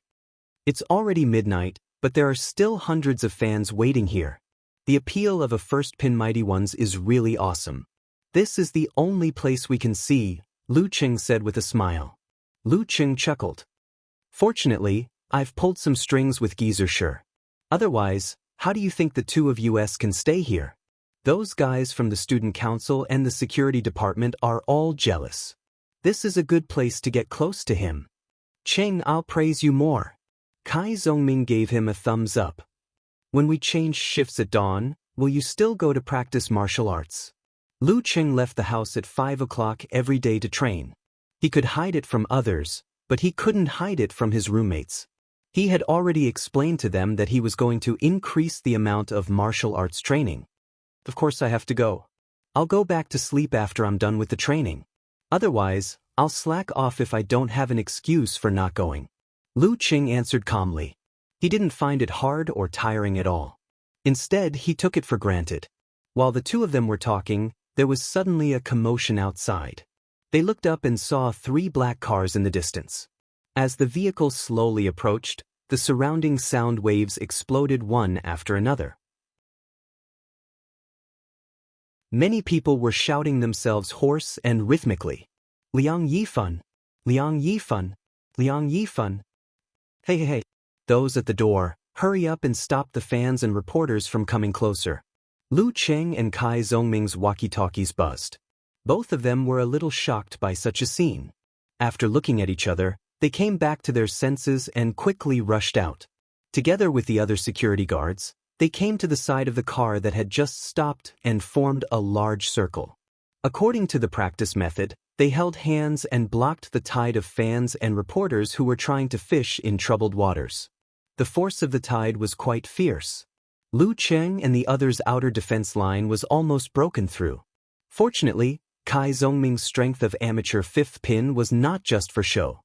It's already midnight, but there are still hundreds of fans waiting here. The appeal of a first pin Mighty Ones is really awesome. "This is the only place we can see," Lu Cheng said with a smile. Lu Cheng chuckled. "Fortunately, I've pulled some strings with Geezer Sure. Otherwise, how do you think the two of us can stay here? Those guys from the student council and the security department are all jealous. This is a good place to get close to him. Cheng, I'll praise you more." Kai Zongming gave him a thumbs up. "When we change shifts at dawn, will you still go to practice martial arts?" Lu Cheng left the house at 5 o'clock every day to train. He could hide it from others, but he couldn't hide it from his roommates. He had already explained to them that he was going to increase the amount of martial arts training. "Of course I have to go. I'll go back to sleep after I'm done with the training. Otherwise, I'll slack off if I don't have an excuse for not going." Lu Cheng answered calmly. He didn't find it hard or tiring at all. Instead, he took it for granted. While the two of them were talking, there was suddenly a commotion outside. They looked up and saw 3 black cars in the distance. As the vehicles slowly approached, the surrounding sound waves exploded one after another. Many people were shouting themselves hoarse and rhythmically. "Liang Yifan! Liang Yifan! Liang Yifan! Hey hey hey! Those at the door, hurry up and stop the fans and reporters from coming closer." Lu Cheng and Kai Zongming's walkie-talkies buzzed. Both of them were a little shocked by such a scene. After looking at each other, they came back to their senses and quickly rushed out. Together with the other security guards, they came to the side of the car that had just stopped and formed a large circle. According to the practice method, they held hands and blocked the tide of fans and reporters who were trying to fish in troubled waters. The force of the tide was quite fierce. Lu Cheng and the others' outer defense line was almost broken through. Fortunately, Kai Zongming's strength of amateur fifth pin was not just for show.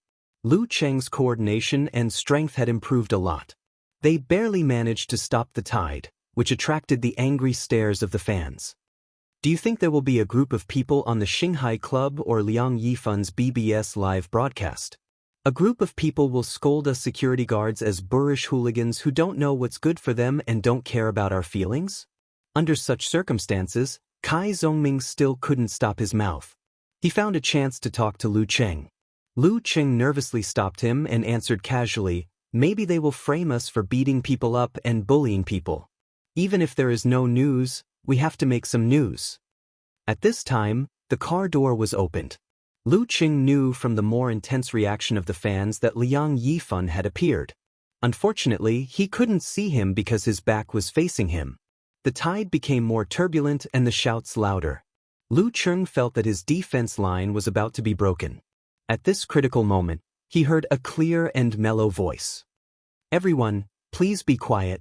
Lu Cheng's coordination and strength had improved a lot. They barely managed to stop the tide, which attracted the angry stares of the fans. "Do you think there will be a group of people on the Shanghai Club or Liang Yifan's BBS live broadcast? A group of people will scold us security guards as boorish hooligans who don't know what's good for them and don't care about our feelings?" Under such circumstances, Kai Zongming still couldn't stop his mouth. He found a chance to talk to Lu Cheng. Lu Cheng nervously stopped him and answered casually, "Maybe they will frame us for beating people up and bullying people. Even if there is no news, we have to make some news. At this time, the car door was opened. Lu Qing knew from the more intense reaction of the fans that Liang Yifan had appeared. Unfortunately, he couldn't see him because his back was facing him. The tide became more turbulent and the shouts louder. Lu Qing felt that his defense line was about to be broken. At this critical moment, he heard a clear and mellow voice. "Everyone, please be quiet.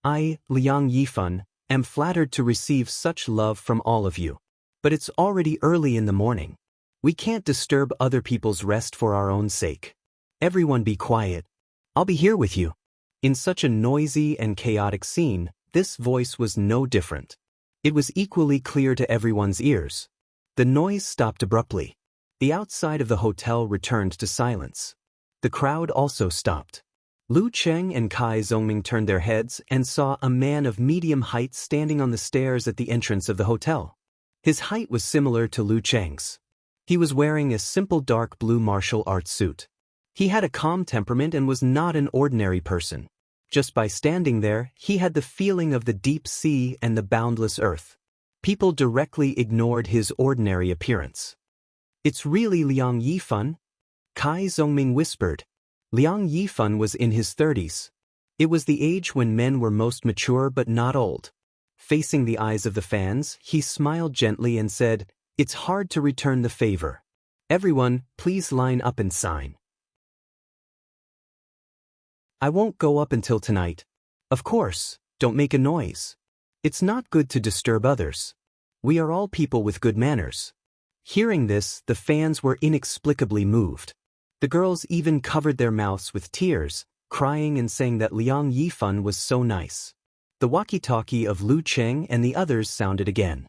I, Liang Yifan, am flattered to receive such love from all of you. But it's already early in the morning. We can't disturb other people's rest for our own sake. Everyone be quiet. I'll be here with you." In such a noisy and chaotic scene, this voice was no different. It was equally clear to everyone's ears. The noise stopped abruptly. The outside of the hotel returned to silence. The crowd also stopped. Lu Cheng and Kai Zongming turned their heads and saw a man of medium height standing on the stairs at the entrance of the hotel. His height was similar to Lu Cheng's. He was wearing a simple dark blue martial arts suit. He had a calm temperament and was not an ordinary person. Just by standing there, he had the feeling of the deep sea and the boundless earth. People directly ignored his ordinary appearance. "It's really Liang Yifan?" Kai Zongming whispered. Liang Yifan was in his 30s. It was the age when men were most mature but not old. Facing the eyes of the fans, he smiled gently and said, "It's hard to return the favor. Everyone, please line up and sign. I won't go up until tonight. Of course, don't make a noise. It's not good to disturb others. We are all people with good manners." Hearing this, the fans were inexplicably moved. The girls even covered their mouths with tears, crying and saying that Liang Yifan was so nice. The walkie-talkie of Lu Cheng and the others sounded again.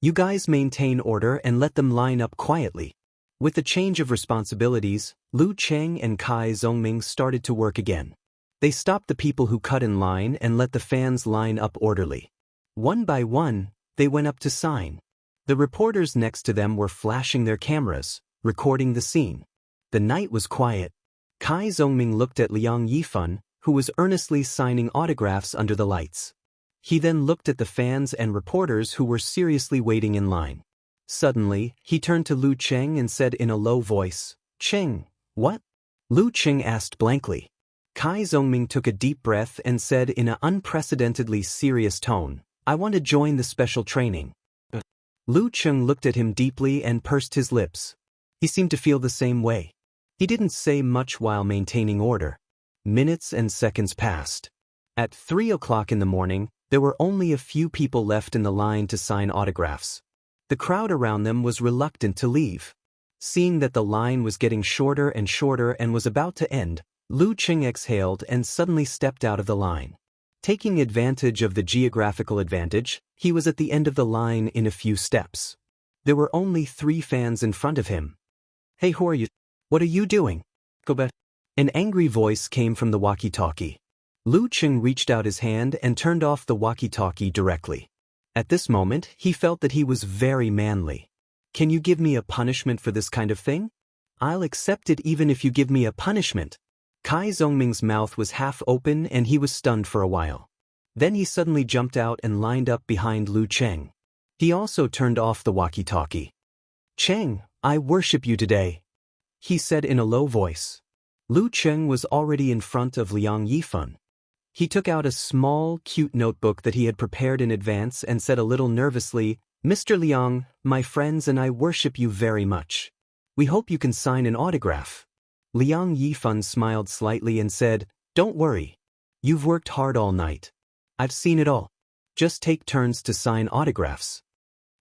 "You guys maintain order and let them line up quietly." With the change of responsibilities, Lu Cheng and Kai Zongming started to work again. They stopped the people who cut in line and let the fans line up orderly. One by one, they went up to sign. The reporters next to them were flashing their cameras, recording the scene. The night was quiet. Kai Zongming looked at Liang Yifan, who was earnestly signing autographs under the lights. He then looked at the fans and reporters who were seriously waiting in line. Suddenly, he turned to Lu Cheng and said in a low voice, "Cheng, what?" Lu Cheng asked blankly. Kai Zongming took a deep breath and said in an unprecedentedly serious tone, "I want to join the special training." Lu Cheng looked at him deeply and pursed his lips. He seemed to feel the same way. He didn't say much while maintaining order. Minutes and seconds passed. At 3 o'clock in the morning, there were only a few people left in the line to sign autographs. The crowd around them was reluctant to leave. Seeing that the line was getting shorter and shorter and was about to end, Lu Cheng exhaled and suddenly stepped out of the line. Taking advantage of the geographical advantage, he was at the end of the line in a few steps. There were only 3 fans in front of him. "Hey, who are you? What are you doing? Go back." An angry voice came from the walkie-talkie. Lu Cheng reached out his hand and turned off the walkie-talkie directly. At this moment, he felt that he was very manly. "Can you give me a punishment for this kind of thing? I'll accept it even if you give me a punishment." Kai Zongming's mouth was half open and he was stunned for a while. Then he suddenly jumped out and lined up behind Lu Cheng. He also turned off the walkie-talkie. "Cheng, I worship you today," he said in a low voice. Lu Cheng was already in front of Liang Yifan. He took out a small, cute notebook that he had prepared in advance and said a little nervously, "Mr. Liang, my friends and I worship you very much. We hope you can sign an autograph." Liang Yifan smiled slightly and said, "Don't worry. You've worked hard all night. I've seen it all. Just take turns to sign autographs."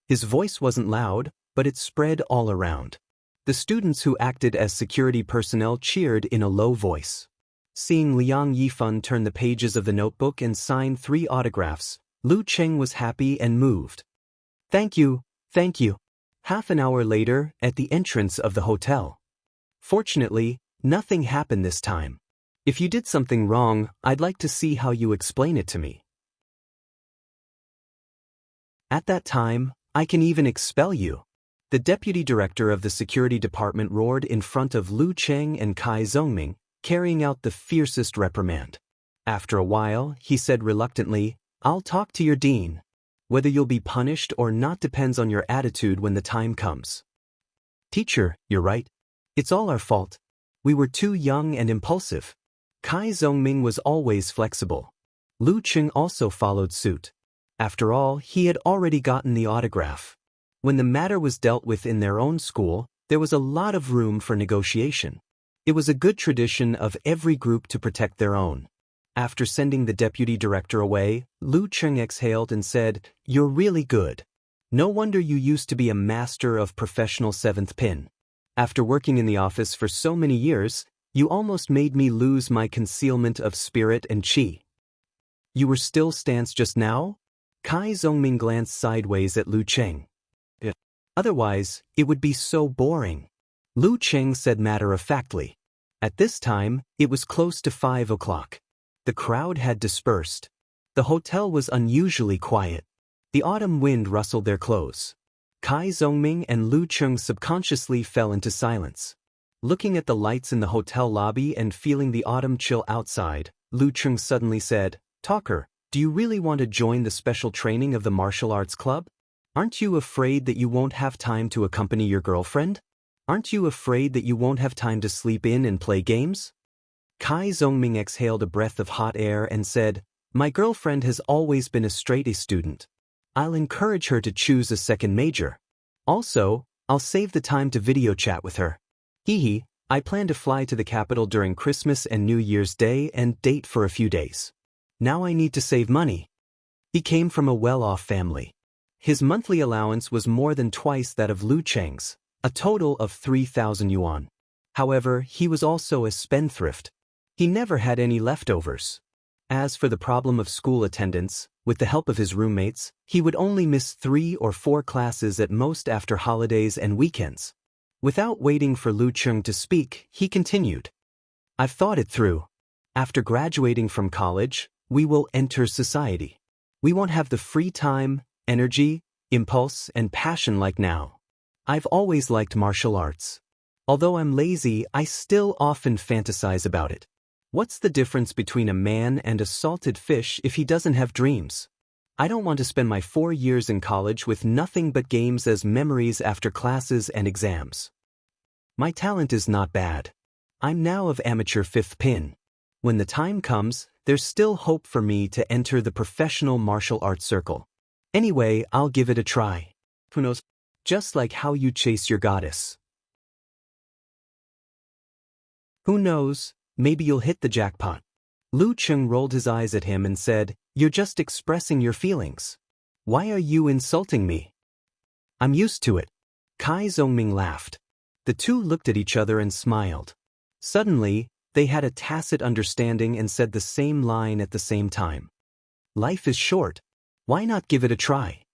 His voice wasn't loud, but it spread all around. The students who acted as security personnel cheered in a low voice. Seeing Liang Yifan turn the pages of the notebook and sign 3 autographs, Lu Cheng was happy and moved. Thank you. Half an hour later, at the entrance of the hotel. Fortunately, nothing happened this time. If you did something wrong, I'd like to see how you explain it to me. At that time, I can even expel you. The deputy director of the security department roared in front of Lu Cheng and Kai Zongming, carrying out the fiercest reprimand. After a while, he said reluctantly, I'll talk to your dean. Whether you'll be punished or not depends on your attitude when the time comes. Teacher, you're right. It's all our fault. We were too young and impulsive. Kai Zhongming was always flexible. Lu Qing also followed suit. After all, he had already gotten the autograph. When the matter was dealt with in their own school, there was a lot of room for negotiation. It was a good tradition of every group to protect their own. After sending the deputy director away, Lu Qing exhaled and said, "You're really good. No wonder you used to be a master of professional seventh pin. After working in the office for so many years, you almost made me lose my concealment of spirit and qi." "You were still stance just now?" Kai Zhongming glanced sideways at Lu Qing. "Yeah. Otherwise, it would be so boring." Lu Qing said matter-of-factly. At this time, it was close to 5 o'clock. The crowd had dispersed. The hotel was unusually quiet. The autumn wind rustled their clothes. Kai Zhongming and Lu Qing subconsciously fell into silence. Looking at the lights in the hotel lobby and feeling the autumn chill outside, Lu Qing suddenly said, "Talker, do you really want to join the special training of the martial arts club? Aren't you afraid that you won't have time to accompany your girlfriend? Aren't you afraid that you won't have time to sleep in and play games?" Kai Zhongming exhaled a breath of hot air and said, "My girlfriend has always been a straight-A student. I'll encourage her to choose a second major. Also, I'll save the time to video chat with her. Hee, I plan to fly to the capital during Christmas and New Year's Day and date for a few days. Now I need to save money." He came from a well-off family. His monthly allowance was more than twice that of Lu Qing's, a total of 3,000 yuan. However, he was also a spendthrift. He never had any leftovers. As for the problem of school attendance, with the help of his roommates, he would only miss 3 or 4 classes at most after holidays and weekends. Without waiting for Lu Qing to speak, he continued, "I've thought it through. After graduating from college, we will enter society. We won't have the free time, energy, impulse, and passion like now. I've always liked martial arts. Although I'm lazy, I still often fantasize about it. What's the difference between a man and a salted fish if he doesn't have dreams? I don't want to spend my 4 years in college with nothing but games as memories after classes and exams. My talent is not bad. I'm now of amateur 5th pin. When the time comes, there's still hope for me to enter the professional martial arts circle. Anyway, I'll give it a try. Who knows? Just like how you chase your goddess. Who knows? Maybe you'll hit the jackpot." Lu Qing rolled his eyes at him and said, "You're just expressing your feelings. Why are you insulting me?" "I'm used to it." Kai Zhongming laughed. The two looked at each other and smiled. Suddenly, they had a tacit understanding and said the same line at the same time. "Life is short. Why not give it a try?"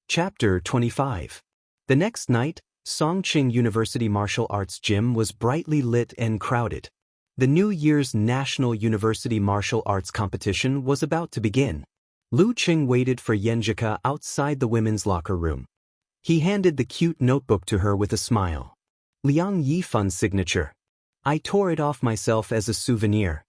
Chapter 25. The next night, Songqing University Martial Arts Gym was brightly lit and crowded. The New Year's National University Martial Arts Competition was about to begin. Lu Qing waited for Yenjika outside the women's locker room. He handed the cute notebook to her with a smile. "Liang Yifun's signature. I tore it off myself as a souvenir."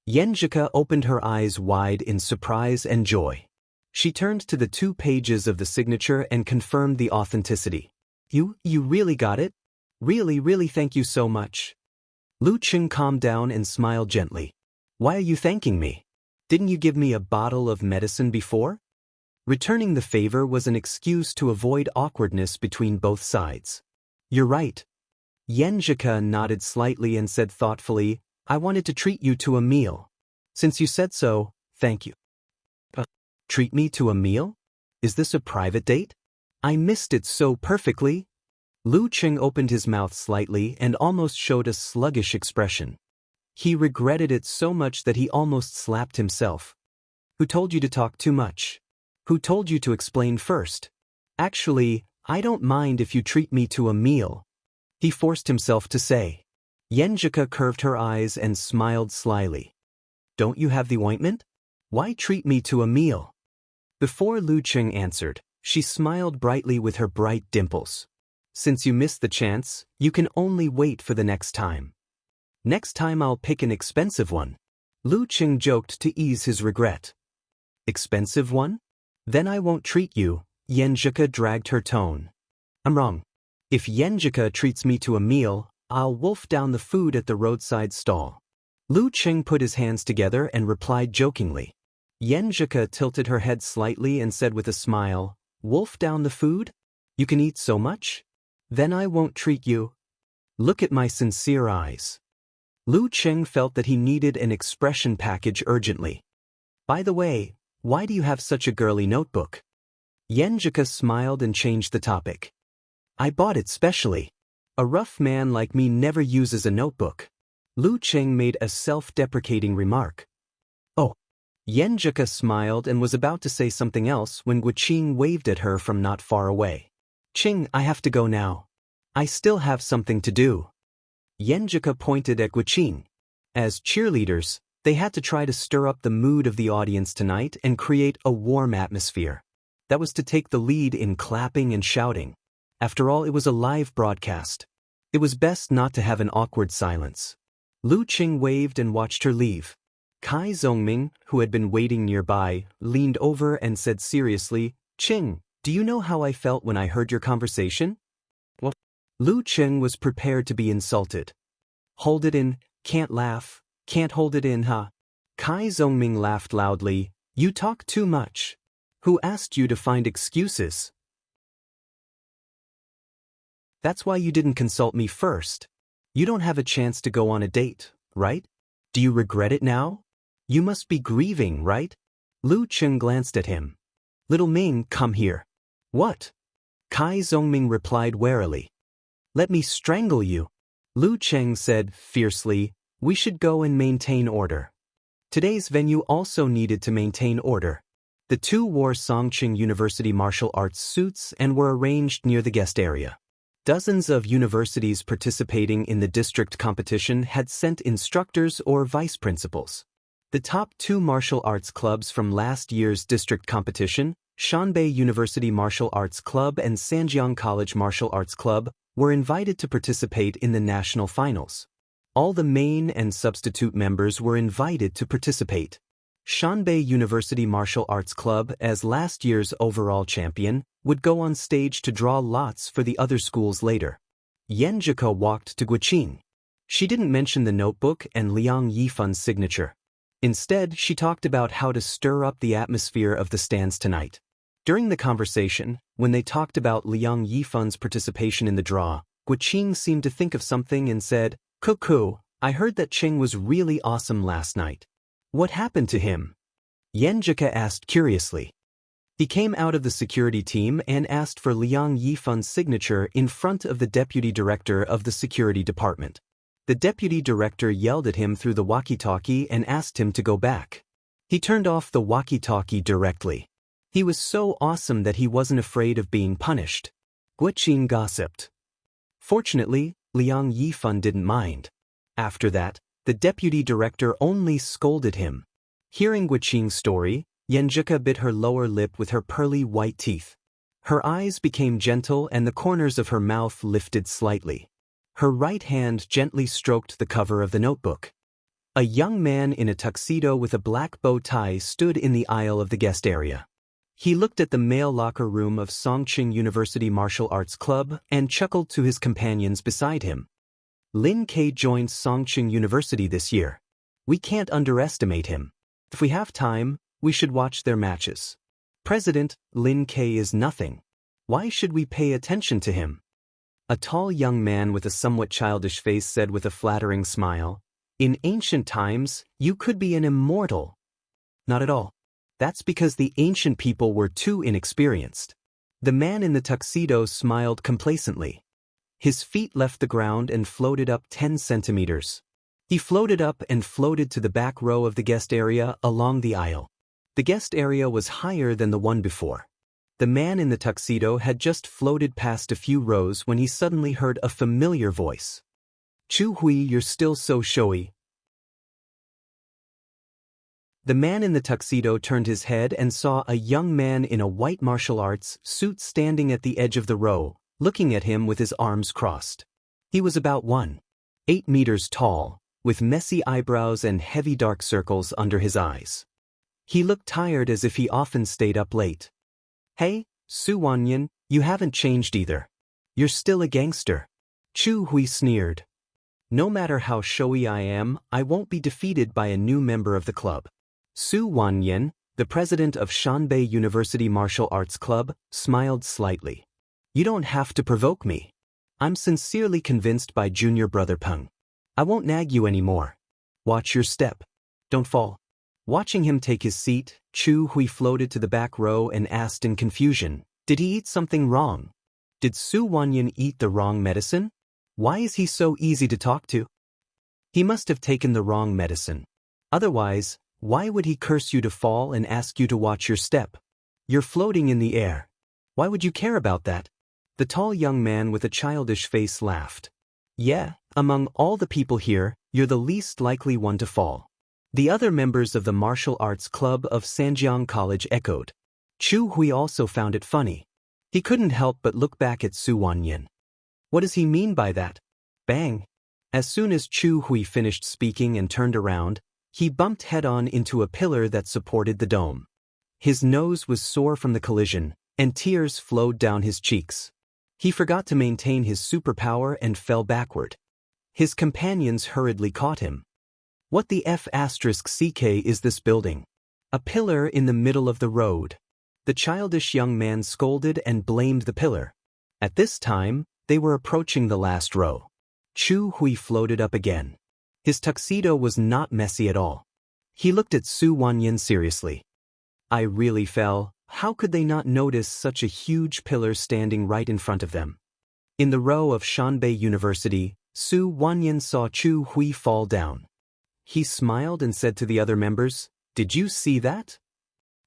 Yenjika opened her eyes wide in surprise and joy. She turned to the 2 pages of the signature and confirmed the authenticity. You really got it? Really thank you so much." Lu Qing calmed down and smiled gently. "Why are you thanking me? Didn't you give me a bottle of medicine before?" Returning the favor was an excuse to avoid awkwardness between both sides. "You're right." Yenjika nodded slightly and said thoughtfully, "I wanted to treat you to a meal. Since you said so, thank you." Treat me to a meal? Is this a private date? I missed it so perfectly." Lu Qing opened his mouth slightly and almost showed a sluggish expression. He regretted it so much that he almost slapped himself. "Who told you to talk too much? Who told you to explain first? Actually, I don't mind if you treat me to a meal," he forced himself to say. Yenjika curved her eyes and smiled slyly. "Don't you have the ointment? Why treat me to a meal?" Before Lu Qing answered, she smiled brightly with her bright dimples. "Since you missed the chance, you can only wait for the next time." Next time I'll pick an expensive one. Lu Qing joked to ease his regret. Expensive one? Then I won't treat you, Yenjika dragged her tone. I'm wrong. If Yenjika treats me to a meal, I'll wolf down the food at the roadside stall. Lu Qing put his hands together and replied jokingly. Yenjika tilted her head slightly and said with a smile, wolf down the food? You can eat so much? Then I won't treat you. Look at my sincere eyes. Lu Qing felt that he needed an expression package urgently. By the way, why do you have such a girly notebook? Yenjika smiled and changed the topic. I bought it specially. A rough man like me never uses a notebook. Lu Qing made a self-deprecating remark. Oh. Yenjika smiled and was about to say something else when Guqing waved at her from not far away. Qing, I have to go now. I still have something to do. Yenjika pointed at Guqing. As cheerleaders, they had to try to stir up the mood of the audience tonight and create a warm atmosphere. That was to take the lead in clapping and shouting. After all, it was a live broadcast. It was best not to have an awkward silence. Lu Qing waved and watched her leave. Kai Zhongming, who had been waiting nearby, leaned over and said seriously, Qing, do you know how I felt when I heard your conversation? What? Lu Qing was prepared to be insulted. Hold it in, can't laugh, can't hold it in, huh? Kai Zhongming laughed loudly. You talk too much. Who asked you to find excuses? That's why you didn't consult me first. You don't have a chance to go on a date, right? Do you regret it now? You must be grieving, right? Lu Qing glanced at him. Little Ming, come here. What? Kai Zhongming replied warily. Let me strangle you. Lu Qing said fiercely, we should go and maintain order. Today's venue also needed to maintain order. The two wore Songqing University martial arts suits and were arranged near the guest area. Dozens of universities participating in the district competition had sent instructors or vice principals. The top two martial arts clubs from last year's district competition, Shanbei University Martial Arts Club and Sanjiang College Martial Arts Club, were invited to participate in the national finals. All the main and substitute members were invited to participate. Shanbei University Martial Arts Club, as last year's overall champion, would go on stage to draw lots for the other schools later. Yenjika walked to Guqing. She didn't mention the notebook and Liang Yifun's signature. Instead, she talked about how to stir up the atmosphere of the stands tonight. During the conversation, when they talked about Liang Yifun's participation in the draw, Guqing seemed to think of something and said, Cuckoo, I heard that Qing was really awesome last night. What happened to him? Yenjika asked curiously. He came out of the security team and asked for Liang Yifun's signature in front of the deputy director of the security department. The deputy director yelled at him through the walkie-talkie and asked him to go back. He turned off the walkie-talkie directly. He was so awesome that he wasn't afraid of being punished. Guqing gossiped. Fortunately, Liang Yifun didn't mind. After that, the deputy director only scolded him. Hearing Guqing's story, Yenjika bit her lower lip with her pearly white teeth. Her eyes became gentle and the corners of her mouth lifted slightly. Her right hand gently stroked the cover of the notebook. A young man in a tuxedo with a black bow tie stood in the aisle of the guest area. He looked at the male locker room of Songqing University Martial Arts Club and chuckled to his companions beside him. Lin Ke joined Songqing University this year. We can't underestimate him. If we have time, we should watch their matches. President Lin Ke is nothing. Why should we pay attention to him? A tall young man with a somewhat childish face said with a flattering smile, In ancient times, you could be an immortal. Not at all. That's because the ancient people were too inexperienced. The man in the tuxedo smiled complacently. His feet left the ground and floated up 10 centimeters. He floated up and floated to the back row of the guest area along the aisle. The guest area was higher than the one before. The man in the tuxedo had just floated past a few rows when he suddenly heard a familiar voice. Chu Hui, you're still so showy. The man in the tuxedo turned his head and saw a young man in a white martial arts suit standing at the edge of the row, looking at him with his arms crossed. He was about 1.8 meters tall, with messy eyebrows and heavy dark circles under his eyes. He looked tired, as if he often stayed up late. "Hey, Su Wanyan, you haven't changed either. You're still a gangster." Chu Hui sneered. "No matter how showy I am, I won't be defeated by a new member of the club." Su Wanyan, the president of Shanbei University Martial Arts Club, smiled slightly. "You don't have to provoke me. I'm sincerely convinced by junior brother Peng. I won't nag you anymore. Watch your step. Don't fall." Watching him take his seat, Chu Hui floated to the back row and asked in confusion, "Did he eat something wrong? Did Su Wanyan eat the wrong medicine? Why is he so easy to talk to? He must have taken the wrong medicine. Otherwise, why would he curse you to fall and ask you to watch your step? You're floating in the air. Why would you care about that?" The tall young man with a childish face laughed. "Yeah, among all the people here, you're the least likely one to fall." The other members of the martial arts club of Sanjiang College echoed. Chu Hui also found it funny. He couldn't help but look back at Su Wanyan. What does he mean by that? Bang! As soon as Chu Hui finished speaking and turned around, he bumped head-on into a pillar that supported the dome. His nose was sore from the collision, and tears flowed down his cheeks. He forgot to maintain his superpower and fell backward. His companions hurriedly caught him. "What the F***ck is this building? A pillar in the middle of the road." The childish young man scolded and blamed the pillar. At this time, they were approaching the last row. Chu Hui floated up again. His tuxedo was not messy at all. He looked at Su Wanyan seriously. "I really fell. How could they not notice such a huge pillar standing right in front of them?" In the row of Shanbei University, Su Wanyan saw Chu Hui fall down. He smiled and said to the other members, "Did you see that?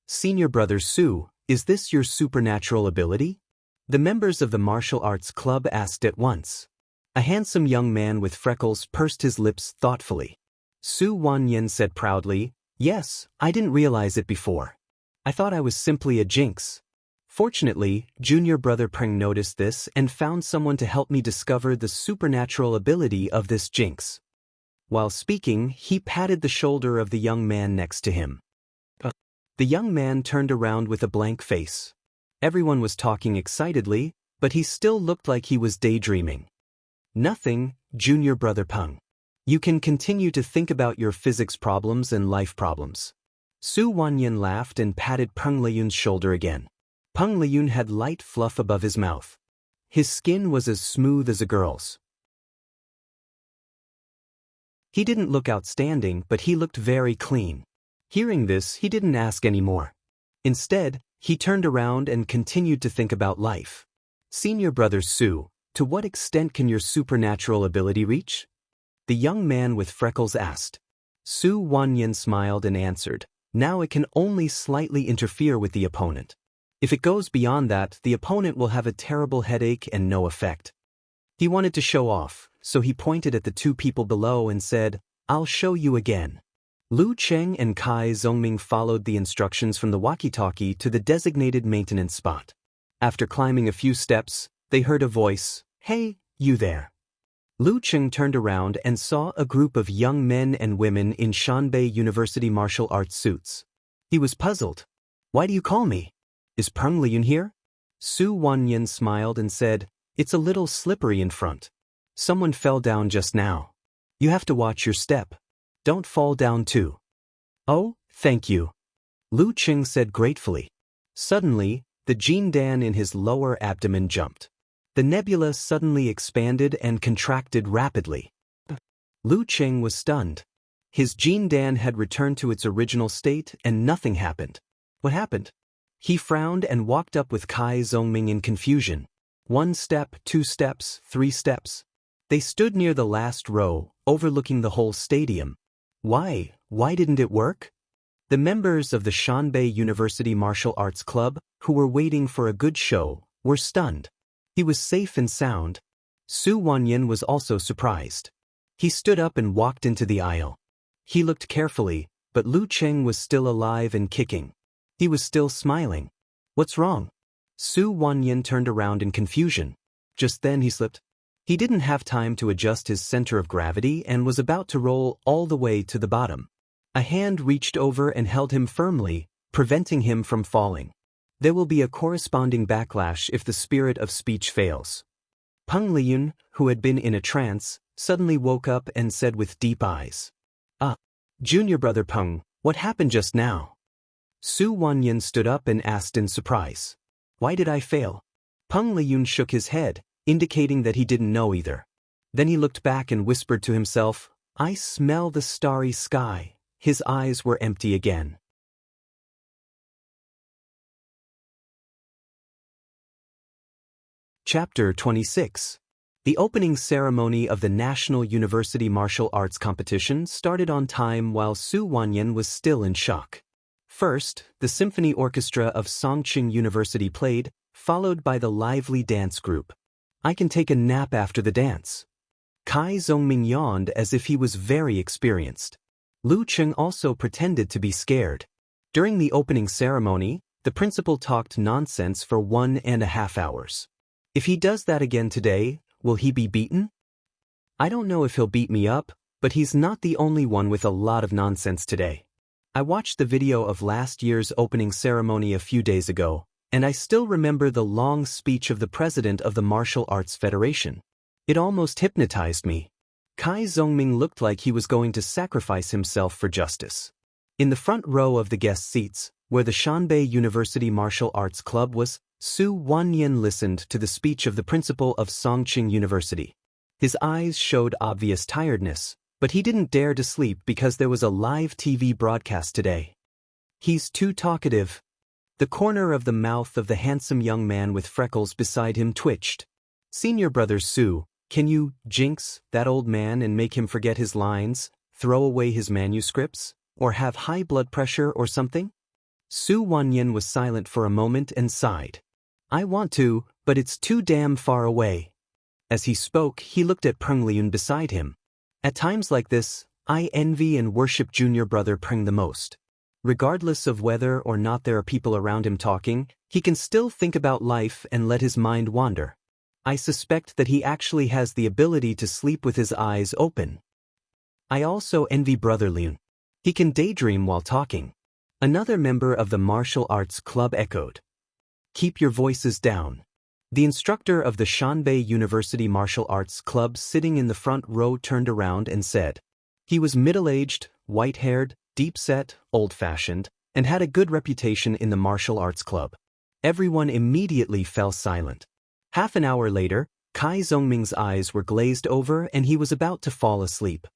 Senior brother Su, is this your supernatural ability?" The members of the martial arts club asked at once. A handsome young man with freckles pursed his lips thoughtfully. Su Wanyan said proudly, "Yes, I didn't realize it before. I thought I was simply a jinx. Fortunately, junior brother Peng noticed this and found someone to help me discover the supernatural ability of this jinx." While speaking, he patted the shoulder of the young man next to him. The young man turned around with a blank face. Everyone was talking excitedly, but he still looked like he was daydreaming. "Nothing, junior brother Peng. You can continue to think about your physics problems and life problems." Su Wanyan laughed and patted Peng Liyun's shoulder again. Peng Liyun had light fluff above his mouth. His skin was as smooth as a girl's. He didn't look outstanding, but he looked very clean. Hearing this, he didn't ask any more. Instead, he turned around and continued to think about life. "Senior brother Su, to what extent can your supernatural ability reach?" the young man with freckles asked. Su Wanyan smiled and answered, "Now it can only slightly interfere with the opponent. If it goes beyond that, the opponent will have a terrible headache and no effect." He wanted to show off, so he pointed at the two people below and said, "I'll show you again." Lu Cheng and Kai Zhongming followed the instructions from the walkie-talkie to the designated maintenance spot. After climbing a few steps, they heard a voice, "Hey, you there." Lu Cheng turned around and saw a group of young men and women in Shanbei University martial arts suits. He was puzzled. "Why do you call me? Is Peng Liyun here?" Su Wanyan smiled and said, "It's a little slippery in front. Someone fell down just now. You have to watch your step. Don't fall down too." "Oh, thank you," Lu Cheng said gratefully. Suddenly, the Jindan in his lower abdomen jumped. The nebula suddenly expanded and contracted rapidly. Lu Cheng was stunned. His Jindan had returned to its original state and nothing happened. What happened? He frowned and walked up with Kai Zhongming in confusion. 1 step, 2 steps, 3 steps. They stood near the last row, overlooking the whole stadium. Why didn't it work? The members of the Shanbei University Martial Arts Club, who were waiting for a good show, were stunned. He was safe and sound. Su Wanyan was also surprised. He stood up and walked into the aisle. He looked carefully, but Lu Cheng was still alive and kicking. He was still smiling. "What's wrong?" Su Wanyan turned around in confusion. Just then he slipped. He didn't have time to adjust his center of gravity and was about to roll all the way to the bottom. A hand reached over and held him firmly, preventing him from falling. There will be a corresponding backlash if the spirit of speech fails. Peng Liyun, who had been in a trance, suddenly woke up and said with deep eyes, Junior brother Peng, what happened just now? Su Wanyan stood up and asked in surprise. Why did I fail? Peng Liyun shook his head, indicating that he didn't know either. Then he looked back and whispered to himself, I smell the starry sky. His eyes were empty again. Chapter 26. The opening ceremony of the National University Martial Arts Competition started on time while Su Wanyan was still in shock. First, the symphony orchestra of Songqing University played, followed by the lively dance group. I can take a nap after the dance. Kai Zhongming yawned as if he was very experienced. Lu Cheng also pretended to be scared. During the opening ceremony, the principal talked nonsense for 1.5 hours. If he does that again today, will he be beaten? I don't know if he'll beat me up, but he's not the only one with a lot of nonsense today. I watched the video of last year's opening ceremony a few days ago, and I still remember the long speech of the president of the Martial Arts Federation. It almost hypnotized me. Kai Zhongming looked like he was going to sacrifice himself for justice. In the front row of the guest seats, where the Shanbei University Martial Arts Club was, Su Wanyan listened to the speech of the principal of Songqing University. His eyes showed obvious tiredness, but he didn't dare to sleep because there was a live TV broadcast today. He's too talkative. The corner of the mouth of the handsome young man with freckles beside him twitched. Senior brother Su, can you jinx that old man and make him forget his lines, throw away his manuscripts, or have high blood pressure or something? Su Wanyan was silent for a moment and sighed. I want to, but it's too damn far away. As he spoke, he looked at Peng Liyun beside him. At times like this, I envy and worship junior brother Peng the most. Regardless of whether or not there are people around him talking, he can still think about life and let his mind wander. I suspect that he actually has the ability to sleep with his eyes open. I also envy brother Liyun. He can daydream while talking. Another member of the martial arts club echoed. Keep your voices down. The instructor of the Shanbei University Martial Arts Club sitting in the front row turned around and said. He was middle-aged, white-haired, deep-set, old-fashioned, and had a good reputation in the martial arts club. Everyone immediately fell silent. Half an hour later, Kai Zhongming's eyes were glazed over and he was about to fall asleep.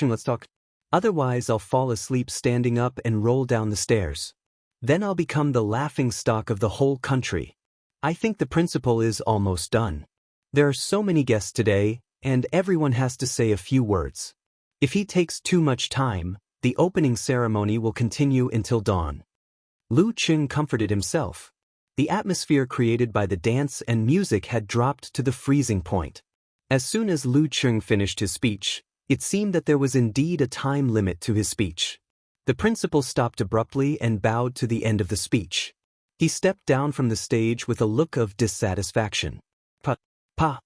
Let's talk. Otherwise I'll fall asleep standing up and roll down the stairs. Then I'll become the laughingstock of the whole country. I think the principal is almost done. There are so many guests today, and everyone has to say a few words. If he takes too much time, the opening ceremony will continue until dawn. Lu Cheng comforted himself. The atmosphere created by the dance and music had dropped to the freezing point. As soon as Lu Cheng finished his speech, it seemed that there was indeed a time limit to his speech. The principal stopped abruptly and bowed to the end of the speech. He stepped down from the stage with a look of dissatisfaction. Pa.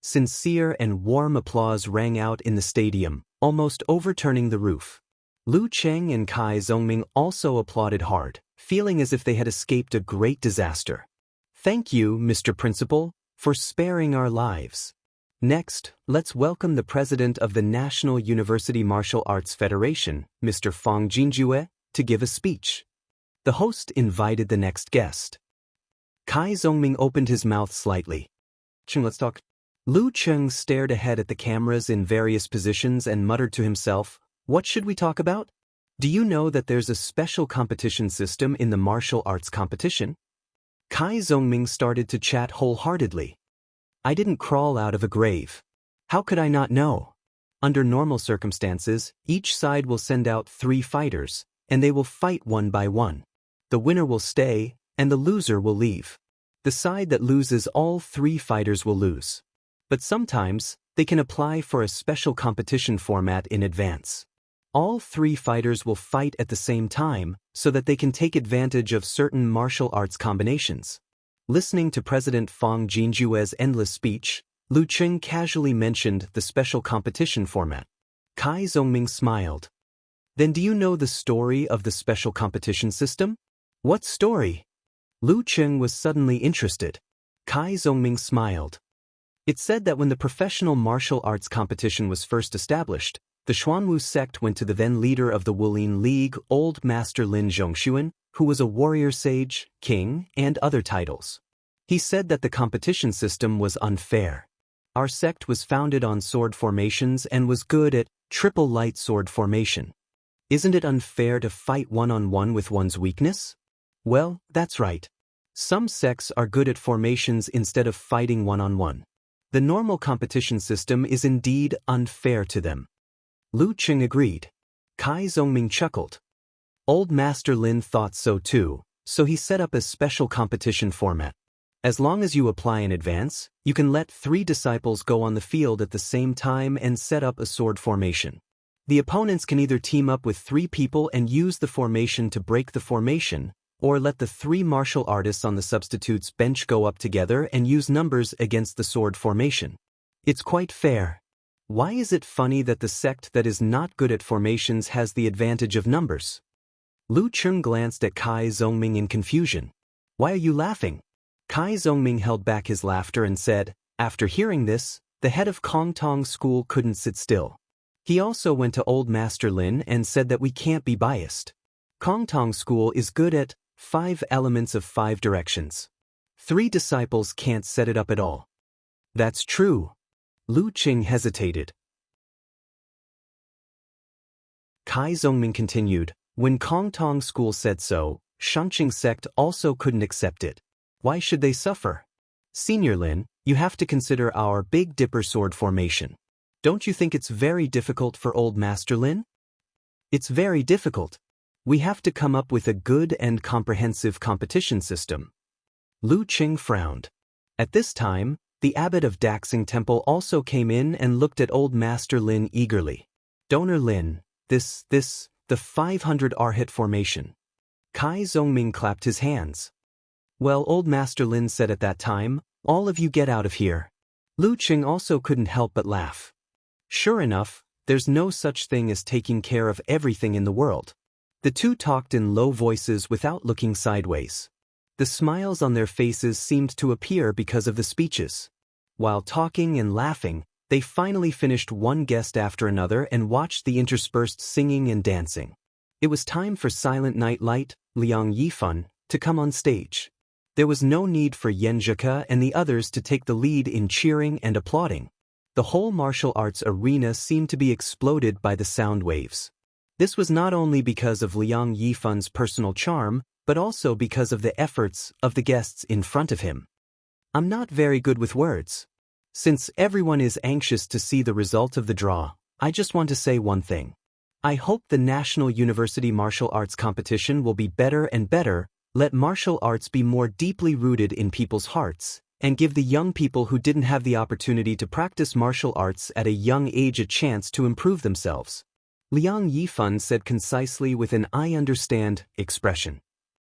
Sincere and warm applause rang out in the stadium, almost overturning the roof. Lu Cheng and Kai Zhongming also applauded hard, feeling as if they had escaped a great disaster. Thank you, Mr. Principal, for sparing our lives. Next, let's welcome the president of the National University Martial Arts Federation, Mr. Fang Jinjue, to give a speech. The host invited the next guest. Kai Zhongming opened his mouth slightly. Let's talk. Lu Cheng stared ahead at the cameras in various positions and muttered to himself, what should we talk about? Do you know that there's a special competition system in the martial arts competition? Kai Zhongming started to chat wholeheartedly. I didn't crawl out of a grave. How could I not know? Under normal circumstances, each side will send out 3 fighters, and they will fight one by one. The winner will stay, and the loser will leave. The side that loses all 3 fighters will lose. But sometimes, they can apply for a special competition format in advance. All 3 fighters will fight at the same time, so that they can take advantage of certain martial arts combinations. Listening to President Fang Jinjue's endless speech, Lu Qing casually mentioned the special competition format. Kai Zongming smiled. Then do you know the story of the special competition system? What story? Lu Qing was suddenly interested. Kai Zongming smiled. It said that when the professional martial arts competition was first established, the Xuanwu sect went to the then leader of the Wulin League, Old Master Lin Zhongshuan, who was a warrior sage, king, and other titles. He said that the competition system was unfair. Our sect was founded on sword formations and was good at triple light sword formation. Isn't it unfair to fight one-on-one with one's weakness? Well, that's right. Some sects are good at formations instead of fighting one-on-one. The normal competition system is indeed unfair to them. Lu Qing agreed. Kai Zongming chuckled. Old Master Lin thought so too, so he set up a special competition format. As long as you apply in advance, you can let 3 disciples go on the field at the same time and set up a sword formation. The opponents can either team up with 3 people and use the formation to break the formation, or let the 3 martial artists on the substitutes bench go up together and use numbers against the sword formation. It's quite fair. Why is it funny that the sect that is not good at formations has the advantage of numbers? Lu Qing glanced at Kai Zongming in confusion. Why are you laughing? Kai Zongming held back his laughter and said, after hearing this, the head of Kongtong School couldn't sit still. He also went to Old Master Lin and said that we can't be biased. Kongtong School is good at 5 elements of 5 directions. 3 disciples can't set it up at all. That's true. Lu Qing hesitated. Kai Zongming continued, when Kongtong School said so, Shangqing sect also couldn't accept it. Why should they suffer? Senior Lin, you have to consider our Big Dipper sword formation. Don't you think it's very difficult for Old Master Lin? It's very difficult. We have to come up with a good and comprehensive competition system. Lu Qing frowned. At this time, the abbot of Daxing Temple also came in and looked at Old Master Lin eagerly. Donor Lin, the 500 Arhat formation. Kai Zongming clapped his hands. Well, Old Master Lin said at that time, all of you get out of here. Lu Qing also couldn't help but laugh. Sure enough, there's no such thing as taking care of everything in the world. The two talked in low voices without looking sideways. The smiles on their faces seemed to appear because of the speeches. While talking and laughing, they finally finished one guest after another and watched the interspersed singing and dancing. It was time for Silent Night Light, Liang Yifan, to come on stage. There was no need for Yan Zhike and the others to take the lead in cheering and applauding. The whole martial arts arena seemed to be exploded by the sound waves. This was not only because of Liang Yifan's personal charm, but also because of the efforts of the guests in front of him. I'm not very good with words. Since everyone is anxious to see the result of the draw, I just want to say one thing. I hope the National University Martial Arts Competition will be better and better, let martial arts be more deeply rooted in people's hearts, and give the young people who didn't have the opportunity to practice martial arts at a young age a chance to improve themselves. Liang Yifan said concisely with an I understand expression.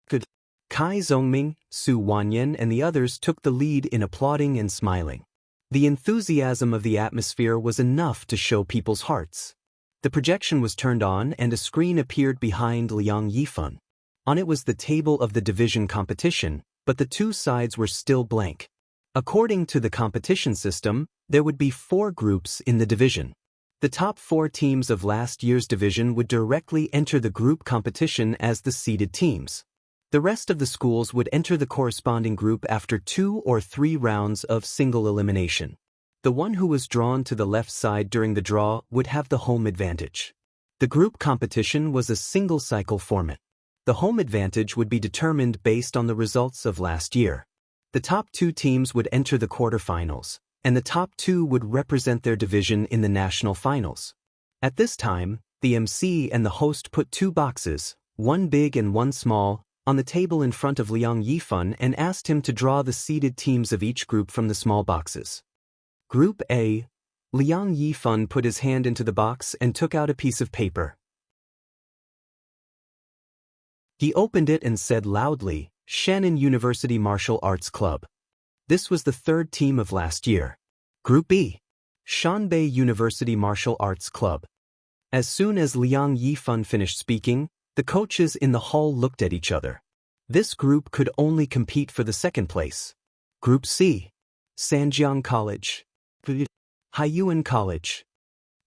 Good. Kai Zongming, Su Wanyan and the others took the lead in applauding and smiling. The enthusiasm of the atmosphere was enough to show people's hearts. The projection was turned on and a screen appeared behind Liang Yifan. On it was the table of the division competition, but the 2 sides were still blank. According to the competition system, there would be 4 groups in the division. The top 4 teams of last year's division would directly enter the group competition as the seeded teams. The rest of the schools would enter the corresponding group after 2 or 3 rounds of single elimination. The one who was drawn to the left side during the draw would have the home advantage. The group competition was a single-cycle format. The home advantage would be determined based on the results of last year. The top 2 teams would enter the quarterfinals, and the top 2 would represent their division in the national finals. At this time, the MC and the host put 2 boxes, one big and one small, on the table in front of Liang Yifan and asked him to draw the seeded teams of each group from the small boxes. Group A. Liang Yifan put his hand into the box and took out a piece of paper. He opened it and said loudly, Shannon University Martial Arts Club. This was the third team of last year. Group B. Shanbei University Martial Arts Club. As soon as Liang Yifan finished speaking, the coaches in the hall looked at each other. This group could only compete for the second place. Group C. Sanjiang College. Haiyuan College.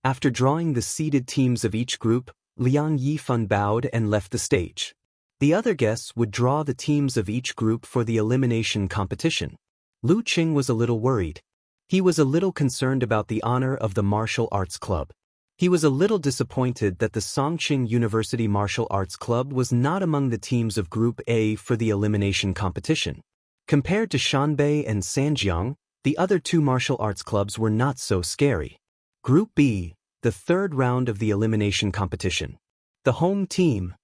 After drawing the seeded teams of each group, Liang Yifan bowed and left the stage. The other guests would draw the teams of each group for the elimination competition. Lu Qing was a little worried. He was a little concerned about the honor of the martial arts club. He was a little disappointed that the Songqing University Martial Arts Club was not among the teams of Group A for the elimination competition. Compared to Shanbei and Sanjiang, the other two martial arts clubs were not so scary. Group B, the third round of the elimination competition. The home team.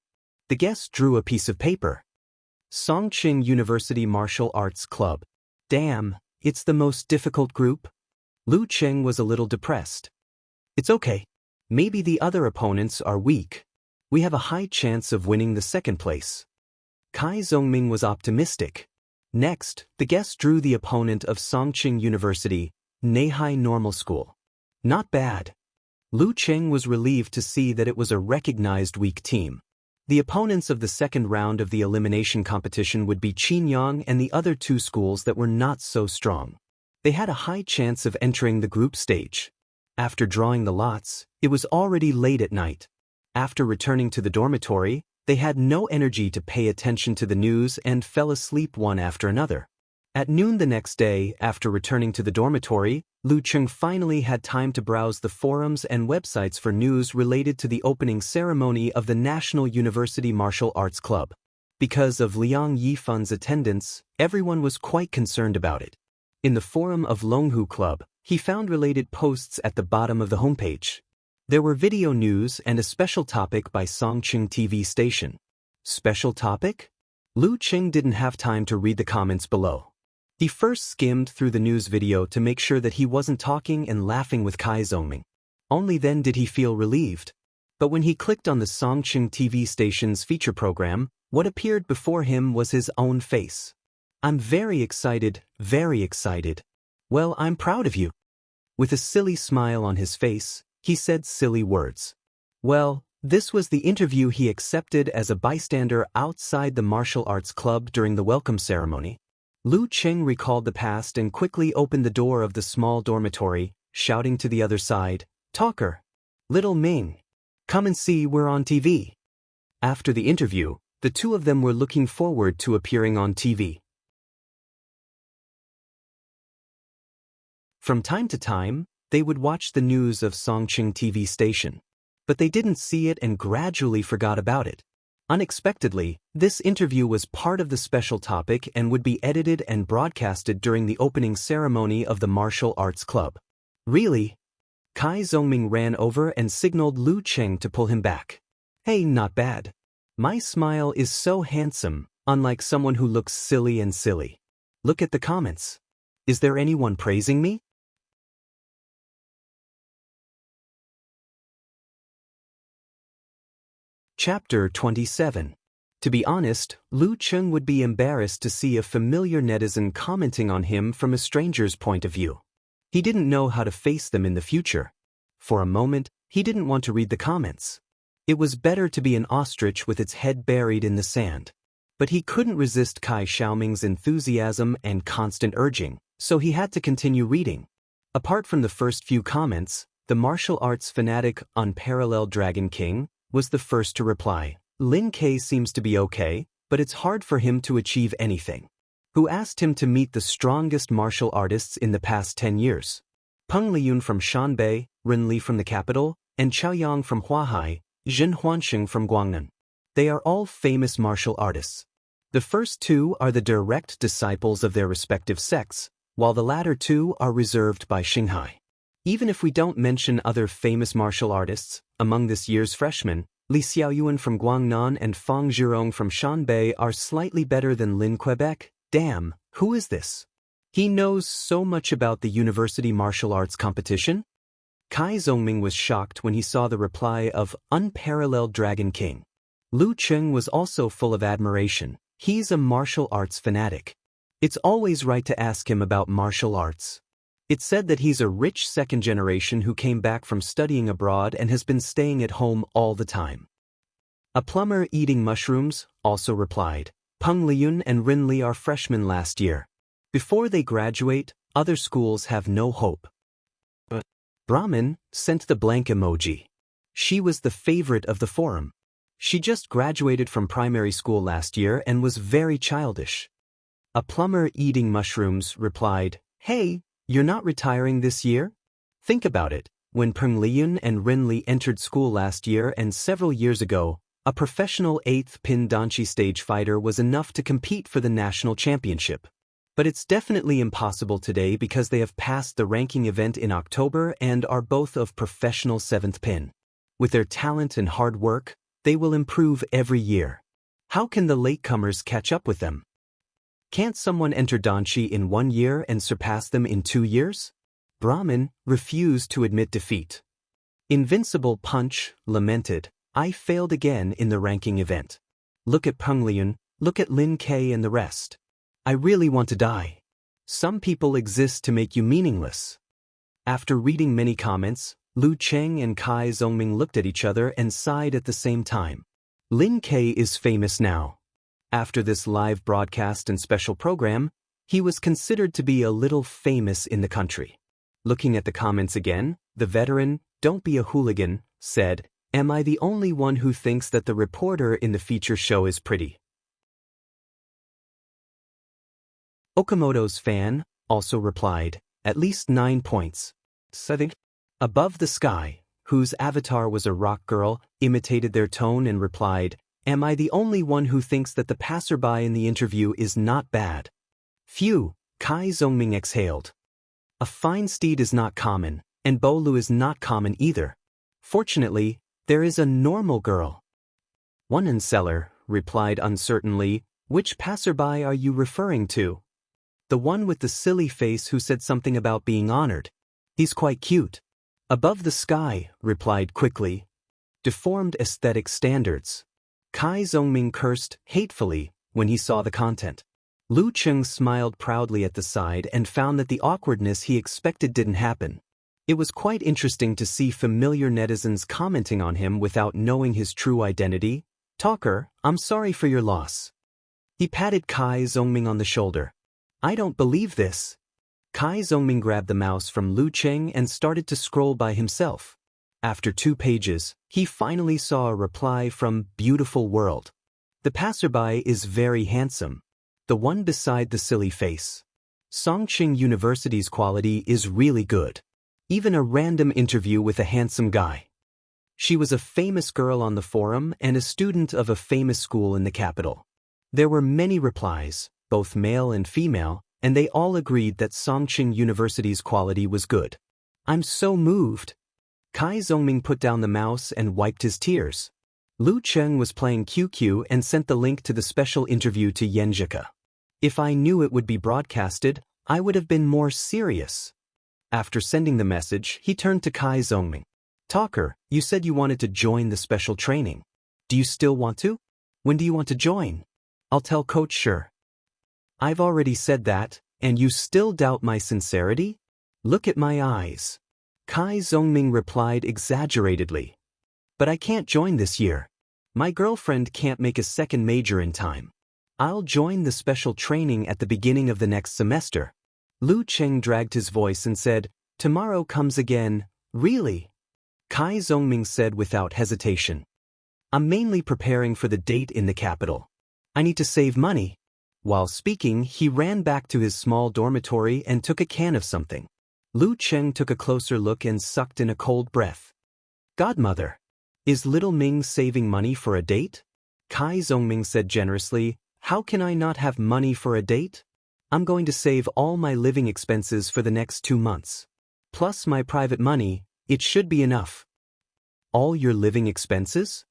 The guests drew a piece of paper. Songqing University Martial Arts Club. Damn, it's the most difficult group? Lu Cheng was a little depressed. It's okay. Maybe the other opponents are weak. We have a high chance of winning the second place. Kai Zhongming was optimistic. Next, the guests drew the opponent of Songqing University, Neihai Normal School. Not bad. Lu Cheng was relieved to see that it was a recognized weak team. The opponents of the second round of the elimination competition would be Qinyang and the other two schools that were not so strong. They had a high chance of entering the group stage. After drawing the lots, it was already late at night. After returning to the dormitory, they had no energy to pay attention to the news and fell asleep one after another. At noon the next day, after returning to the dormitory, Lu Cheng finally had time to browse the forums and websites for news related to the opening ceremony of the National University Martial Arts Club. Because of Liang Yifan's attendance, everyone was quite concerned about it. In the forum of Longhu Club, he found related posts at the bottom of the homepage. There were video news and a special topic by Songqing TV station. Special topic? Lu Cheng didn't have time to read the comments below. He first skimmed through the news video to make sure that he wasn't talking and laughing with Kai Zhongming. Only then did he feel relieved. But when he clicked on the Songqing TV station's feature program, what appeared before him was his own face. I'm very excited, very excited. Well, I'm proud of you. With a silly smile on his face, he said silly words. Well, this was the interview he accepted as a bystander outside the martial arts club during the welcome ceremony. Lu Cheng recalled the past and quickly opened the door of the small dormitory, shouting to the other side, "Talker! Little Ming! Come and see, we're on TV." After the interview, the two of them were looking forward to appearing on TV. From time to time, they would watch the news of Songqing TV station. But they didn't see it and gradually forgot about it. Unexpectedly, this interview was part of the special topic and would be edited and broadcasted during the opening ceremony of the Martial Arts Club. Really? Kai Zhongming ran over and signaled Lu Cheng to pull him back. Hey, not bad. My smile is so handsome, unlike someone who looks silly and silly. Look at the comments. Is there anyone praising me? Chapter 27. To be honest, Lu Cheng would be embarrassed to see a familiar netizen commenting on him from a stranger's point of view. He didn't know how to face them in the future. For a moment, he didn't want to read the comments. It was better to be an ostrich with its head buried in the sand. But he couldn't resist Kai Xiaoming's enthusiasm and constant urging, so he had to continue reading. Apart from the first few comments, the martial arts fanatic Unparalleled Dragon King was the first to reply. Lin K seems to be okay, but it's hard for him to achieve anything. Who asked him to meet the strongest martial artists in the past 10 years? Peng Liyun from Shanbei, Ren Li from the capital, and Chaoyang from Huahai, Zhen Huansheng from Guangnan. They are all famous martial artists. The first two are the direct disciples of their respective sects, while the latter two are reserved by Xinghai. Even if we don't mention other famous martial artists, among this year's freshmen, Li Xiaoyuan from Guangnan and Fang Zhirong from Shanbei are slightly better than Lin Quebec. Damn, who is this? He knows so much about the university martial arts competition? Kai Zhongming was shocked when he saw the reply of Unparalleled Dragon King. Lu Cheng was also full of admiration. He's a martial arts fanatic. It's always right to ask him about martial arts. It's said that he's a rich second generation who came back from studying abroad and has been staying at home all the time. A plumber eating mushrooms also replied, Peng Liyun and Rin Li are freshmen last year. Before they graduate, other schools have no hope. Brahmin sent the blank emoji. She was the favorite of the forum. She just graduated from primary school last year and was very childish. A plumber eating mushrooms replied, Hey, you're not retiring this year? Think about it. When Peng Liyun and Rin Li entered school last year and several years ago, a professional 8th pin danchi stage fighter was enough to compete for the national championship. But it's definitely impossible today because they have passed the ranking event in October and are both of professional 7th pin. With their talent and hard work, they will improve every year. How can the latecomers catch up with them? Can't someone enter danchi in 1 year and surpass them in 2 years? Brahmin refused to admit defeat. Invincible Punch lamented, I failed again in the ranking event. Look at Peng Liyun, look at Lin K and the rest. I really want to die. Some people exist to make you meaningless. After reading many comments, Lu Cheng and Kai Zongming looked at each other and sighed at the same time. Lin K is famous now. After this live broadcast and special program, he was considered to be a little famous in the country. Looking at the comments again, the veteran, Don't be a hooligan, said, Am I the only one who thinks that the reporter in the feature show is pretty? Okamoto's fan also replied, At least 9 points. 7. Above the Sky, whose avatar was a rock girl, imitated their tone and replied, Am I the only one who thinks that the passerby in the interview is not bad? Phew, Kai Zongming exhaled. A fine steed is not common, and Bolu is not common either. Fortunately, there is a normal girl. One seller replied uncertainly, Which passerby are you referring to? The one with the silly face who said something about being honored. He's quite cute. Above the Sky replied quickly, Deformed aesthetic standards. Kai Zongming cursed hatefully when he saw the content. Lu Cheng smiled proudly at the side and found that the awkwardness he expected didn't happen. It was quite interesting to see familiar netizens commenting on him without knowing his true identity. Talker, I'm sorry for your loss. He patted Kai Zongming on the shoulder. I don't believe this. Kai Zongming grabbed the mouse from Lu Cheng and started to scroll by himself. After 2 pages, he finally saw a reply from Beautiful World. The passerby is very handsome. The one beside the silly face. Songqing University's quality is really good. Even a random interview with a handsome guy. She was a famous girl on the forum and a student of a famous school in the capital. There were many replies, both male and female, and they all agreed that Songqing University's quality was good. I'm so moved. Kai Zongming put down the mouse and wiped his tears. Lu Cheng was playing QQ and sent the link to the special interview to Yenjika. If I knew it would be broadcasted, I would have been more serious. After sending the message, he turned to Kai Zongming. Talker, you said you wanted to join the special training. Do you still want to? When do you want to join? I'll tell Coach sure. I've already said that, and you still doubt my sincerity? Look at my eyes. Kai Zongming replied exaggeratedly. But I can't join this year. My girlfriend can't make a second major in time. I'll join the special training at the beginning of the next semester. Lu Cheng dragged his voice and said, Tomorrow comes again, really? Kai Zongming said without hesitation. I'm mainly preparing for the date in the capital. I need to save money. While speaking, he ran back to his small dormitory and took a can of something. Lu Cheng took a closer look and sucked in a cold breath. Godmother, is little Ming saving money for a date? Kai Zongming said generously, How can I not have money for a date? I'm going to save all my living expenses for the next 2 months. Plus my private money, it should be enough. All your living expenses?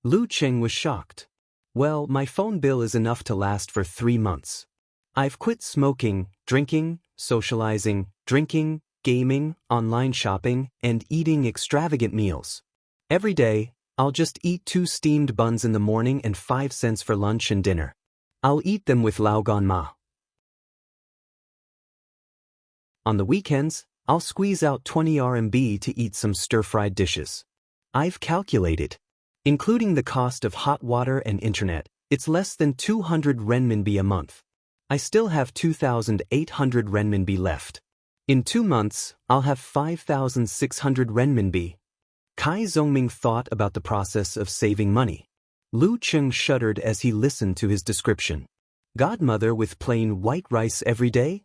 Lu Cheng was shocked. Well, my phone bill is enough to last for 3 months. I've quit smoking, drinking, socializing, drinking, gaming, online shopping, and eating extravagant meals. Every day, I'll just eat 2 steamed buns in the morning and 5 cents for lunch and dinner. I'll eat them with Lao Gan Ma. On the weekends, I'll squeeze out 20 RMB to eat some stir-fried dishes. I've calculated. Including the cost of hot water and internet, it's less than 200 renminbi a month. I still have 2,800 renminbi left. In 2 months, I'll have 5,600 renminbi. Kai Zongming thought about the process of saving money. Lu Cheng shuddered as he listened to his description. Godmother with plain white rice every day?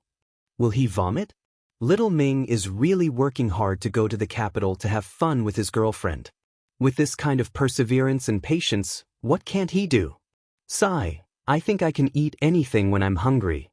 Will he vomit? Little Ming is really working hard to go to the capital to have fun with his girlfriend. With this kind of perseverance and patience, what can't he do? Sigh, I think I can eat anything when I'm hungry.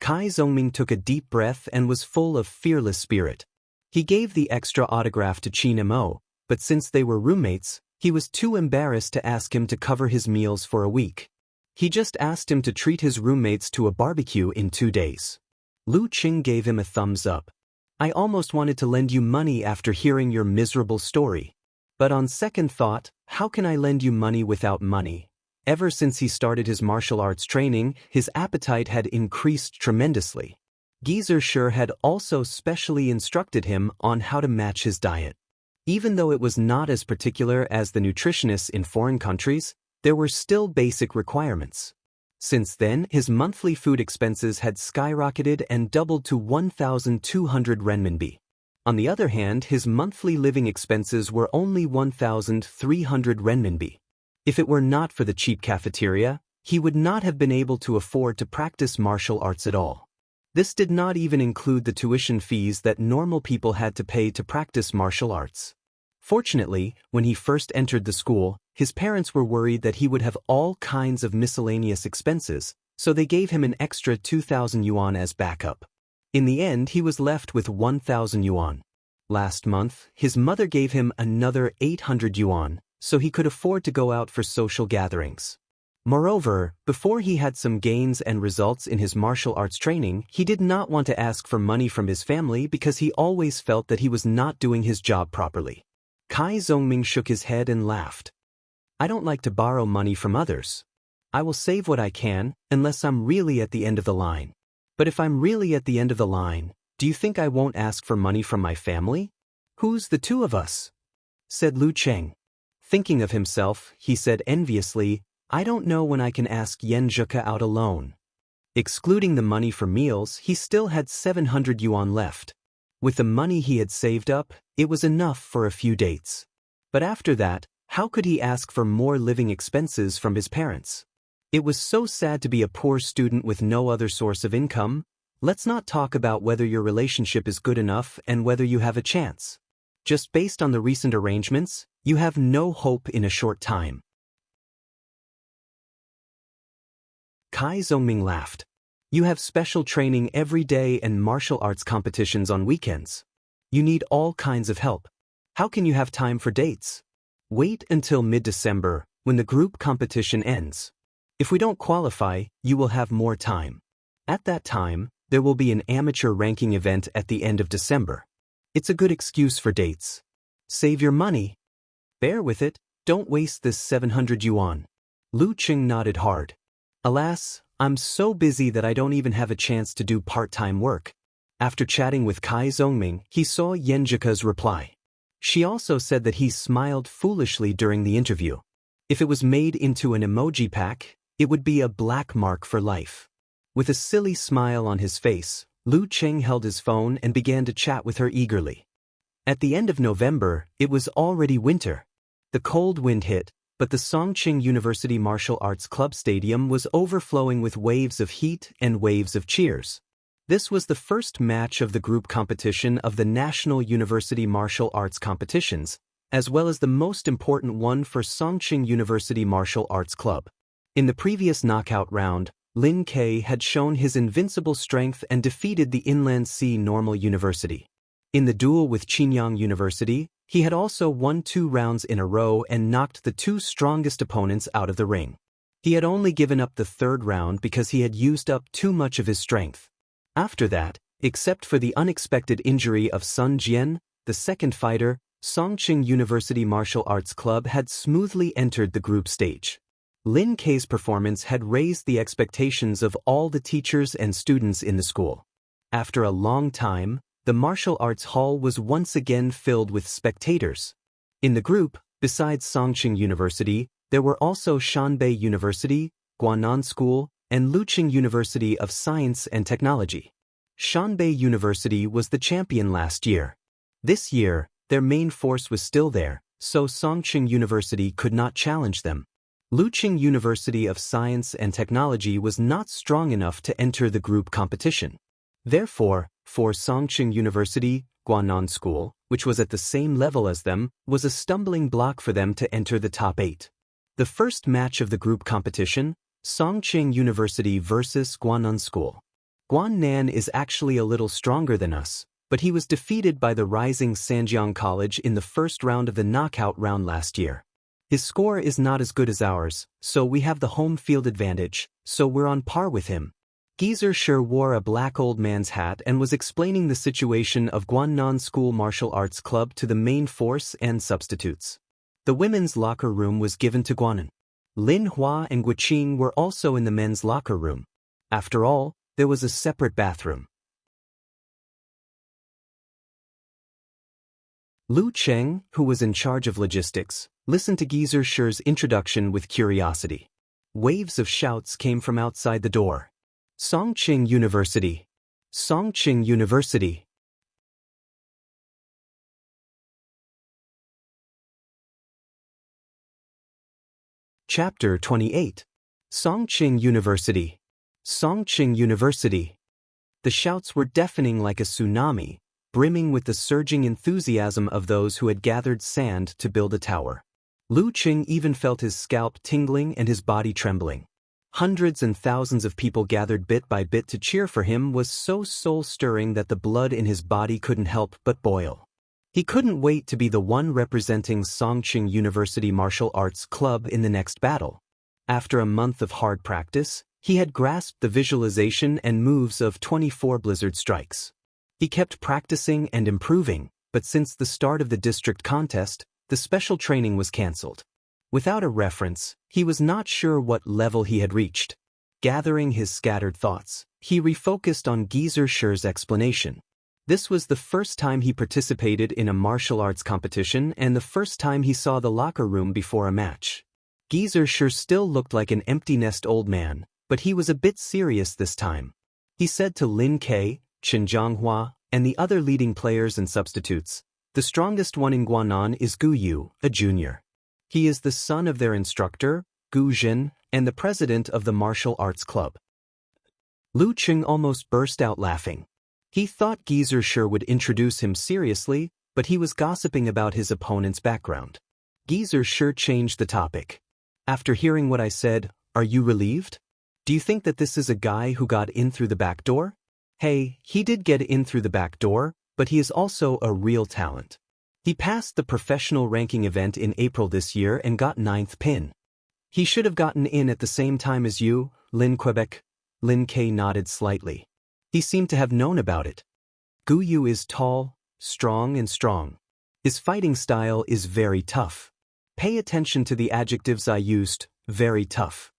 Kai Zongming took a deep breath and was full of fearless spirit. He gave the extra autograph to Qin Mo, but since they were roommates, he was too embarrassed to ask him to cover his meals for a week. He just asked him to treat his roommates to a barbecue in 2 days. Lu Qing gave him a thumbs up. I almost wanted to lend you money after hearing your miserable story. But on second thought, how can I lend you money without money? Ever since he started his martial arts training, his appetite had increased tremendously. Geezer Sure had also specially instructed him on how to match his diet. Even though it was not as particular as the nutritionists in foreign countries, there were still basic requirements. Since then, his monthly food expenses had skyrocketed and doubled to 1,200 renminbi. On the other hand, his monthly living expenses were only 1,300 renminbi. If it were not for the cheap cafeteria, he would not have been able to afford to practice martial arts at all. This did not even include the tuition fees that normal people had to pay to practice martial arts. Fortunately, when he first entered the school, his parents were worried that he would have all kinds of miscellaneous expenses, so they gave him an extra 2,000 yuan as backup. In the end, he was left with 1,000 yuan. Last month, his mother gave him another 800 yuan, so he could afford to go out for social gatherings. Moreover, before he had some gains and results in his martial arts training, he did not want to ask for money from his family because he always felt that he was not doing his job properly. Kai Zongming shook his head and laughed. I don't like to borrow money from others. I will save what I can, unless I'm really at the end of the line. But if I'm really at the end of the line, do you think I won't ask for money from my family? Who's the two of us? Said Lu Cheng. Thinking of himself, he said enviously, I don't know when I can ask Yen Zhuke out alone. Excluding the money for meals, he still had 700 yuan left. With the money he had saved up, it was enough for a few dates. But after that, how could he ask for more living expenses from his parents? It was so sad to be a poor student with no other source of income. Let's not talk about whether your relationship is good enough and whether you have a chance. Just based on the recent arrangements, you have no hope in a short time. Kai Zongming laughed. You have special training every day and martial arts competitions on weekends. You need all kinds of help. How can you have time for dates? Wait until mid-December, when the group competition ends. If we don't qualify, you will have more time. At that time, there will be an amateur ranking event at the end of December. It's a good excuse for dates. Save your money. Bear with it, don't waste this 700 yuan. Lu Qing nodded hard. Alas, I'm so busy that I don't even have a chance to do part-time work. After chatting with Kai Zongming, he saw Yen Zhuke's reply. She also said that he smiled foolishly during the interview. If it was made into an emoji pack, it would be a black mark for life. With a silly smile on his face, Lu Cheng held his phone and began to chat with her eagerly. At the end of November, it was already winter. The cold wind hit, but the Songqing University Martial Arts Club Stadium was overflowing with waves of heat and waves of cheers. This was the first match of the group competition of the National University Martial Arts Competitions, as well as the most important one for Songqing University Martial Arts Club. In the previous knockout round, Lin Ke had shown his invincible strength and defeated the Inland Sea Normal University. In the duel with Qinyang University, he had also won 2 rounds in a row and knocked the 2 strongest opponents out of the ring. He had only given up the 3rd round because he had used up too much of his strength. After that, except for the unexpected injury of Sun Jian, the second fighter, Songqing University Martial Arts Club had smoothly entered the group stage. Lin Kei's performance had raised the expectations of all the teachers and students in the school. After a long time, the martial arts hall was once again filled with spectators. In the group, besides Songqing University, there were also Shanbei University, Guanan School, and Luqing University of Science and Technology. Shanbei University was the champion last year. This year, their main force was still there, so Songqing University could not challenge them. Luqing University of Science and Technology was not strong enough to enter the group competition. Therefore, for Songqing University, Guanan School, which was at the same level as them, was a stumbling block for them to enter the top 8. The first match of the group competition, Songqing University versus Guanan School. Guanan is actually a little stronger than us, but he was defeated by the rising Sanjiang College in the first round of the knockout round last year. His score is not as good as ours, so we have the home field advantage, so we're on par with him. Geezer sure wore a black old man's hat and was explaining the situation of Guanan School Martial Arts Club to the main force and substitutes. The women's locker room was given to Guanan. Lin Hua and Guiqing were also in the men's locker room. After all, there was a separate bathroom. Lu Cheng, who was in charge of logistics, listened to Geezer Sher's introduction with curiosity. Waves of shouts came from outside the door. Songqing University! Songqing University! Chapter 28. Songqing University! Songqing University! The shouts were deafening like a tsunami, brimming with the surging enthusiasm of those who had gathered sand to build a tower. Lu Qing even felt his scalp tingling and his body trembling. Hundreds and thousands of people gathered bit by bit to cheer for him was so soul-stirring that the blood in his body couldn't help but boil. He couldn't wait to be the one representing Songqing University Martial Arts Club in the next battle. After a month of hard practice, he had grasped the visualization and moves of 24 blizzard strikes. He kept practicing and improving, but since the start of the district contest, the special training was cancelled. Without a reference, he was not sure what level he had reached. Gathering his scattered thoughts, he refocused on Geezer Sher's explanation. This was the first time he participated in a martial arts competition and the first time he saw the locker room before a match. Geezer Sher still looked like an empty-nest old man, but he was a bit serious this time. He said to Lin Kei, Chen Zhanghua, and the other leading players and substitutes, "The strongest one in Guanan is Gu Yu, a junior. He is the son of their instructor, Gu Jin, and the president of the martial arts club." Lu Qing almost burst out laughing. He thought Geezer Sher would introduce him seriously, but he was gossiping about his opponent's background. Geezer Sher changed the topic. "After hearing what I said, are you relieved? Do you think that this is a guy who got in through the back door? Hey, he did get in through the back door, but he is also a real talent. He passed the professional ranking event in April this year and got 9th pin. He should have gotten in at the same time as you, Lin Quebec." Lin Kei nodded slightly. He seemed to have known about it. "Gu Yu is tall, strong. His fighting style is very tough. Pay attention to the adjectives I used, very tough."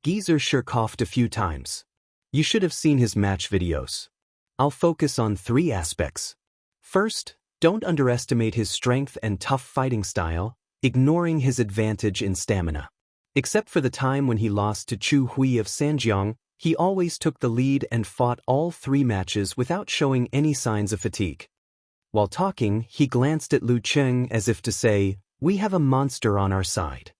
Geezer Sher coughed a few times. "You should have seen his match videos. I'll focus on 3 aspects. First, don't underestimate his strength and tough fighting style, ignoring his advantage in stamina. Except for the time when he lost to Chu Hui of Sanjiang, he always took the lead and fought all 3 matches without showing any signs of fatigue." While talking, he glanced at Lu Qing as if to say, "We have a monster on our side."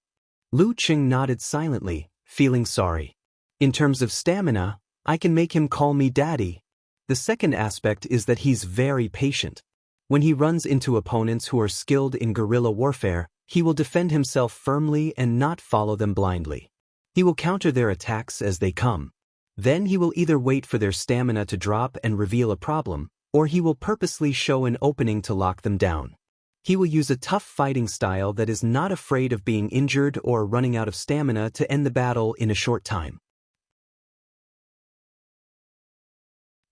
Lu Qing nodded silently, feeling sorry. "In terms of stamina, I can make him call me daddy." The second aspect is that he's very patient. When he runs into opponents who are skilled in guerrilla warfare, he will defend himself firmly and not follow them blindly. He will counter their attacks as they come. Then he will either wait for their stamina to drop and reveal a problem, or he will purposely show an opening to lock them down. He will use a tough fighting style that is not afraid of being injured or running out of stamina to end the battle in a short time.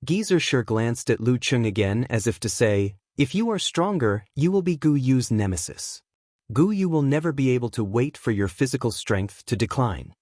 Geezer Sher glanced at Lu Qing again as if to say, "If you are stronger, you will be Gu Yu's nemesis." Gu Yu will never be able to wait for your physical strength to decline.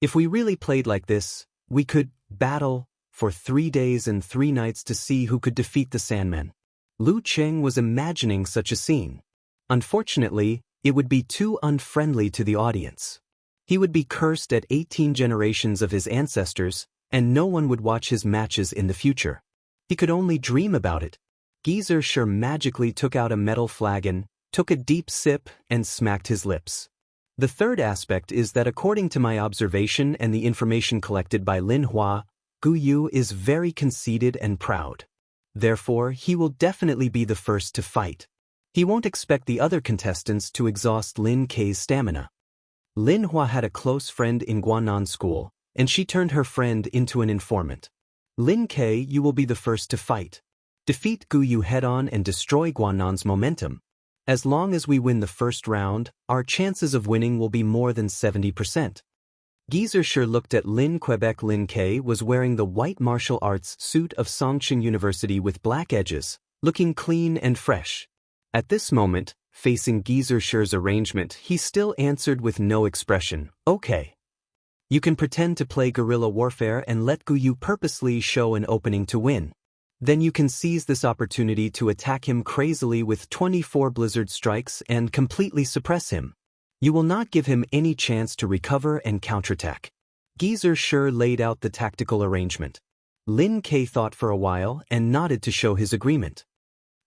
If we really played like this, we could battle for 3 days and 3 nights to see who could defeat the Sandman. Lu Cheng was imagining such a scene. Unfortunately, it would be too unfriendly to the audience. He would be cursed at 18 generations of his ancestors, and no one would watch his matches in the future. He could only dream about it. Geezer sure magically took out a metal flagon, took a deep sip, and smacked his lips. The third aspect is that according to my observation and the information collected by Lin Hua, Gu Yu is very conceited and proud. Therefore, he will definitely be the first to fight. He won't expect the other contestants to exhaust Lin Kei's stamina. Lin Hua had a close friend in Guanan School, and she turned her friend into an informant. Lin Kei, you will be the first to fight. Defeat Gu Yu head-on and destroy Guanan's momentum. As long as we win the first round, our chances of winning will be more than 70%. Geezer sure looked at Lin Quebec. Lin Kei was wearing the white martial arts suit of Songqing University with black edges, looking clean and fresh. At this moment, facing Geezer Sher's arrangement, he still answered with no expression, "Okay." You can pretend to play guerrilla warfare and let Gu Yu purposely show an opening to win. Then you can seize this opportunity to attack him crazily with 24 blizzard strikes and completely suppress him. You will not give him any chance to recover and counterattack. Geezer sure laid out the tactical arrangement. Lin Kei thought for a while and nodded to show his agreement.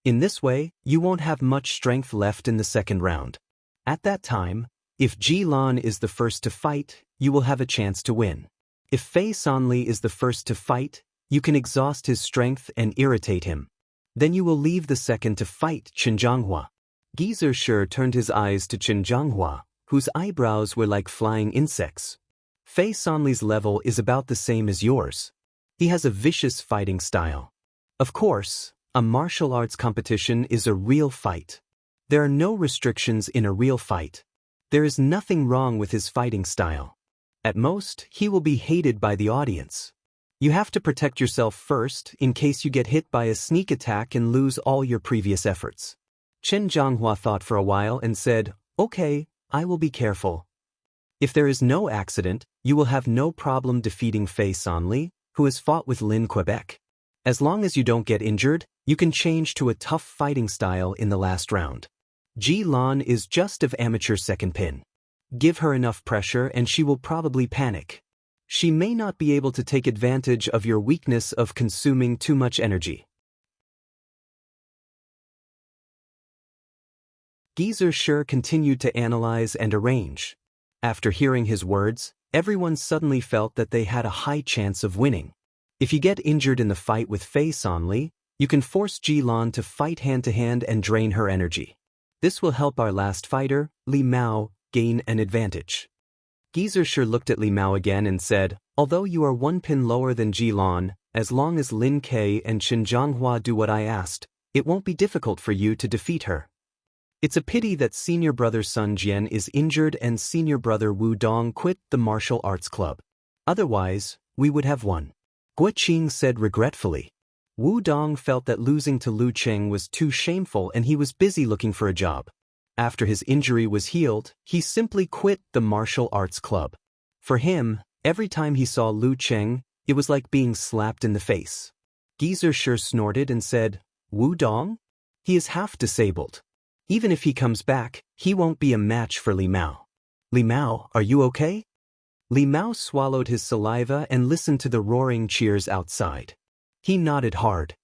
In this way, you won't have much strength left in the second round. At that time, if Ji Lan is the first to fight, you will have a chance to win. If Fei Sanli is the first to fight, you can exhaust his strength and irritate him. Then you will leave the second to fight Chen Zhanghua. Geezer sure turned his eyes to Chen Zhanghua, whose eyebrows were like flying insects. Fei Sanli's level is about the same as yours. He has a vicious fighting style. Of course, a martial arts competition is a real fight. There are no restrictions in a real fight. There is nothing wrong with his fighting style. At most, he will be hated by the audience. You have to protect yourself first in case you get hit by a sneak attack and lose all your previous efforts. Chen Zhanghua thought for a while and said, "Okay, I will be careful." If there is no accident, you will have no problem defeating Fei Sanli, who has fought with Lin Quebec. As long as you don't get injured, you can change to a tough fighting style in the last round. Ji Lan is just of amateur second pin. Give her enough pressure and she will probably panic. She may not be able to take advantage of your weakness of consuming too much energy. Geezer sure continued to analyze and arrange. After hearing his words, everyone suddenly felt that they had a high chance of winning. If you get injured in the fight with Fei Sanli, you can force Ji Lan to fight hand-to-hand and drain her energy. This will help our last fighter, Li Mao, gain an advantage. Geezer sure looked at Li Mao again and said, "Although you are 1 pin lower than Ji Lan, as long as Lin Kei and Chen Zhanghua do what I asked, it won't be difficult for you to defeat her. It's a pity that senior brother Sun Jian is injured and senior brother Wu Dong quit the martial arts club. Otherwise, we would have won." Guo Qing said regretfully. Wu Dong felt that losing to Lu Cheng was too shameful and he was busy looking for a job. After his injury was healed, he simply quit the martial arts club. For him, every time he saw Lu Cheng, it was like being slapped in the face. Geezer sure snorted and said, "Wu Dong? He is half disabled. Even if he comes back, he won't be a match for Li Mao." "Li Mao, are you okay?" Li Mao swallowed his saliva and listened to the roaring cheers outside. He nodded hard.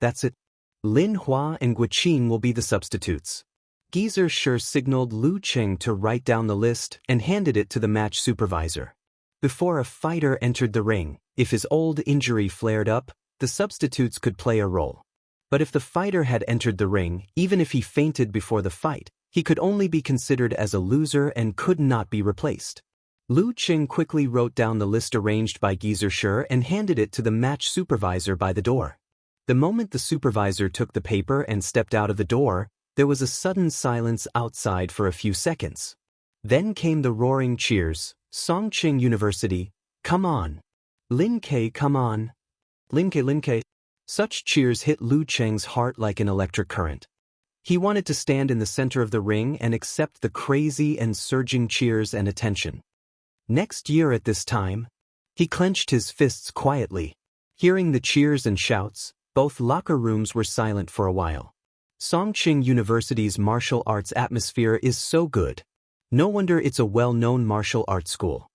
"That's it. Lin Hua and Guo Qing will be the substitutes." Geezer sure signaled Lu Cheng to write down the list and handed it to the match supervisor. Before a fighter entered the ring, if his old injury flared up, the substitutes could play a role. But if the fighter had entered the ring, even if he fainted before the fight, he could only be considered as a loser and could not be replaced. Lu Cheng quickly wrote down the list arranged by Geezer sure and handed it to the match supervisor by the door. The moment the supervisor took the paper and stepped out of the door, there was a sudden silence outside for a few seconds. Then came the roaring cheers. "Songqing University, come on. Lin Kei, come on. Lin Kei, Lin Kei." Such cheers hit Lu Cheng's heart like an electric current. He wanted to stand in the center of the ring and accept the crazy and surging cheers and attention. Next year at this time, he clenched his fists quietly. Hearing the cheers and shouts, both locker rooms were silent for a while. Songqing University's martial arts atmosphere is so good. No wonder it's a well-known martial arts school.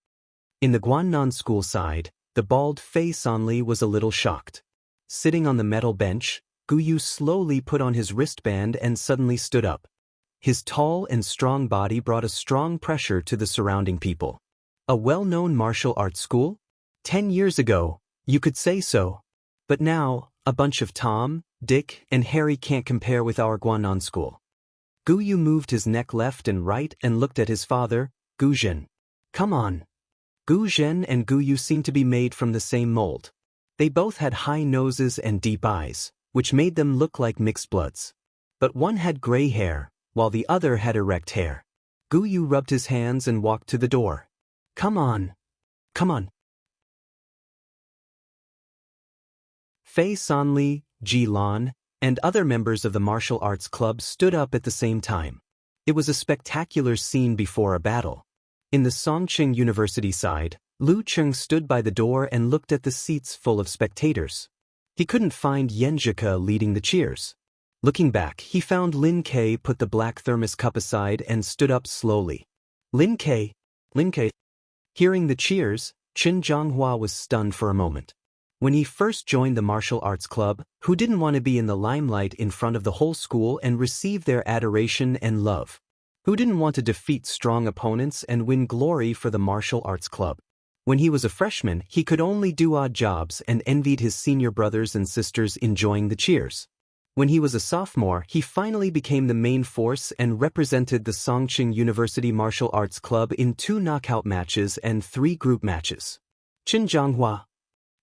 In the Guannan school side, the bald-faced Anli was a little shocked. Sitting on the metal bench, Guyu slowly put on his wristband and suddenly stood up. His tall and strong body brought a strong pressure to the surrounding people. A well-known martial arts school? 10 years ago, you could say so. But now, a bunch of Tom, Dick, and Harry can't compare with our Guannan school. Guyu moved his neck left and right and looked at his father, Gu Zhen. Come on. Gu Zhen and Guyu seemed to be made from the same mold. They both had high noses and deep eyes, which made them look like mixed bloods. But one had gray hair, while the other had erect hair. Guyu rubbed his hands and walked to the door. Come on. Come on. Fei Sanli, Ji Lan, and other members of the martial arts club stood up at the same time. It was a spectacular scene before a battle. In the Songqing University side, Lu Cheng stood by the door and looked at the seats full of spectators. He couldn't find Yenjika leading the cheers. Looking back, he found Lin Kei put the black thermos cup aside and stood up slowly. Lin Kei. Hearing the cheers, Qin Zhonghua was stunned for a moment. When he first joined the martial arts club, who didn't want to be in the limelight in front of the whole school and receive their adoration and love? Who didn't want to defeat strong opponents and win glory for the martial arts club? When he was a freshman, he could only do odd jobs and envied his senior brothers and sisters enjoying the cheers. When he was a sophomore, he finally became the main force and represented the Songqing University Martial Arts Club in 2 knockout matches and 3 group matches. Qin Zhonghua.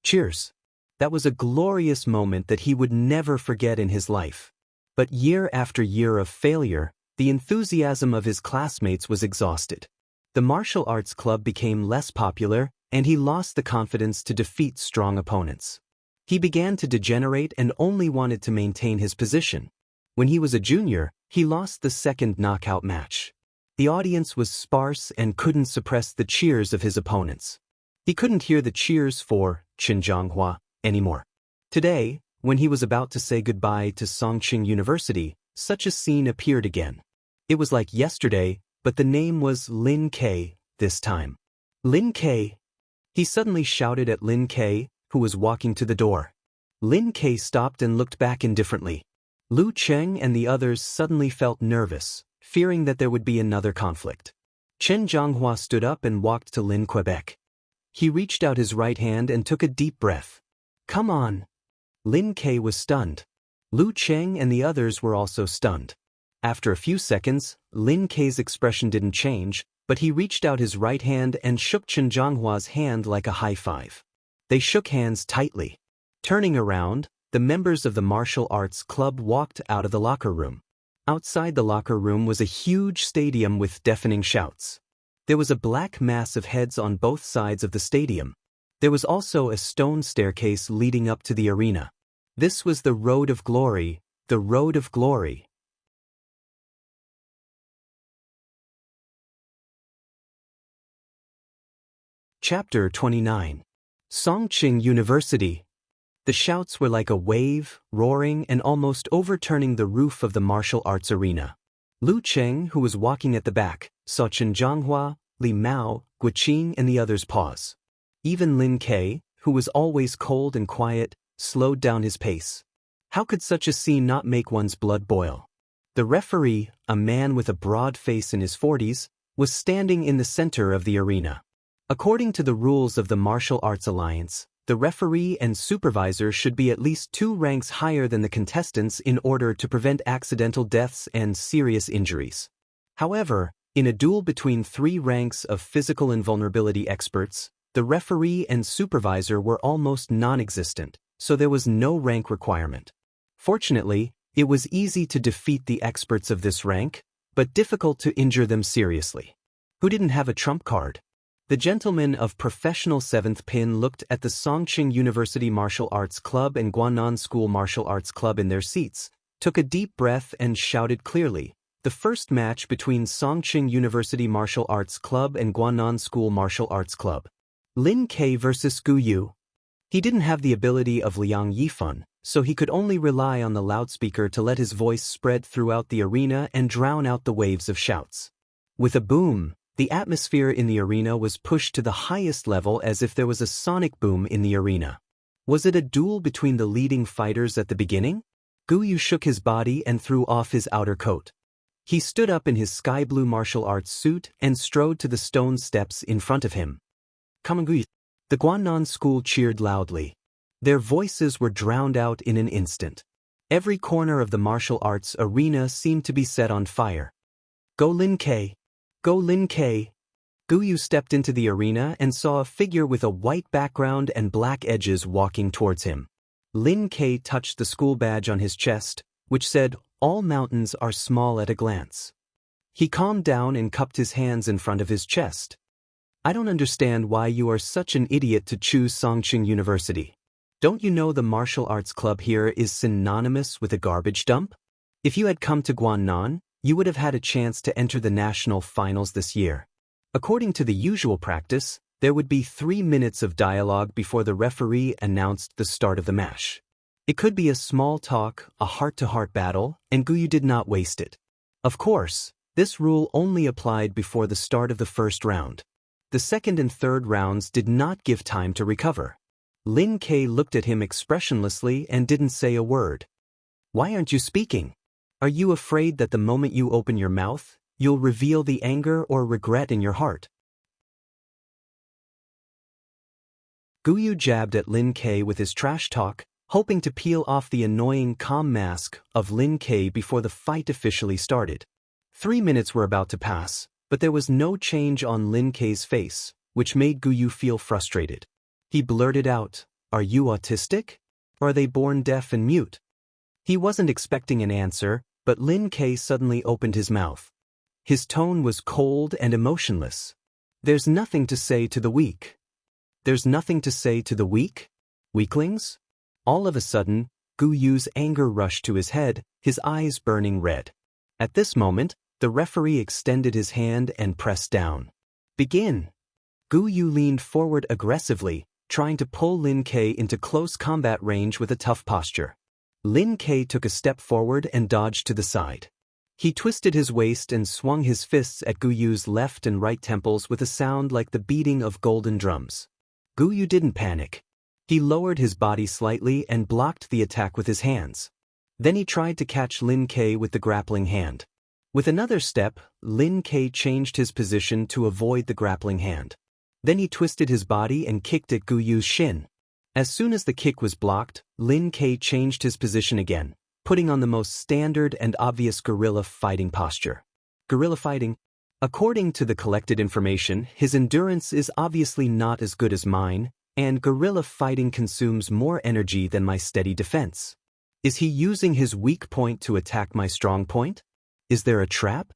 Cheers. That was a glorious moment that he would never forget in his life. But year after year of failure, the enthusiasm of his classmates was exhausted. The martial arts club became less popular, and he lost the confidence to defeat strong opponents. He began to degenerate and only wanted to maintain his position. When he was a junior, he lost the 2nd knockout match. The audience was sparse and couldn't suppress the cheers of his opponents. He couldn't hear the cheers for Qin Zhonghua anymore. Today, when he was about to say goodbye to Songqing University, such a scene appeared again. It was like yesterday, but the name was Lin Kei this time. Lin Kei. He suddenly shouted at Lin Kei, who was walking to the door. Lin Kei stopped and looked back indifferently. Lu Cheng and the others suddenly felt nervous, fearing that there would be another conflict. Qin Zhonghua stood up and walked to Lin Quebec. He reached out his right hand and took a deep breath. Come on. Lin Kei was stunned. Lu Cheng and the others were also stunned. After a few seconds, Lin Kei's expression didn't change, but he reached out his right hand and shook Qin Zhonghua's hand like a high five. They shook hands tightly. Turning around, the members of the martial arts club walked out of the locker room. Outside the locker room was a huge stadium with deafening shouts. There was a black mass of heads on both sides of the stadium. There was also a stone staircase leading up to the arena. This was the Road of Glory, the Road of Glory. Chapter 29. Songqing University. The shouts were like a wave, roaring and almost overturning the roof of the martial arts arena. Lu Cheng, who was walking at the back, saw Qin Zhonghua, Li Mao, Guqing and the others pause. Even Lin Kei, who was always cold and quiet, slowed down his pace. How could such a scene not make one's blood boil? The referee, a man with a broad face in his 40s, was standing in the center of the arena. According to the rules of the Martial Arts Alliance, the referee and supervisor should be at least 2 ranks higher than the contestants in order to prevent accidental deaths and serious injuries. However, in a duel between 3 ranks of physical invulnerability experts, the referee and supervisor were almost non-existent, so there was no rank requirement. Fortunately, it was easy to defeat the experts of this rank, but difficult to injure them seriously. Who didn't have a trump card? The gentlemen of professional 7th Pin looked at the Songqing University Martial Arts Club and Guannan School Martial Arts Club in their seats, took a deep breath and shouted clearly, "The first match between Songqing University Martial Arts Club and Guanan School Martial Arts Club. Lin Ke versus Gu Yu." He didn't have the ability of Liang Yifan, so he could only rely on the loudspeaker to let his voice spread throughout the arena and drown out the waves of shouts. With a boom, the atmosphere in the arena was pushed to the highest level as if there was a sonic boom in the arena. Was it a duel between the leading fighters at the beginning? Gu Yu shook his body and threw off his outer coat. He stood up in his sky blue martial arts suit and strode to the stone steps in front of him. "Come on, Gu Yu." The Guanan school cheered loudly. Their voices were drowned out in an instant. Every corner of the martial arts arena seemed to be set on fire. "Go Lin Ke! Go Lin Ke!" Gu Yu stepped into the arena and saw a figure with a white background and black edges walking towards him. Lin Ke touched the school badge on his chest, which said, "All mountains are small at a glance." He calmed down and cupped his hands in front of his chest. "I don't understand why you are such an idiot to choose Songqing University. Don't you know the martial arts club here is synonymous with a garbage dump? If you had come to Guanan, you would have had a chance to enter the national finals this year. According to the usual practice, there would be 3 minutes of dialogue before the referee announced the start of the match. It could be a small talk, a heart-to-heart battle, and Gu Yu did not waste it. Of course, this rule only applied before the start of the first round. The second and third rounds did not give time to recover. Lin Ke looked at him expressionlessly and didn't say a word. "Why aren't you speaking? Are you afraid that the moment you open your mouth, you'll reveal the anger or regret in your heart?" Gu Yu jabbed at Lin Ke with his trash talk, hoping to peel off the annoying calm mask of Lin Ke before the fight officially started. 3 minutes were about to pass, but there was no change on Lin Ke's face, which made Gu Yu feel frustrated. He blurted out, "Are you autistic? Or are they born deaf and mute?" He wasn't expecting an answer, but Lin Ke suddenly opened his mouth. His tone was cold and emotionless. "There's nothing to say to the weak." "There's nothing to say to the weak? Weaklings?" All of a sudden, Gu Yu's anger rushed to his head, his eyes burning red. At this moment, the referee extended his hand and pressed down. "Begin." Gu Yu leaned forward aggressively, trying to pull Lin Ke into close combat range with a tough posture. Lin Ke took a step forward and dodged to the side. He twisted his waist and swung his fists at Gu Yu's left and right temples with a sound like the beating of golden drums. Gu Yu didn't panic. He lowered his body slightly and blocked the attack with his hands. Then he tried to catch Lin Ke with the grappling hand. With another step, Lin Ke changed his position to avoid the grappling hand. Then he twisted his body and kicked at Gu Yu's shin. As soon as the kick was blocked, Lin Ke changed his position again, putting on the most standard and obvious guerrilla fighting posture. Guerrilla fighting? According to the collected information, his endurance is obviously not as good as mine, and guerrilla fighting consumes more energy than my steady defense. Is he using his weak point to attack my strong point? Is there a trap?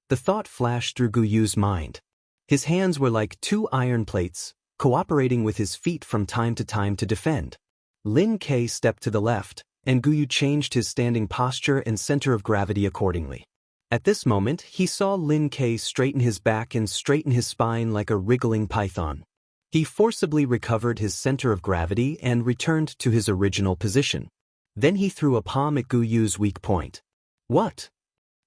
The thought flashed through Gu Yu's mind. His hands were like 2 iron plates, cooperating with his feet from time to defend. Lin Ke stepped to the left, and Gu Yu changed his standing posture and center of gravity accordingly. At this moment, he saw Lin Ke straighten his back and straighten his spine like a wriggling python. He forcibly recovered his center of gravity and returned to his original position. Then he threw a palm at Gu Yu's weak point. "What?"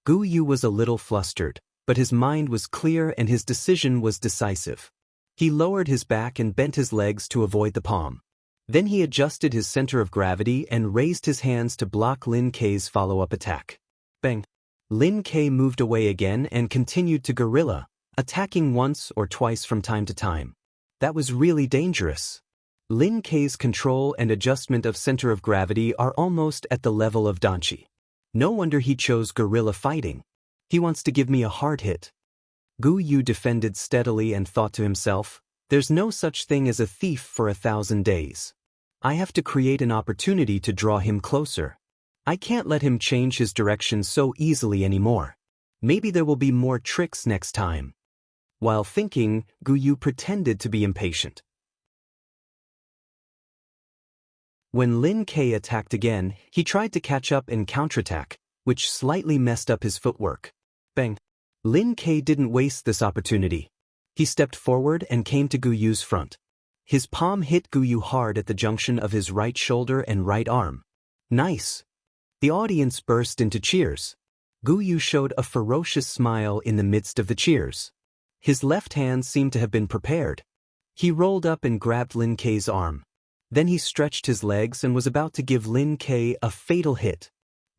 Gu Yu was a little flustered, but his mind was clear and his decision was decisive. He lowered his back and bent his legs to avoid the palm. Then he adjusted his center of gravity and raised his hands to block Lin Ke's follow-up attack. Bang! Lin Ke moved away again and continued to guerrilla, attacking once or twice from time to time. That was really dangerous. Lin Ke's control and adjustment of center of gravity are almost at the level of Danchi. No wonder he chose guerrilla fighting. He wants to give me a hard hit. Gu Yu defended steadily and thought to himself, "There's no such thing as a thief for 1,000 days. I have to create an opportunity to draw him closer. I can't let him change his direction so easily anymore. Maybe there will be more tricks next time." While thinking, Gu Yu pretended to be impatient. When Lin Kei attacked again, he tried to catch up and counterattack, which slightly messed up his footwork. Bang! Lin Kei didn't waste this opportunity. He stepped forward and came to Gu Yu's front. His palm hit Gu Yu hard at the junction of his right shoulder and right arm. Nice! The audience burst into cheers. Gu Yu showed a ferocious smile in the midst of the cheers. His left hand seemed to have been prepared. He rolled up and grabbed Lin Kei's arm. Then he stretched his legs and was about to give Lin Kei a fatal hit.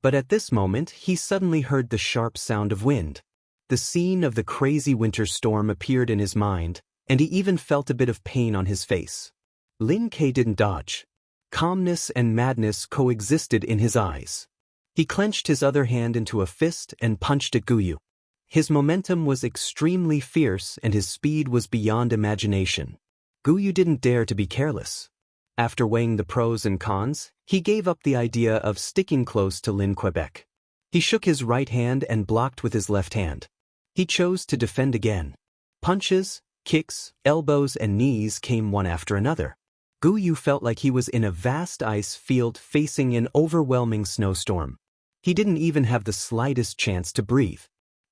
But at this moment, he suddenly heard the sharp sound of wind. The scene of the crazy winter storm appeared in his mind, and he even felt a bit of pain on his face. Lin Kei didn't dodge. Calmness and madness coexisted in his eyes. He clenched his other hand into a fist and punched at Gu Yu. His momentum was extremely fierce and his speed was beyond imagination. Gu Yu didn't dare to be careless. After weighing the pros and cons, he gave up the idea of sticking close to Lin Quebec. He shook his right hand and blocked with his left hand. He chose to defend again. Punches, kicks, elbows, and knees came one after another. Gu Yu felt like he was in a vast ice field facing an overwhelming snowstorm. He didn't even have the slightest chance to breathe.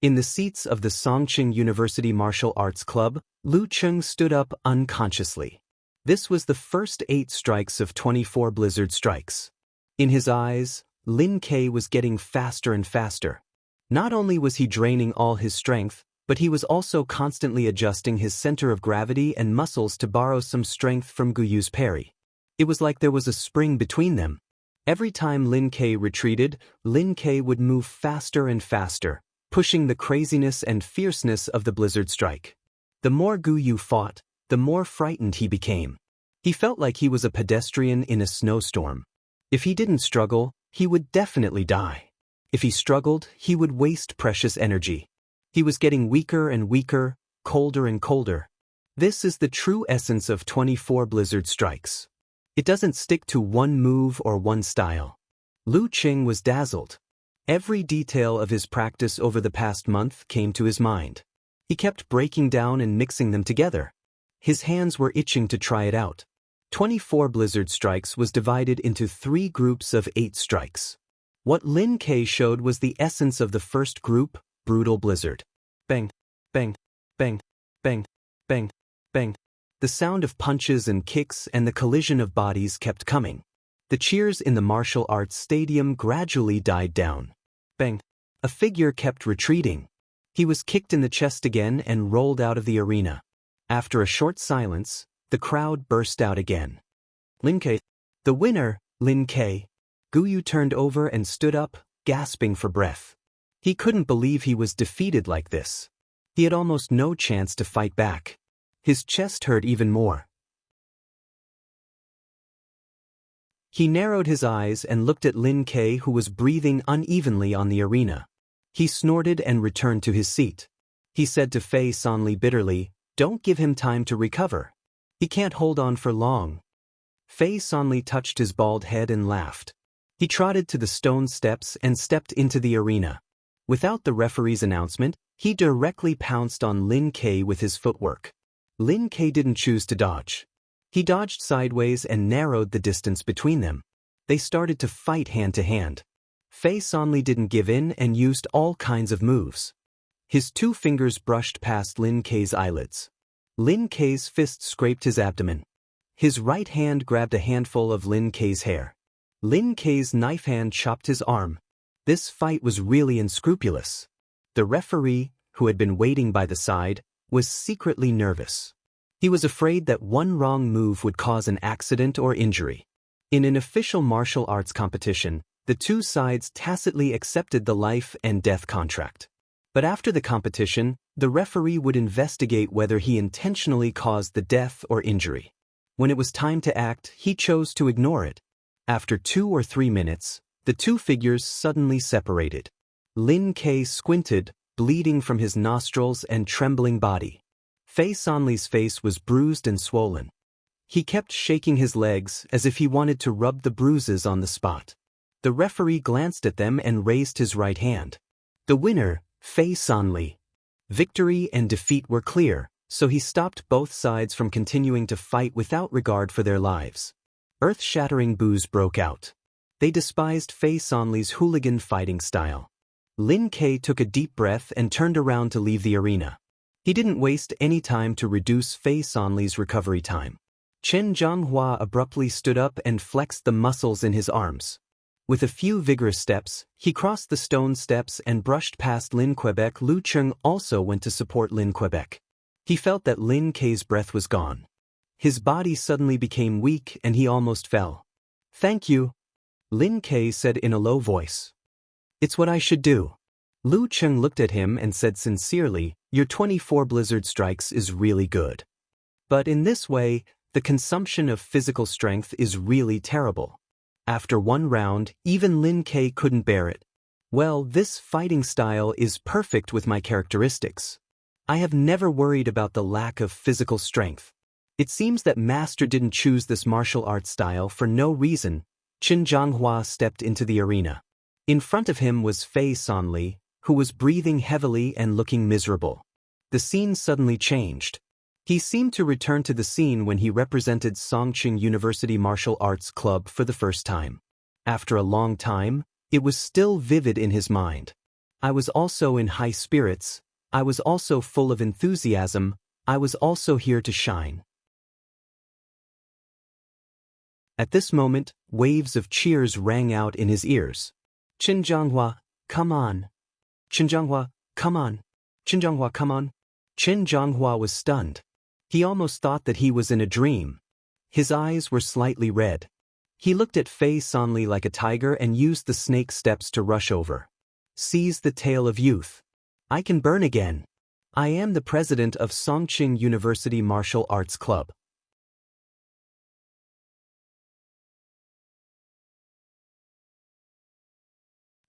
In the seats of the Songqing University Martial Arts Club, Lu Cheng stood up unconsciously. This was the first 8 strikes of 24 blizzard strikes. In his eyes, Lin Kei was getting faster and faster. Not only was he draining all his strength, but he was also constantly adjusting his center of gravity and muscles to borrow some strength from Gu Yu's parry. It was like there was a spring between them. Every time Lin Kei retreated, Lin Kei would move faster and faster, pushing the craziness and fierceness of the blizzard strike. The more Gu Yu fought, the more frightened he became. He felt like he was a pedestrian in a snowstorm. If he didn't struggle, he would definitely die. If he struggled, he would waste precious energy. He was getting weaker and weaker, colder and colder. This is the true essence of 24 blizzard strikes. It doesn't stick to one move or one style. Lu Qing was dazzled. Every detail of his practice over the past month came to his mind. He kept breaking down and mixing them together. His hands were itching to try it out. 24 blizzard strikes was divided into 3 groups of 8 strikes. What Lin Kei showed was the essence of the first group, brutal blizzard. Bang, bang, bang, bang, bang, bang. The sound of punches and kicks and the collision of bodies kept coming. The cheers in the martial arts stadium gradually died down. Bang. A figure kept retreating. He was kicked in the chest again and rolled out of the arena. After a short silence, the crowd burst out again. Lin Kei. The winner, Lin Kei. Gu Yu turned over and stood up, gasping for breath. He couldn't believe he was defeated like this. He had almost no chance to fight back. His chest hurt even more. He narrowed his eyes and looked at Lin Kei, who was breathing unevenly on the arena. He snorted and returned to his seat. He said to Fei Sanli bitterly, "Don't give him time to recover. He can't hold on for long." Fei Sanli touched his bald head and laughed. He trotted to the stone steps and stepped into the arena. Without the referee's announcement, he directly pounced on Lin Kei with his footwork. Lin Kei didn't choose to dodge. He dodged sideways and narrowed the distance between them. They started to fight hand to hand. Fei Sanli didn't give in and used all kinds of moves. His 2 fingers brushed past Lin Kei's eyelids. Lin Kei's fist scraped his abdomen. His right hand grabbed a handful of Lin Kei's hair. Lin Kei's knife hand chopped his arm. This fight was really unscrupulous. The referee, who had been waiting by the side, was secretly nervous. He was afraid that one wrong move would cause an accident or injury. In an official martial arts competition, the 2 sides tacitly accepted the life and death contract. But after the competition, the referee would investigate whether he intentionally caused the death or injury. When it was time to act, he chose to ignore it. After 2 or 3 minutes, the 2 figures suddenly separated. Lin Kei squinted, bleeding from his nostrils and trembling body. Fei Sanli's face was bruised and swollen. He kept shaking his legs as if he wanted to rub the bruises on the spot. The referee glanced at them and raised his right hand. The winner, Fei Sanli. Victory and defeat were clear, so he stopped both sides from continuing to fight without regard for their lives. Earth-shattering boos broke out. They despised Fei Sonli's hooligan fighting style. Lin Ke took a deep breath and turned around to leave the arena. He didn't waste any time to reduce Fei Sonli's recovery time. Chen Zhanghua abruptly stood up and flexed the muscles in his arms. With a few vigorous steps, he crossed the stone steps and brushed past Lin Quebec. Lu Cheng also went to support Lin Quebec. He felt that Lin Ke's breath was gone. His body suddenly became weak and he almost fell. "Thank you," Lin Ke said in a low voice. "It's what I should do." Lu Cheng looked at him and said sincerely, "Your 24 blizzard strikes is really good. But in this way, the consumption of physical strength is really terrible." After one round, even Lin Ke couldn't bear it. "Well, this fighting style is perfect with my characteristics. I have never worried about the lack of physical strength. It seems that Master didn't choose this martial arts style for no reason." Chen Zhanghua stepped into the arena. In front of him was Fei Sonli, who was breathing heavily and looking miserable. The scene suddenly changed. He seemed to return to the scene when he represented Songqing University Martial Arts Club for the first time. After a long time, it was still vivid in his mind. "I was also in high spirits. I was also full of enthusiasm. I was also here to shine." At this moment, waves of cheers rang out in his ears. "Chen Zhanghua, come on! Chen Zhanghua, come on! Chen Zhanghua, come on!" Chen Zhanghua was stunned. He almost thought that he was in a dream. His eyes were slightly red. He looked at Fei Sonli like a tiger and used the snake steps to rush over. "Seize the tail of youth. I can burn again. I am the president of Songqing University Martial Arts Club."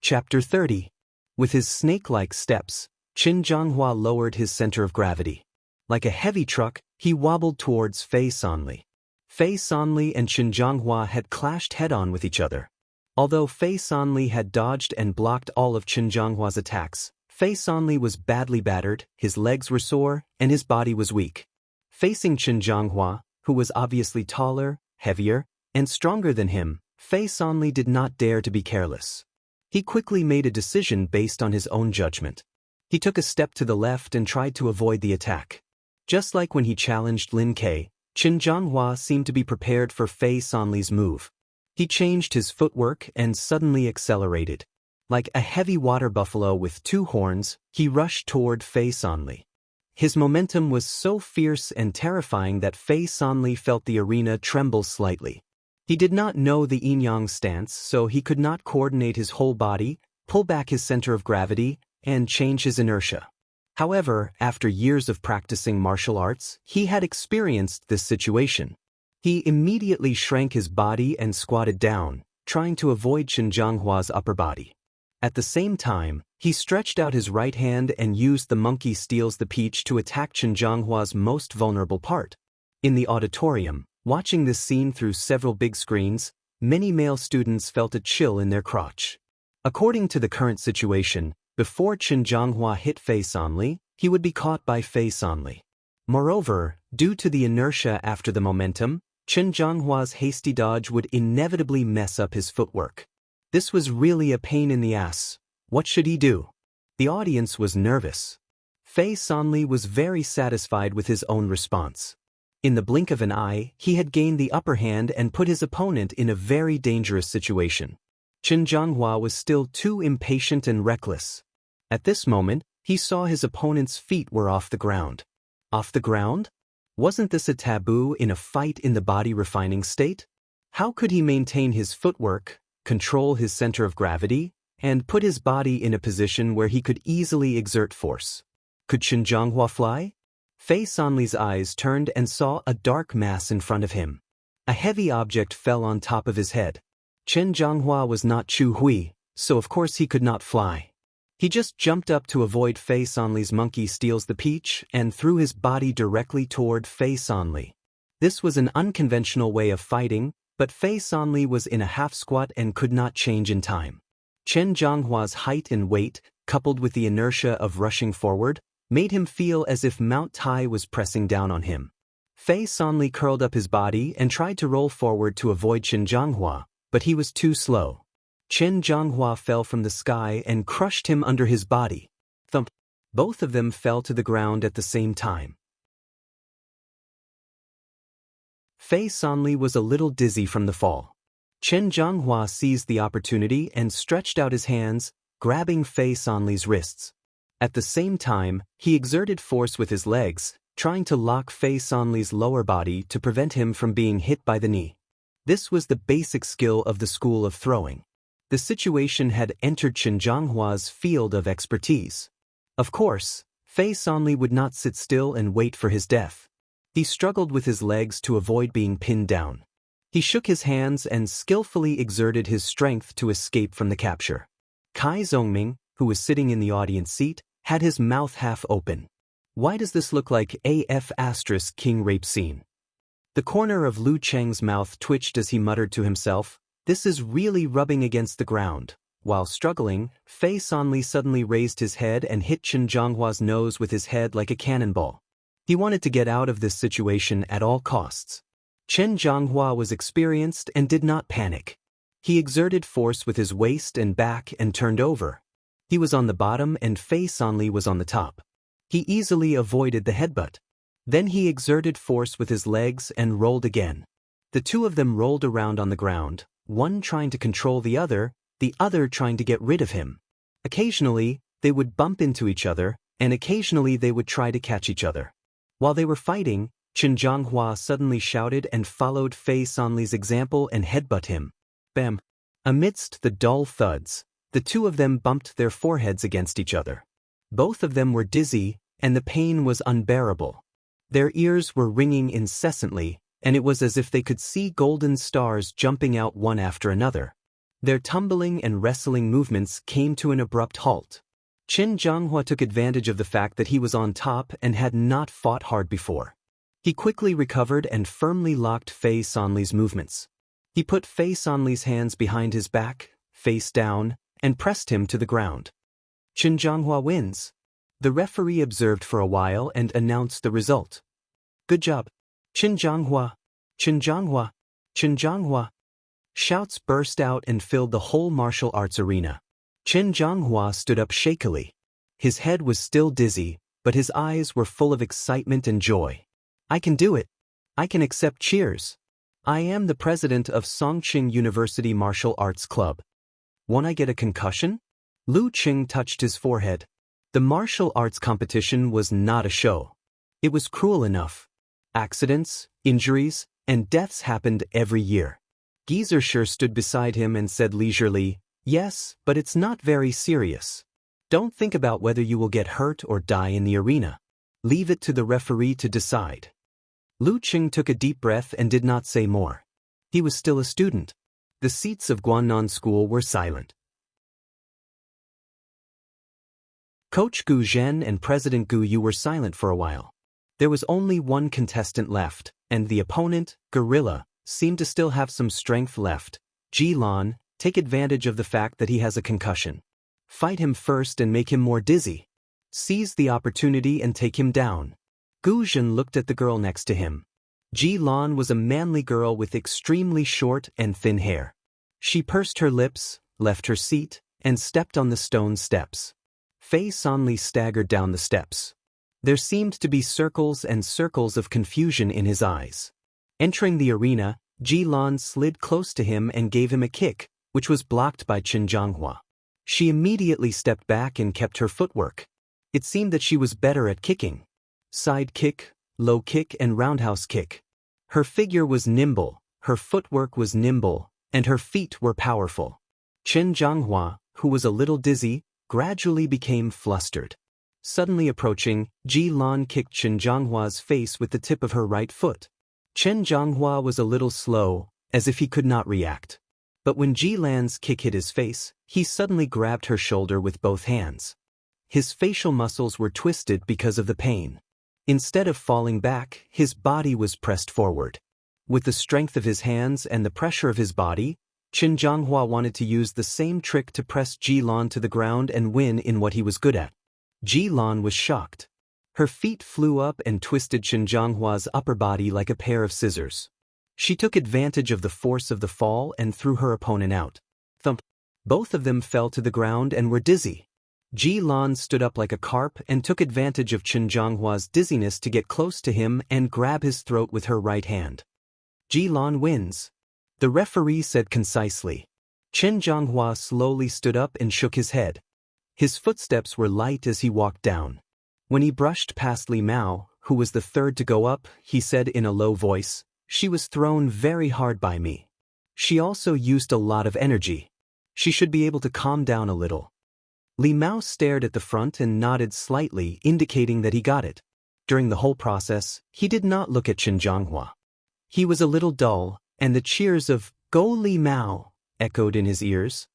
Chapter 30. With his snake-like steps, Chen Zhanghua lowered his center of gravity. Like a heavy truck, he wobbled towards Fei Sonli. Fei Sonli and Chen Zhanghua had clashed head-on with each other. Although Fei Sonli had dodged and blocked all of Chen Zhanghua's attacks, Fei Sonli was badly battered, his legs were sore, and his body was weak. Facing Chen Zhanghua, who was obviously taller, heavier, and stronger than him, Fei Sonli did not dare to be careless. He quickly made a decision based on his own judgment. He took a step to the left and tried to avoid the attack. Just like when he challenged Lin Ke, Chen Zhanghua seemed to be prepared for Fei Sonli's move. He changed his footwork and suddenly accelerated. Like a heavy water buffalo with two horns, he rushed toward Fei Sonli. His momentum was so fierce and terrifying that Fei Sonli felt the arena tremble slightly. He did not know the yin-yang stance, so he could not coordinate his whole body, pull back his center of gravity, and change his inertia. However, after years of practicing martial arts, he had experienced this situation. He immediately shrank his body and squatted down, trying to avoid Chen Zhanghua's upper body. At the same time, he stretched out his right hand and used the monkey steals the peach to attack Chen Zhanghua's most vulnerable part. In the auditorium, watching this scene through several big screens, many male students felt a chill in their crotch. According to the current situation, before Chen Zhanghua hit Fei Sonli, he would be caught by Fei Sonli. Moreover, due to the inertia after the momentum, Chen Zhanghua's hasty dodge would inevitably mess up his footwork. This was really a pain in the ass. What should he do? The audience was nervous. Fei Sonli was very satisfied with his own response. In the blink of an eye, he had gained the upper hand and put his opponent in a very dangerous situation. Chen Zhanghua was still too impatient and reckless. At this moment, he saw his opponent's feet were off the ground. Off the ground? Wasn't this a taboo in a fight in the body refining state? How could he maintain his footwork, control his center of gravity, and put his body in a position where he could easily exert force? Could Chen Zhanghua fly? Fei Sonli's eyes turned and saw a dark mass in front of him. A heavy object fell on top of his head. Chen Zhanghua was not Chu Hui, so of course he could not fly. He just jumped up to avoid Fei Sonli's monkey steals the peach and threw his body directly toward Fei Sonli. This was an unconventional way of fighting, but Fei Sonli was in a half squat and could not change in time. Chen Zhanghua's height and weight, coupled with the inertia of rushing forward, made him feel as if Mount Tai was pressing down on him. Fei Sanli curled up his body and tried to roll forward to avoid Qin Zhanghua, but he was too slow. Qin Zhanghua fell from the sky and crushed him under his body. Thump. Both of them fell to the ground at the same time. Fei Sanli was a little dizzy from the fall. Qin Zhanghua seized the opportunity and stretched out his hands, grabbing Fei Sanli's wrists. At the same time, he exerted force with his legs, trying to lock Fei Sanli's lower body to prevent him from being hit by the knee. This was the basic skill of the school of throwing. The situation had entered Qin Zhanghua's field of expertise. Of course, Fei Sanli would not sit still and wait for his death. He struggled with his legs to avoid being pinned down. He shook his hands and skillfully exerted his strength to escape from the capture. Kai Zhongming, who was sitting in the audience seat, had his mouth half open. Why does this look like AF** King rape scene? The corner of Lu Cheng's mouth twitched as he muttered to himself, "This is really rubbing against the ground." While struggling, Fei Sanli suddenly raised his head and hit Qin Zhanghua's nose with his head like a cannonball. He wanted to get out of this situation at all costs. Qin Zhanghua was experienced and did not panic. He exerted force with his waist and back and turned over. He was on the bottom and Fei Sanli was on the top. He easily avoided the headbutt. Then he exerted force with his legs and rolled again. The two of them rolled around on the ground, one trying to control the other trying to get rid of him. Occasionally, they would bump into each other, and occasionally they would try to catch each other. While they were fighting, Qin Zhanghua suddenly shouted and followed Fei Sanli's example and headbutt him. Bam! Amidst the dull thuds, the two of them bumped their foreheads against each other. Both of them were dizzy, and the pain was unbearable. Their ears were ringing incessantly, and it was as if they could see golden stars jumping out one after another. Their tumbling and wrestling movements came to an abrupt halt. Qin Zhanghua took advantage of the fact that he was on top and had not fought hard before. He quickly recovered and firmly locked Fei Sanli's movements. He put Fei Sanli's hands behind his back, face down, and pressed him to the ground. Qin Zhanghua wins. The referee observed for a while and announced the result. Good job. Qin Zhanghua! Qin Zhanghua! Qin Zhanghua! Shouts burst out and filled the whole martial arts arena. Qin Zhanghua stood up shakily. His head was still dizzy, but his eyes were full of excitement and joy. I can do it. I can accept cheers. I am the president of Songqing University Martial Arts Club. Won't I get a concussion? Lu Qing touched his forehead. The martial arts competition was not a show. It was cruel enough. Accidents, injuries, and deaths happened every year. Gieserscher stood beside him and said leisurely, "Yes, but it's not very serious. Don't think about whether you will get hurt or die in the arena. Leave it to the referee to decide." Lu Qing took a deep breath and did not say more. He was still a student. The seats of Guannan School were silent. Coach Gu Zhen and President Gu Yu were silent for a while. There was only one contestant left, and the opponent, Gorilla, seemed to still have some strength left. Ji Lan, take advantage of the fact that he has a concussion. Fight him first and make him more dizzy. Seize the opportunity and take him down. Gu Zhen looked at the girl next to him. Ji Lan was a manly girl with extremely short and thin hair. She pursed her lips, left her seat, and stepped on the stone steps. Fei Sanli staggered down the steps. There seemed to be circles and circles of confusion in his eyes. Entering the arena, Ji Lan slid close to him and gave him a kick, which was blocked by Qin Zhanghua. She immediately stepped back and kept her footwork. It seemed that she was better at kicking. Side kick, low kick, and roundhouse kick. Her figure was nimble, her footwork was nimble, and her feet were powerful. Qin Zhanghua, who was a little dizzy, gradually became flustered. Suddenly approaching, Ji Lan kicked Qin Zhanghua's face with the tip of her right foot. Qin Zhanghua was a little slow, as if he could not react. But when Ji Lan's kick hit his face, he suddenly grabbed her shoulder with both hands. His facial muscles were twisted because of the pain. Instead of falling back, his body was pressed forward. With the strength of his hands and the pressure of his body, Qin Zhanghua wanted to use the same trick to press Ji Lan to the ground and win in what he was good at. Ji Lan was shocked. Her feet flew up and twisted Chen Zhonghua's upper body like a pair of scissors. She took advantage of the force of the fall and threw her opponent out. Thump. Both of them fell to the ground and were dizzy. Ji Lan stood up like a carp and took advantage of Chen Zhonghua's dizziness to get close to him and grab his throat with her right hand. Ji Lan wins. The referee said concisely. Chen Zhonghua slowly stood up and shook his head. His footsteps were light as he walked down. When he brushed past Li Mao, who was the third to go up, he said in a low voice, "She was thrown very hard by me. She also used a lot of energy. She should be able to calm down a little." Li Mao stared at the front and nodded slightly, indicating that he got it. During the whole process, he did not look at Chen Zhonghua. He was a little dull, and the cheers of "Go Li Mao" echoed in his ears.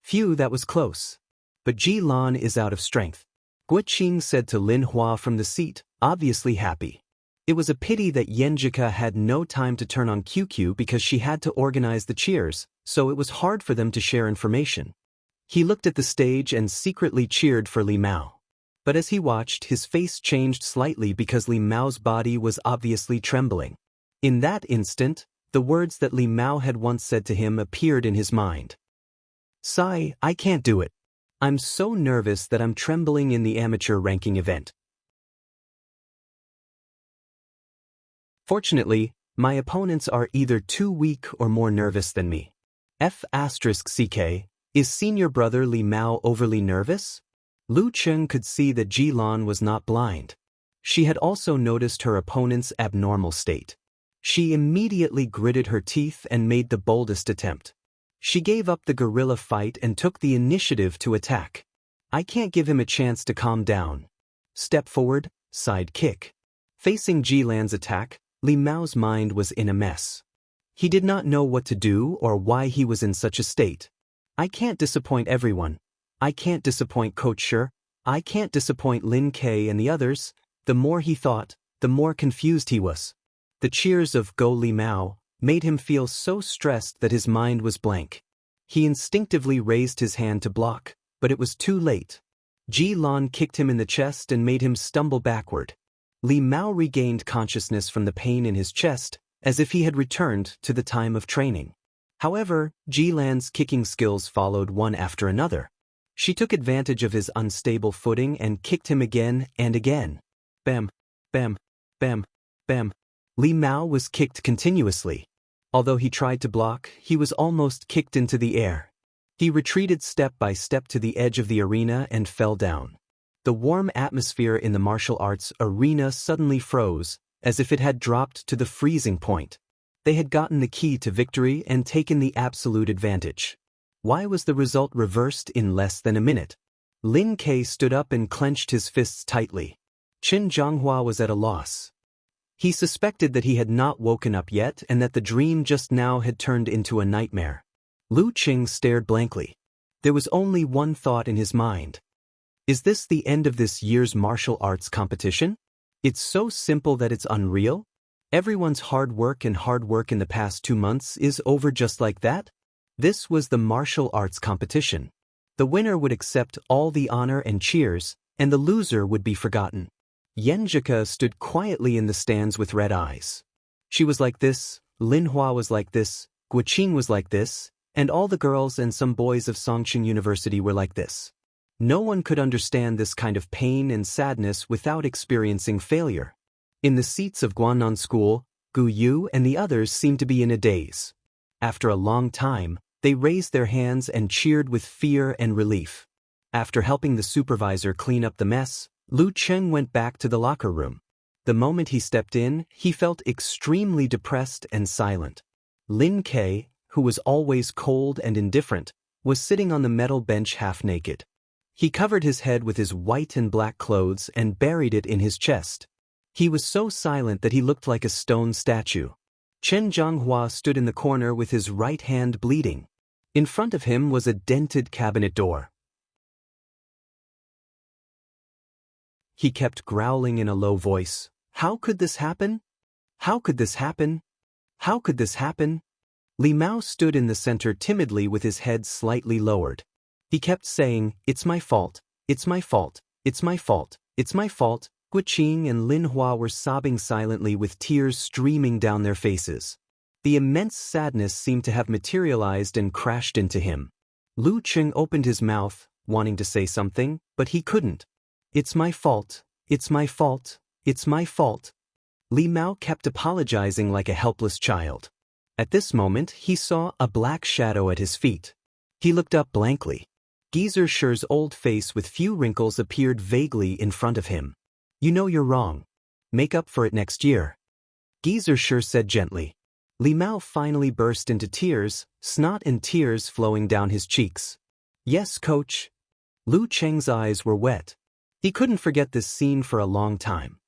Phew, that was close. But Ji Lan is out of strength. Guo Qing said to Lin Hua from the seat, obviously happy. It was a pity that Yenjika had no time to turn on QQ because she had to organize the cheers, so it was hard for them to share information. He looked at the stage and secretly cheered for Li Mao. But as he watched, his face changed slightly because Li Mao's body was obviously trembling. In that instant, the words that Li Mao had once said to him appeared in his mind. "Sai, I can't do it. I'm so nervous that I'm trembling in the amateur ranking event. Fortunately, my opponents are either too weak or more nervous than me. F***CK, is senior brother Li Mao overly nervous?" Lu Cheng could see that Ji Lan was not blind. She had also noticed her opponent's abnormal state. She immediately gritted her teeth and made the boldest attempt. She gave up the guerrilla fight and took the initiative to attack. "I can't give him a chance to calm down." Step forward, side kick. Facing Ji Lan's attack, Li Mao's mind was in a mess. He did not know what to do or why he was in such a state. "I can't disappoint everyone. I can't disappoint Coach Shi. I can't disappoint Lin K and the others." The more he thought, the more confused he was. The cheers of "Go Li Mao" made him feel so stressed that his mind was blank. He instinctively raised his hand to block, but it was too late. Ji Lan kicked him in the chest and made him stumble backward. Li Mao regained consciousness from the pain in his chest, as if he had returned to the time of training. However, Ji Lan's kicking skills followed one after another. She took advantage of his unstable footing and kicked him again and again. Bam, bam, bam, bam. Li Mao was kicked continuously. Although he tried to block, he was almost kicked into the air. He retreated step by step to the edge of the arena and fell down. The warm atmosphere in the martial arts arena suddenly froze, as if it had dropped to the freezing point. They had gotten the key to victory and taken the absolute advantage. Why was the result reversed in less than a minute? Lin K stood up and clenched his fists tightly. Chen Zhonghua was at a loss. He suspected that he had not woken up yet and that the dream just now had turned into a nightmare. Lu Qing stared blankly. There was only one thought in his mind. Is this the end of this year's martial arts competition? It's so simple that it's unreal? Everyone's hard work in the past 2 months is over just like that? This was the martial arts competition. The winner would accept all the honor and cheers, and the loser would be forgotten. Yenjika stood quietly in the stands with red eyes. She was like this, Lin Hua was like this, Guo Qing was like this, and all the girls and some boys of Songqing University were like this. No one could understand this kind of pain and sadness without experiencing failure. In the seats of Guanan School, Gu Yu and the others seemed to be in a daze. After a long time, they raised their hands and cheered with fear and relief. After helping the supervisor clean up the mess, Lu Cheng went back to the locker room. The moment he stepped in, he felt extremely depressed and silent. Lin K, who was always cold and indifferent, was sitting on the metal bench half naked. He covered his head with his white and black clothes and buried it in his chest. He was so silent that he looked like a stone statue. Chen Zhonghua stood in the corner with his right hand bleeding. In front of him was a dented cabinet door. He kept growling in a low voice, "How could this happen? How could this happen? How could this happen?" Li Mao stood in the center timidly with his head slightly lowered. He kept saying, "It's my fault, it's my fault, it's my fault, it's my fault," Guiqing and Lin Hua were sobbing silently with tears streaming down their faces. The immense sadness seemed to have materialized and crashed into him. Lu Qing opened his mouth, wanting to say something, but he couldn't. "It's my fault, it's my fault, it's my fault." Li Mao kept apologizing like a helpless child. At this moment, he saw a black shadow at his feet. He looked up blankly. Geezer Shi's old face with few wrinkles appeared vaguely in front of him. "You know you're wrong. Make up for it next year," Geezer Shi said gently. Li Mao finally burst into tears, snot and tears flowing down his cheeks. "Yes, coach." Lu Cheng's eyes were wet. He couldn't forget this scene for a long time.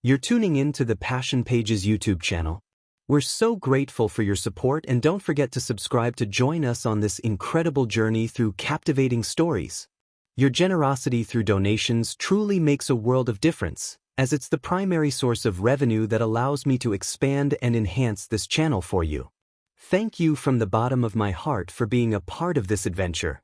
You're tuning in to the Passion Pages YouTube channel. We're so grateful for your support, and don't forget to subscribe to join us on this incredible journey through captivating stories. Your generosity through donations truly makes a world of difference, as it's the primary source of revenue that allows me to expand and enhance this channel for you. Thank you from the bottom of my heart for being a part of this adventure.